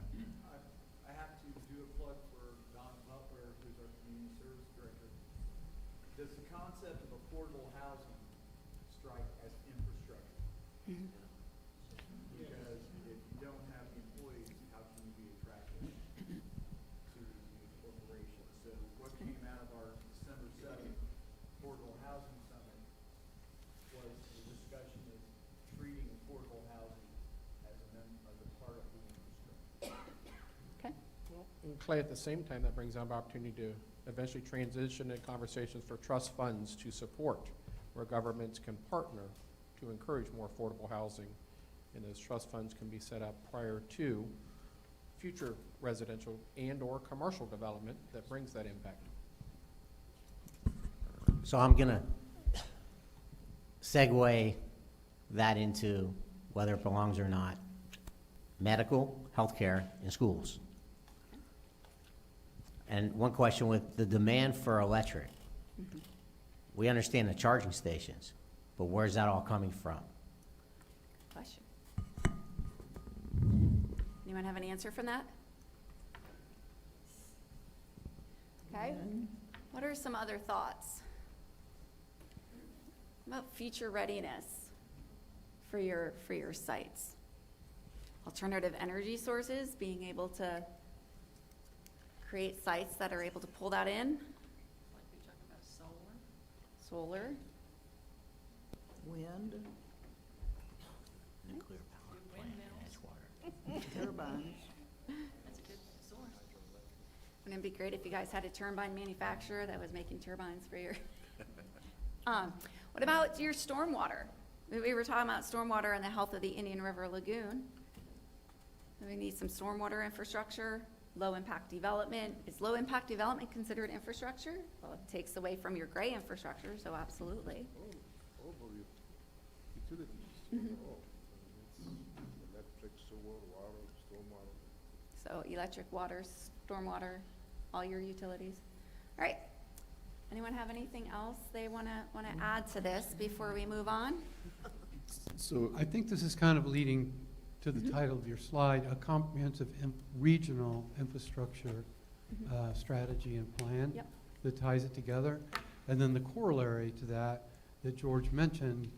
I have to do a plug for Don Butler, who's our community service director. Does the concept of affordable housing strike as infrastructure? Mm-hmm. Because if you don't have the employees, how can you be attractive to the corporation? So what came out of our December 7th Affordable Housing Summit was the discussion of treating affordable housing as a part of the infrastructure. Okay. Well, and Clay, at the same time, that brings up opportunity to eventually transition in conversations for trust funds to support, where governments can partner to encourage more affordable housing. And those trust funds can be set up prior to future residential and/or commercial development that brings that impact. So I'm gonna segue that into whether it belongs or not, medical, healthcare, and schools. And one question with the demand for electric. We understand the charging stations, but where's that all coming from? Question. Anyone have an answer from that? Okay. What are some other thoughts about future readiness for your sites? Alternative energy sources, being able to create sites that are able to pull that in. Like you're talking about Solar. wind, Nuclear power plant in Edgewater. turbines. That's a good source. Wouldn't it be great if you guys had a turbine manufacturer that was making turbines for your... What about your stormwater? We were talking about stormwater and the health of the Indian River Lagoon. We need some stormwater infrastructure, low-impact development. Is low-impact development considered infrastructure? Well, it takes away from your gray infrastructure, so absolutely. Utilities. Mhm. Electric, sewer, water, stormwater. So electric, water, stormwater, all your utilities. All right. Anyone have anything else they want to add to this before we move on? So I think this is kind of leading to the title of your slide, a comprehensive regional infrastructure strategy and plan Yep. that ties it together. And then the corollary to that George mentioned,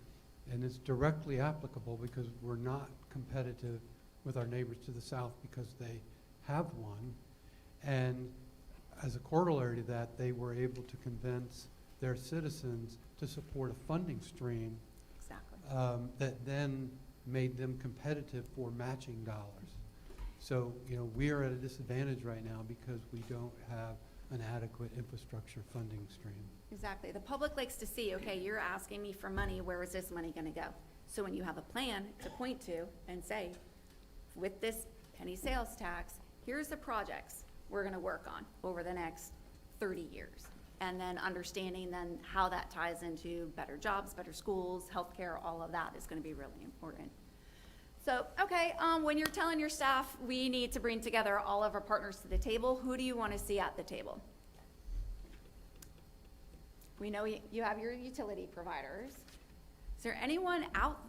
and it's directly applicable because we're not competitive with our neighbors to the south because they have one. And as a corollary to that, they were able to convince their citizens to support a funding stream Exactly. that then made them competitive for matching dollars. So, we are at a disadvantage right now because we don't have an adequate infrastructure funding stream. Exactly. The public likes to see, okay, you're asking me for money, where is this money going to go? So when you have a plan to point to and say, with this penny sales tax, here's the projects we're going to work on over the next 30 years. And then understanding then how that ties into better jobs, better schools, healthcare, all of that is going to be really important. So, okay, when you're telling your staff we need to bring together all of our partners to the table, who do you want to see at the table? We know you have your utility providers. Is there anyone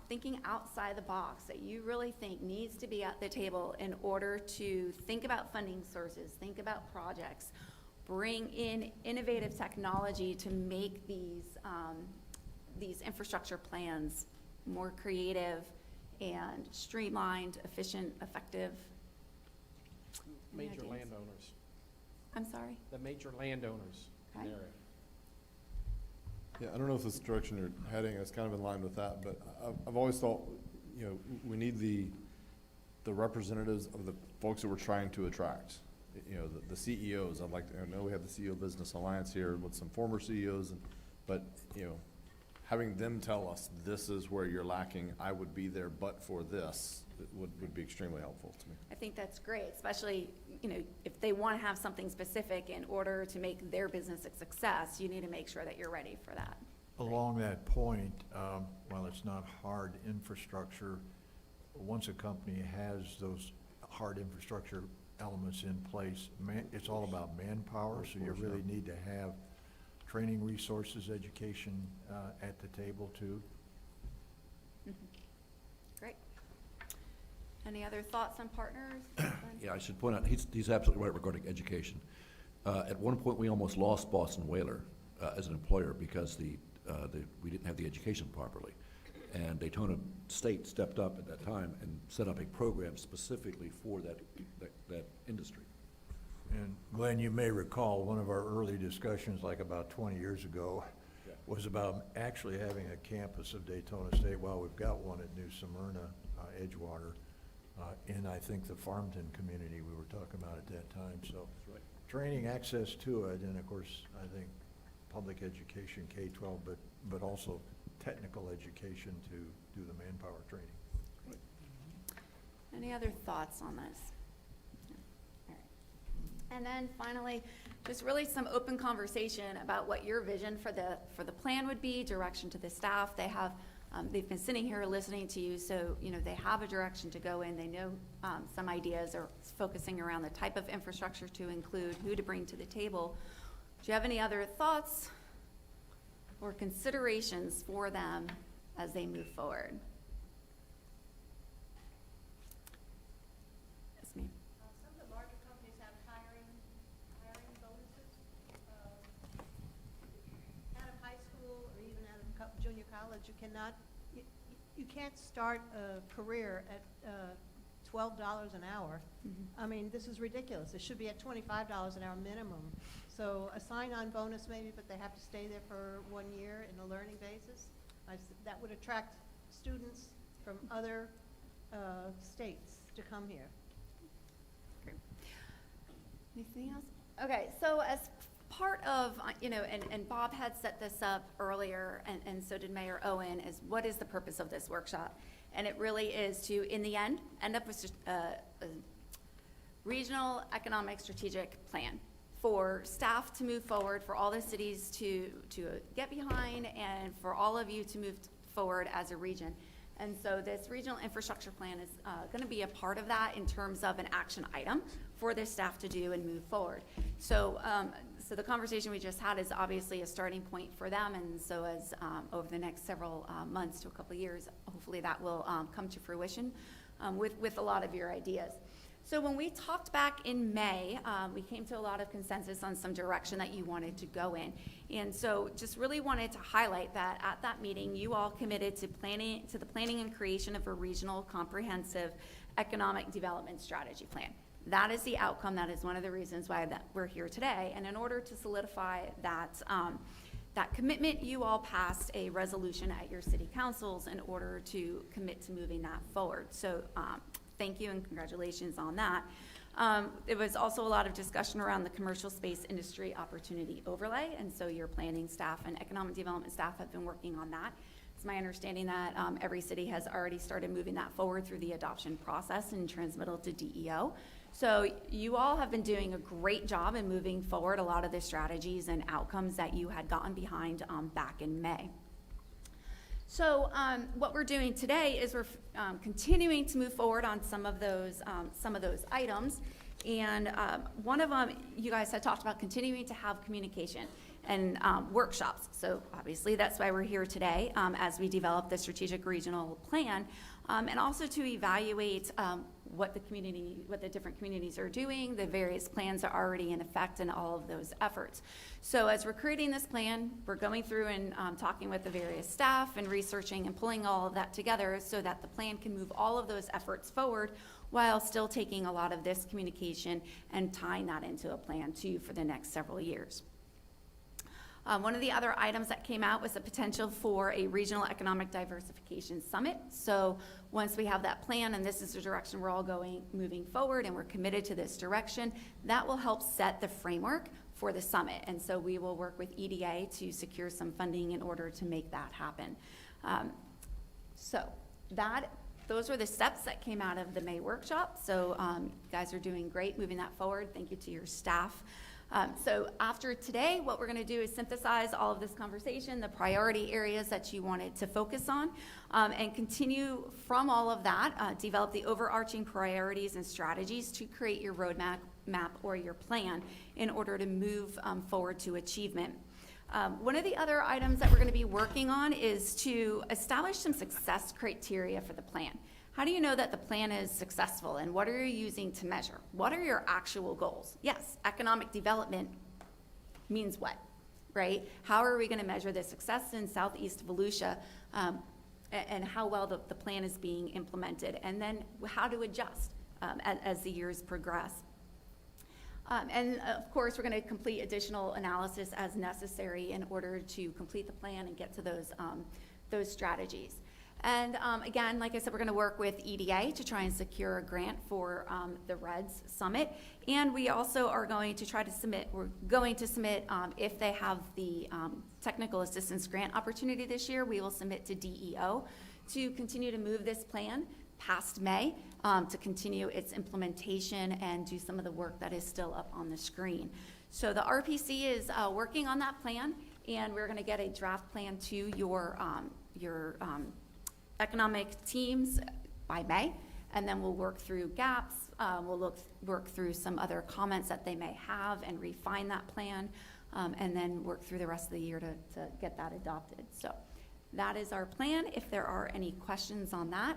thinking outside the box that you really think needs to be at the table in order to think about funding sources, think about projects, bring in innovative technology to make these infrastructure plans more creative and streamlined, efficient, effective? Any Major ideas? landowners, I'm sorry? the major landowners in Okay. the area. Yeah, I don't know if this direction you're heading is kind of in line with that, but I've always thought, we need the representatives of the folks that we're trying to attract. The CEOs. I know we have the CEO Business Alliance here with some former CEOs, but having them tell us this is where you're lacking, I would be there, but for this, it would be extremely helpful to me. I think that's great, especially, if they want to have something specific in order to make their business a success, you need to make sure that you're ready for that. Along that point, while it's not hard infrastructure, once a company has those hard infrastructure elements in place, it's all about manpower, so you really need to have training resources, education at the table too. Great. Any other thoughts on partners? Yeah, I should point out, he's absolutely right regarding education. At one point, we almost lost Boston Whaler as an employer because we didn't have the education properly. And Daytona State stepped up at that time and set up a program specifically for that industry. And Glenn, you may recall, one of our early discussions, like about 20 years ago, was about actually having a campus of Daytona State. Well, we've got one at New Smyrna, Edgewater, in, I think, the Farmington community we were talking about at that time. So training, access to it, and of course, I think public education, K-12, but also technical education to do the manpower training. Any other thoughts on this? No. All right. And then finally, just really some open conversation about what your vision for the plan would be, direction to the staff. They've been sitting here listening to you, so they have a direction to go in. They know some ideas are focusing around the type of infrastructure to include, who to bring to the table. Do you have any other thoughts or considerations for them as they move forward? Yes, junior college, you can't start a career at $12 an hour. I mean, this is ridiculous. It should be at $25 an hour minimum. So a sign-on bonus maybe, but they have to stay there for 1 year in a learning basis. That would attract students from other states to come here. Great. Anything else? Okay, so as part of, and Bob had set this up earlier, and so did Mayor Owen, is what is the purpose of this workshop? And it really is to, in the end up with a regional economic strategic plan for staff to move forward, for all the cities to get behind, and for all of you to move forward as a region. And so this regional infrastructure plan is going to be a part of that in terms of an action item for the staff to do and move forward. So, so the conversation we just had is obviously a starting point for them, and so as over the next several months to a couple of years, hopefully that will come to fruition with a lot of your ideas. So when we talked back in May, we came to a lot of consensus on some direction that you wanted to go in. And so just really wanted to highlight that at that meeting, you all committed to the planning and creation of a regional comprehensive economic development strategy plan. That is the outcome. That is one of the reasons why we're here today. And in order to solidify that, that commitment, you all passed a resolution at your city councils in order to commit to moving that forward. So thank you and congratulations on that. There was also a lot of discussion around the commercial space industry opportunity overlay, and so your planning staff and economic development staff have been working on that. It's my understanding that every city has already started moving that forward through the adoption process and transmittal to DEO. So you all have been doing a great job in moving forward a lot of the strategies and outcomes that you had gotten behind back in May. So what we're doing today is we're continuing to move forward on some of those items, and one of them, you guys had talked about continuing to have communication and workshops. So obviously that's why we're here today as we develop the strategic regional plan, and also to evaluate what the different communities are doing, the various plans are already in effect, and all of those efforts. So as we're creating this plan, we're going through and talking with the various staff and researching and pulling all of that together so that the plan can move all of those efforts forward while still taking a lot of this communication and tying that into a plan too for the next several years. One of the other items that came out was the potential for a regional economic diversification summit. So once we have that plan, and this is the direction we're all moving forward, and we're committed to this direction, that will help set the framework for the summit. And so we will work with EDA to secure some funding in order to make that happen. Those were the steps that came out of the May workshop. So you guys are doing great moving that forward. Thank you to your staff. So after today, what we're going to do is synthesize all of this conversation, the priority areas that you wanted to focus on, and continue from all of that, develop the overarching priorities and strategies to create your roadmap or your plan in order to move forward to achievement. One of the other items that we're going to be working on is to establish some success criteria for the plan. How do you know that the plan is successful, and what are you using to measure? What are your actual goals? Yes, economic development means what, right? How are we going to measure the success in Southeast Volusia and how well the plan is being implemented, and then how to adjust as the years progress. And of course, we're going to complete additional analysis as necessary in order to complete the plan and get to those strategies. And again, like I said, we're going to work with EDA to try and secure a grant for the REDS Summit. And we also are going to try to submit, if they have the technical assistance grant opportunity this year, we will submit to DEO to continue to move this plan past May to continue its implementation and do some of the work that is still up on the screen. So the RPC is working on that plan, and we're going to get a draft plan to your economic teams by May, and then we'll work through gaps, we'll work through some other comments that they may have and refine that plan, and then work through the rest of the year to get that adopted. So that is our plan. If there are any questions on that.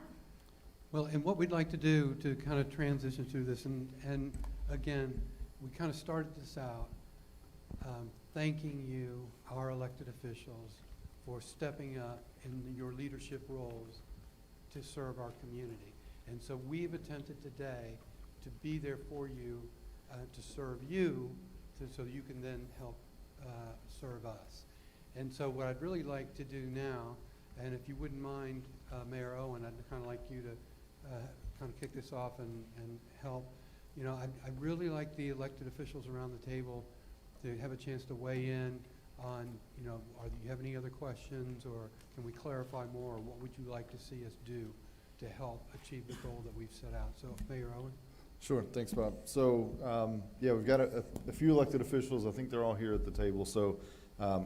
Well, and what we'd like to do to kind of transition through this, and again, we kind of started this out thanking you, our elected officials, for stepping up in your leadership roles to serve our community. And so we've attempted today to be there for you, to serve you, so you can then help serve us. And so what I'd really like to do now, and if you wouldn't mind, Mayor Owen, I'd kind of like you to kind of kick this off and help. You know, I'd really like the elected officials around the table to have a chance to weigh in on, you know, do you have any other questions, or can we clarify more, or what would you like to see us do to help achieve the goal that we've set out? So, Mayor Owen? Sure, thanks, Bob. So, yeah, we've got a few elected officials. I think they're all here at the table. So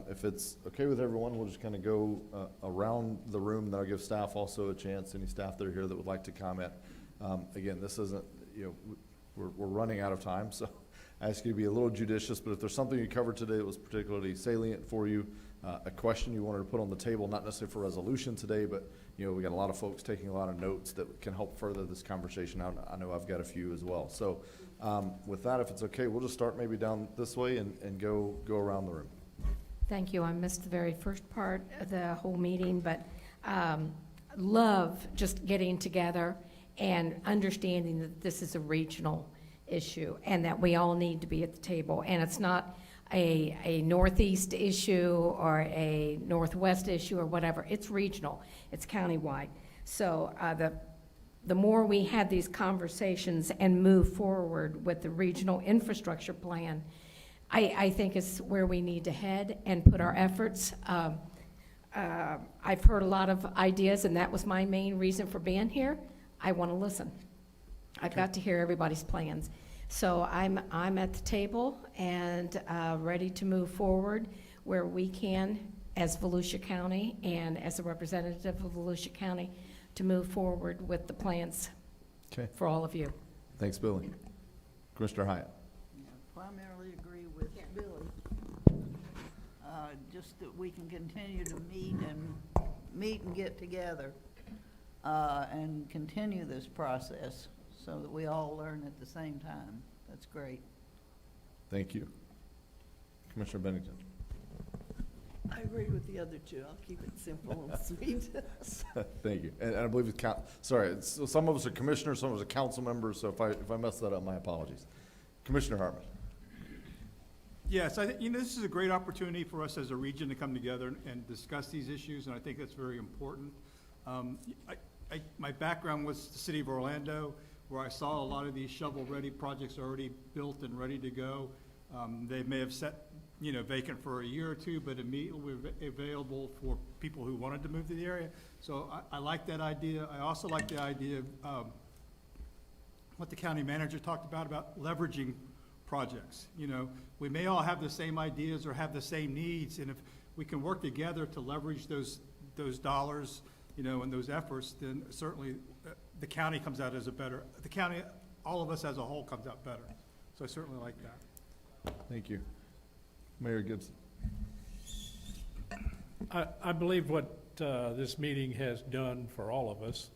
if it's okay with everyone, we'll just kind of go around the room. Then I'll give staff also a chance, any staff that are here that would like to comment. Again, this isn't, you know, we're running out of time, so I ask you to be a little judicious, but if there's something you covered today that was particularly salient for you, a question you wanted to put on the table, not necessarily for resolution today, but you know, we got a lot of folks taking a lot of notes that can help further this conversation out. I know I've got a few as well. So with that, if it's okay, we'll just start maybe down this way and go around the room. Thank you. I missed the very first part of the whole meeting, but love just getting together and understanding that this is a regional issue and that we all need to be at the table. And it's not a Northeast issue or a Northwest issue or whatever. It's regional. It's countywide. So the more we have these conversations and move forward with the regional infrastructure plan, I think is where we need to head and put our efforts. I've heard a lot of ideas, and that was my main reason for being here. I want to listen. I've got to hear everybody's plans. So I'm at the table and ready to move forward where we can as Volusia County and as a representative of Volusia County to move forward with the plans for all of you. Thanks, Billy. Commissioner Hyatt. Primarily agree with Billy. Just that we can continue to meet and get together and continue this process so that we all learn at the same time. That's great. Thank you. Commissioner Bennington. I agree with the other two. I'll keep it simple and sweet. Thank you. And I believe it's sorry, some of us are commissioners, some of us are council members, so if I mess that up, my apologies. Commissioner Hartman. Yes, I think, you know, this is a great opportunity for us as a region to come together and discuss these issues, and I think that's very important. My background was the city of Orlando, where I saw a lot of these shovel-ready projects already built and ready to go. They may have set, you know, vacant for a year or two, but immediately available for people who wanted to move to the area. So I like that idea. I also like the idea of what the county manager talked about leveraging projects. You know, we may all have the same ideas or have the same needs, and if we can work together to leverage those dollars, you know, and those efforts, then certainly the county comes out as the county, all of us as a whole comes out better. So I certainly like that. Thank you. Mayor Gibson. I believe what this meeting has done for all of us,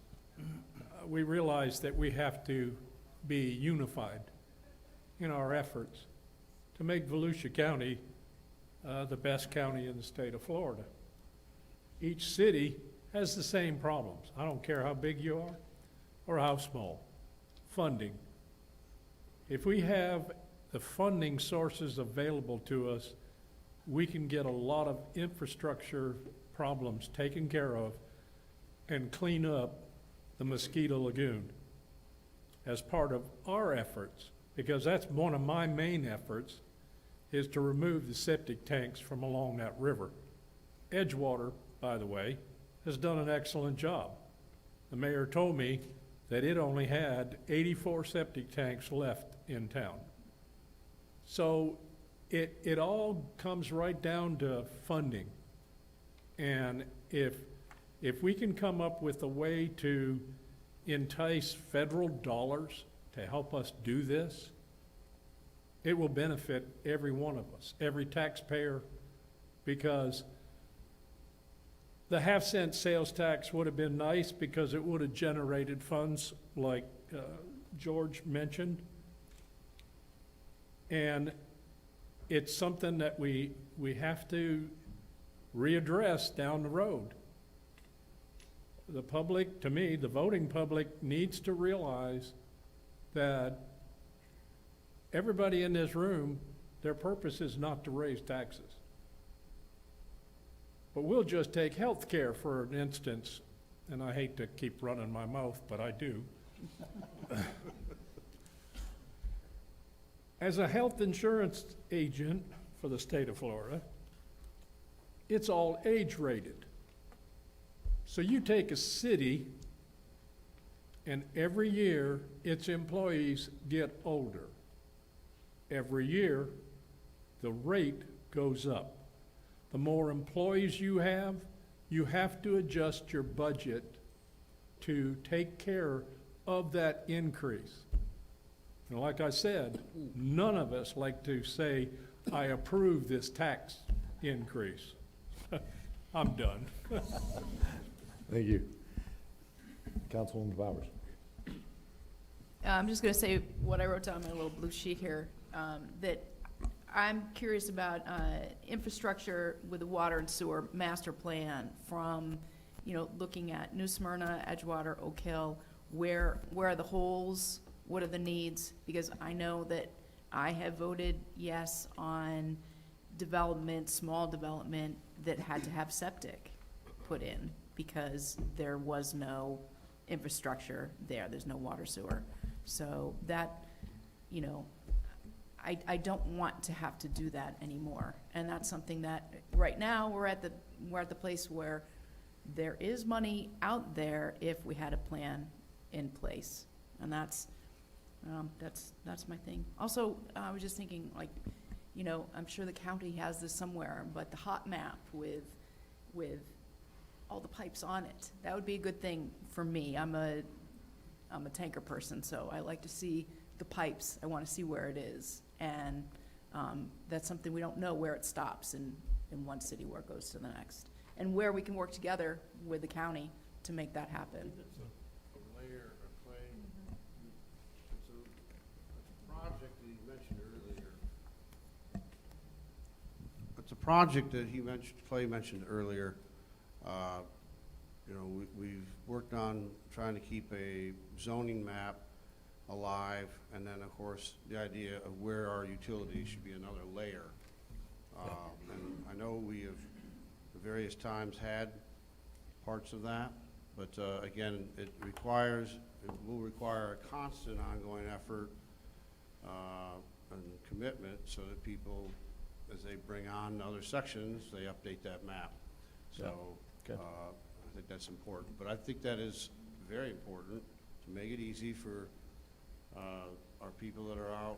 we realize that we have to be unified in our efforts to make Volusia County the best county in the state of Florida. Each city has the same problems. I don't care how big you are or how small. Funding. If we have the funding sources available to us, we can get a lot of infrastructure problems taken care of and clean up the Mosquito Lagoon as part of our efforts, because that's one of my main efforts, is to remove the septic tanks from along that river. Edgewater, by the way, has done an excellent job. The mayor told me that it only had 84 septic tanks left in town. So it all comes right down to funding. And if we can come up with a way to entice federal dollars to help us do this, it will benefit every one of us, every taxpayer, because the half-cent sales tax would have been nice because it would have generated funds like George mentioned. And it's something that we have to readdressed down the road. The public, to me, the voting public needs to realize that everybody in this room, their purpose is not to raise taxes. But we'll just take health care for an instance, and I hate to keep running my mouth, but I do. As a health insurance agent for the state of Florida, it's all age-rated. So you take a city, and every year, its employees get older. Every year, the rate goes up. The more employees you have to adjust your budget to take care of that increase. And like I said, none of us like to say, I approve this tax increase. I'm done. Thank you. Councilwoman Bowers. I'm just going to say what I wrote down on my little blue sheet here, that I'm curious about infrastructure with the water and sewer master plan from, looking at New Smyrna, Edgewater, Oak Hill, where are the holes, what are the needs? Because I know that I have voted yes on development, small development, that had to have septic put in because there was no infrastructure there. There's no water sewer. So that, I don't want to have to do that anymore. And that's something that right now we're at the place where there is money out there if we had a plan in place. And that's my thing. Also, I was just thinking, I'm sure the county has this somewhere, but the hot map with all the pipes on it, that would be a good thing for me. I'm a tanker person, so I like to see the pipes. I want to see where it is. And that's something we don't know where it stops in one city, where it goes to the next. And where we can work together with the county to make that happen. It's a layer of clay. It's a project that he mentioned earlier. It's a project that Clay mentioned earlier. We've worked on trying to keep a zoning map alive, and then, of course, the idea of where our utilities should be another layer. And I know we have at various times had parts of that, but again, it will require a constant ongoing effort and commitment so that people, as they bring on other sections, they update that map. So I think that's important. But I think that is very important to make it easy for our people that are out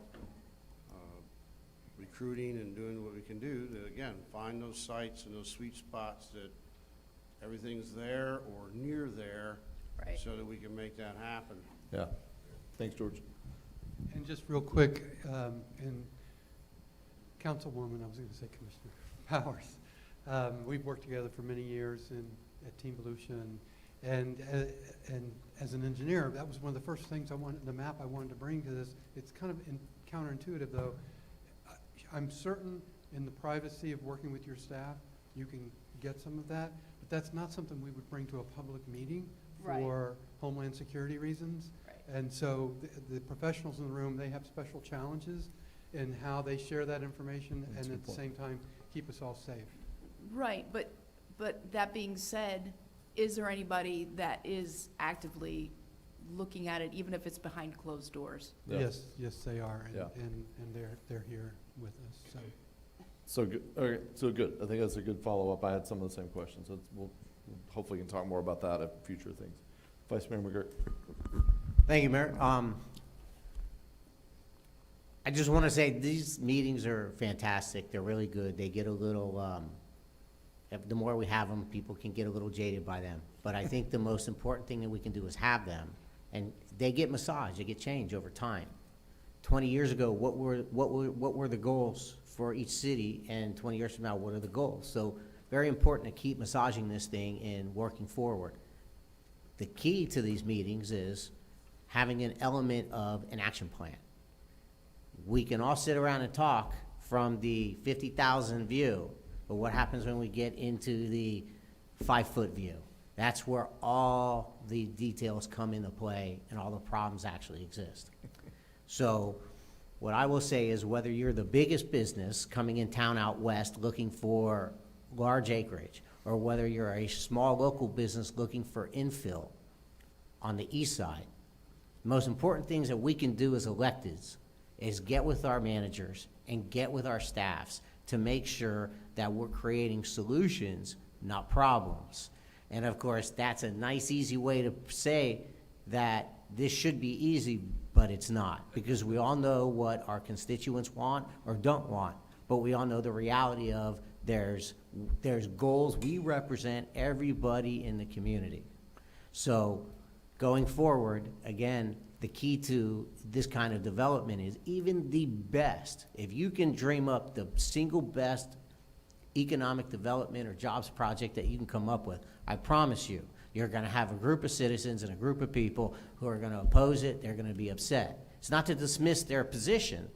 recruiting and doing what we can do to, again, find those sites and those sweet spots that everything's there or near there, right, so that we can make that happen. Yeah. Thanks, George. And just real quick, and Councilwoman, I was going to say Commissioner Powers, we've worked together for many years at Team Volusia, and as an engineer, that was one of the first things the map I wanted to bring to this. It's kind of counterintuitive, though. I'm certain in the privacy of working with your staff, you can get some of that, but that's not something we would bring to a public meeting for Homeland Security reasons. Right. And so the professionals in the room, they have special challenges in how they share that information and at the same time keep us all safe. Right, but that being said, is there anybody that is actively looking at it, even if it's behind closed doors? Yeah. Yes, they are, Yeah. and they're here with us, so. So good. Okay, so good. I think that's a good follow-up. I had some of the same questions. We'll hopefully can talk more about that at future things. Vice Mayor McGirt. Thank you, Mayor. I just want to say these meetings are fantastic. They're really good. They get a little, the more we have them, people can get a little jaded by them. But I think the most important thing that we can do is have them. And they get massaged, they get changed over time. 20 years ago, what were the goals for each city? And 20 years from now, what are the goals? So very important to keep massaging this thing and working forward. The key to these meetings is having an element of an action plan. We can all sit around and talk from the 50,000 view, But what happens when we get into the 5-foot view? That's where all the details come into play and all the problems actually exist. So what I will say is whether you're the biggest business coming in town out west looking for large acreage, or whether you're a small local business looking for infill on the east side, the most important things that we can do as electeds is get with our managers and get with our staffs to make sure that we're creating solutions, not problems. And of course, that's a nice, easy way to say that this should be easy, but it's not, because we all know what our constituents want or don't want, but we all know the reality of there's goals. We represent everybody in the community. So going forward, again, the key to this kind of development is even the best, if you can dream up the single best economic development or jobs project that you can come up with, I promise you, you're going to have a group of citizens and a group of people who are going to oppose it. They're going to be upset. It's not to dismiss their position,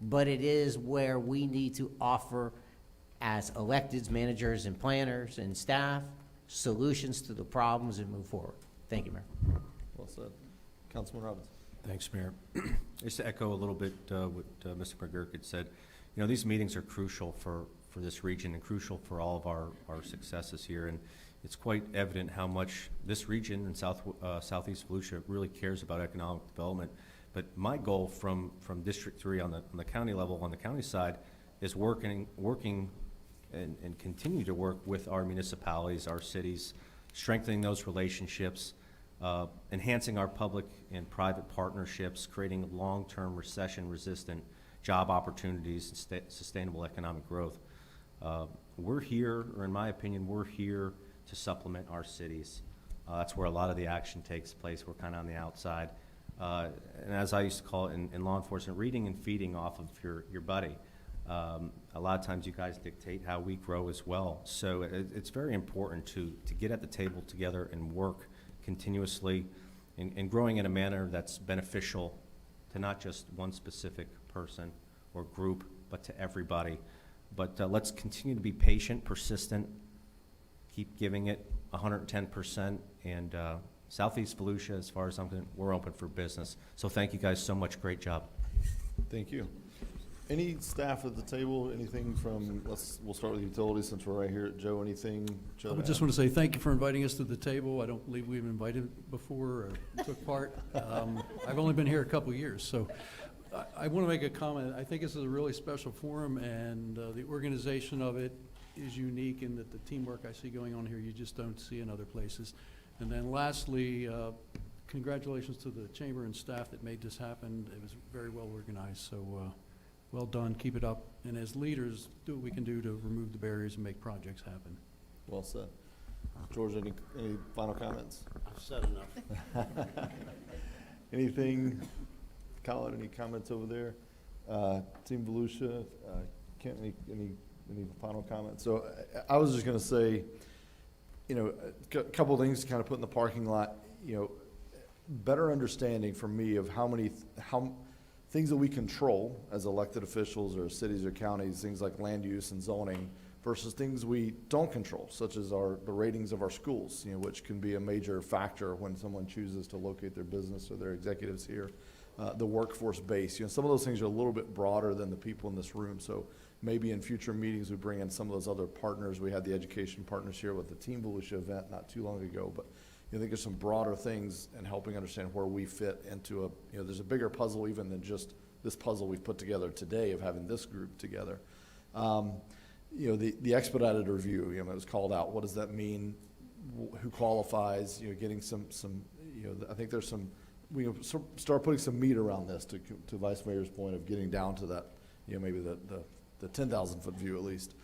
but it is where we need to offer, as electeds, managers, and planners and staff, solutions to the problems and move forward. Thank you, Mayor. Well said. Councilman Robbins. Thanks, Mayor. Just to echo a little bit what Mr. McGurk had said, you know, these meetings are crucial for this region and crucial for all of our successes here. And it's quite evident how much this region in Southeast Volusia really cares about economic development. But my goal from District 3 on the county level, on the county side, is working and continue to work with our municipalities, our cities, strengthening those relationships, enhancing our public and private partnerships, creating long-term recession-resistant job opportunities and sustainable economic growth. We're here, or in my opinion, we're here to supplement our cities. That's where a lot of the action takes place. We're kind of on the outside. And as I used to call it in law enforcement, reading and feeding off of your buddy. A lot of times you guys dictate how we grow as well. So it's very important to get at the table together and work continuously and growing in a manner that's beneficial to not just one specific person or group, but to everybody. But let's continue to be patient, persistent, keep giving it 110%, and Southeast Volusia, as far as I'm concerned, we're open for business. So thank you guys so much. Great job. Thank you. Any staff at the table, anything from, we'll start with utilities since we're right here. Joe, anything? Joe, I would just want to say thank you for inviting us to the table. I don't believe we've invited before or took part. I've only been here a couple of years, so I want to make a comment. I think this is a really special forum, and the organization of it is unique in that the teamwork I see going on here you just don't see in other places. And then lastly, congratulations to the chamber and staff that made this happen. It was very well organized, so well done. Keep it up. And as leaders, do what we can do to remove the barriers and make projects happen. Well said. George, any final comments? I've said enough. Anything, Colin, any comments over there? Team Volusia, Kent, any final comments? So I was just going to say, you know, a couple of things to kind of put in the parking lot, you know, better understanding for me of how things that we control as elected officials or cities or counties, things like land use and zoning, versus things we don't control, such as the ratings of our schools, you know, which can be a major factor when someone chooses to locate their business or their executives here. The workforce base, you know, some of those things are a little bit broader than the people in this room. So maybe in future meetings we bring in some of those other partners. We had the education partners here with the Team Volusia event not too long ago, but I think there's some broader things in helping understand where we fit into you know, there's a bigger puzzle even than just this puzzle we've put together today of having this group together. You know, the expedited review, you know, it was called out. What does that mean? Who qualifies? You know, getting some, you know, I think there's some, we can start putting some meat around this to Vice Mayor's point of getting down to that, you know, maybe the 10,000 foot view at least.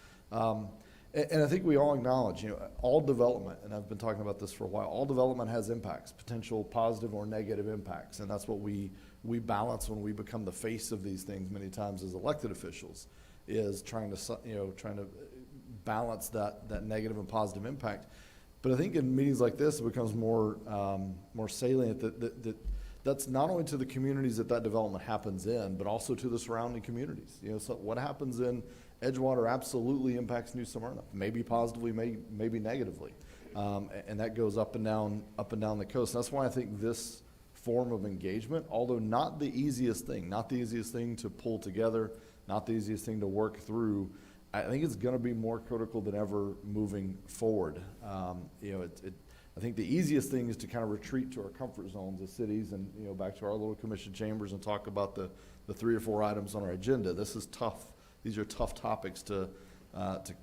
And I think we all acknowledge, you know, all development, and I've been talking about this for a while, all development has impacts, potential positive or negative impacts, and that's what we balance when we become the face of these things many times as elected officials, is trying to balance that negative and positive impact. But I think in meetings like this, it becomes more salient that's not only to the communities that development happens in, but also to the surrounding communities. You know, so what happens in Edgewater absolutely impacts New Smyrna, maybe positively, maybe negatively. And that goes up and down the coast. And that's why I think this form of engagement, although not the easiest thing to pull together, not the easiest thing to work through, I think it's going to be more critical than ever moving forward. I think the easiest thing is to kind of retreat to our comfort zones as cities and, back to our little commission chambers and talk about the 3 or 4 items on our agenda. This is tough. These are tough topics to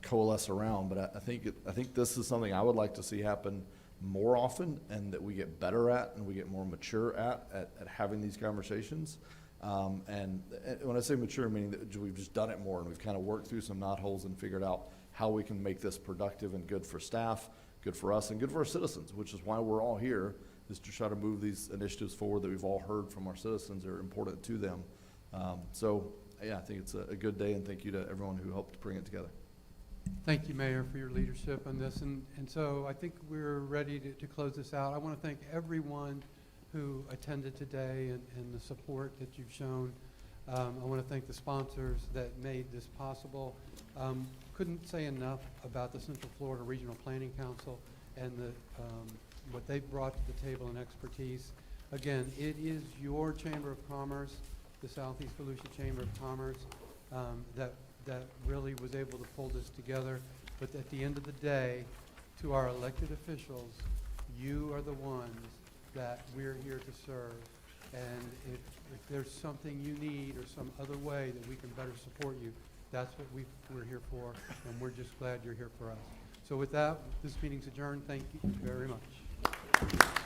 coalesce around, but I think this is something I would like to see happen more often, and that we get better at and we get more mature at having these conversations. And when I say mature, meaning that we've just done it more and we've kind of worked through some knotholes and figured out how we can make this productive and good for staff, good for us, and good for our citizens, which is why we're all here, is to try to move these initiatives forward that we've all heard from our citizens are important to them. Yeah, I think it's a good day, and thank you to everyone who helped bring it together. Thank you, Mayor, for your leadership on this. And so I think we're ready to close this out. I want to thank everyone who attended today and the support that you've shown. I want to thank the sponsors that made this possible. Couldn't say enough about the Central Florida Regional Planning Council and what they brought to the table in expertise. Again, it is your Chamber of Commerce, the Southeast Volusia Chamber of Commerce, that really was able to pull this together. But at the end of the day, to our elected officials, you are the ones that we're here to serve. And if there's something you need or some other way that we can better support you, that's what we're here for, and we're just glad you're here for us. So with that, this meeting's adjourned. Thank you very much.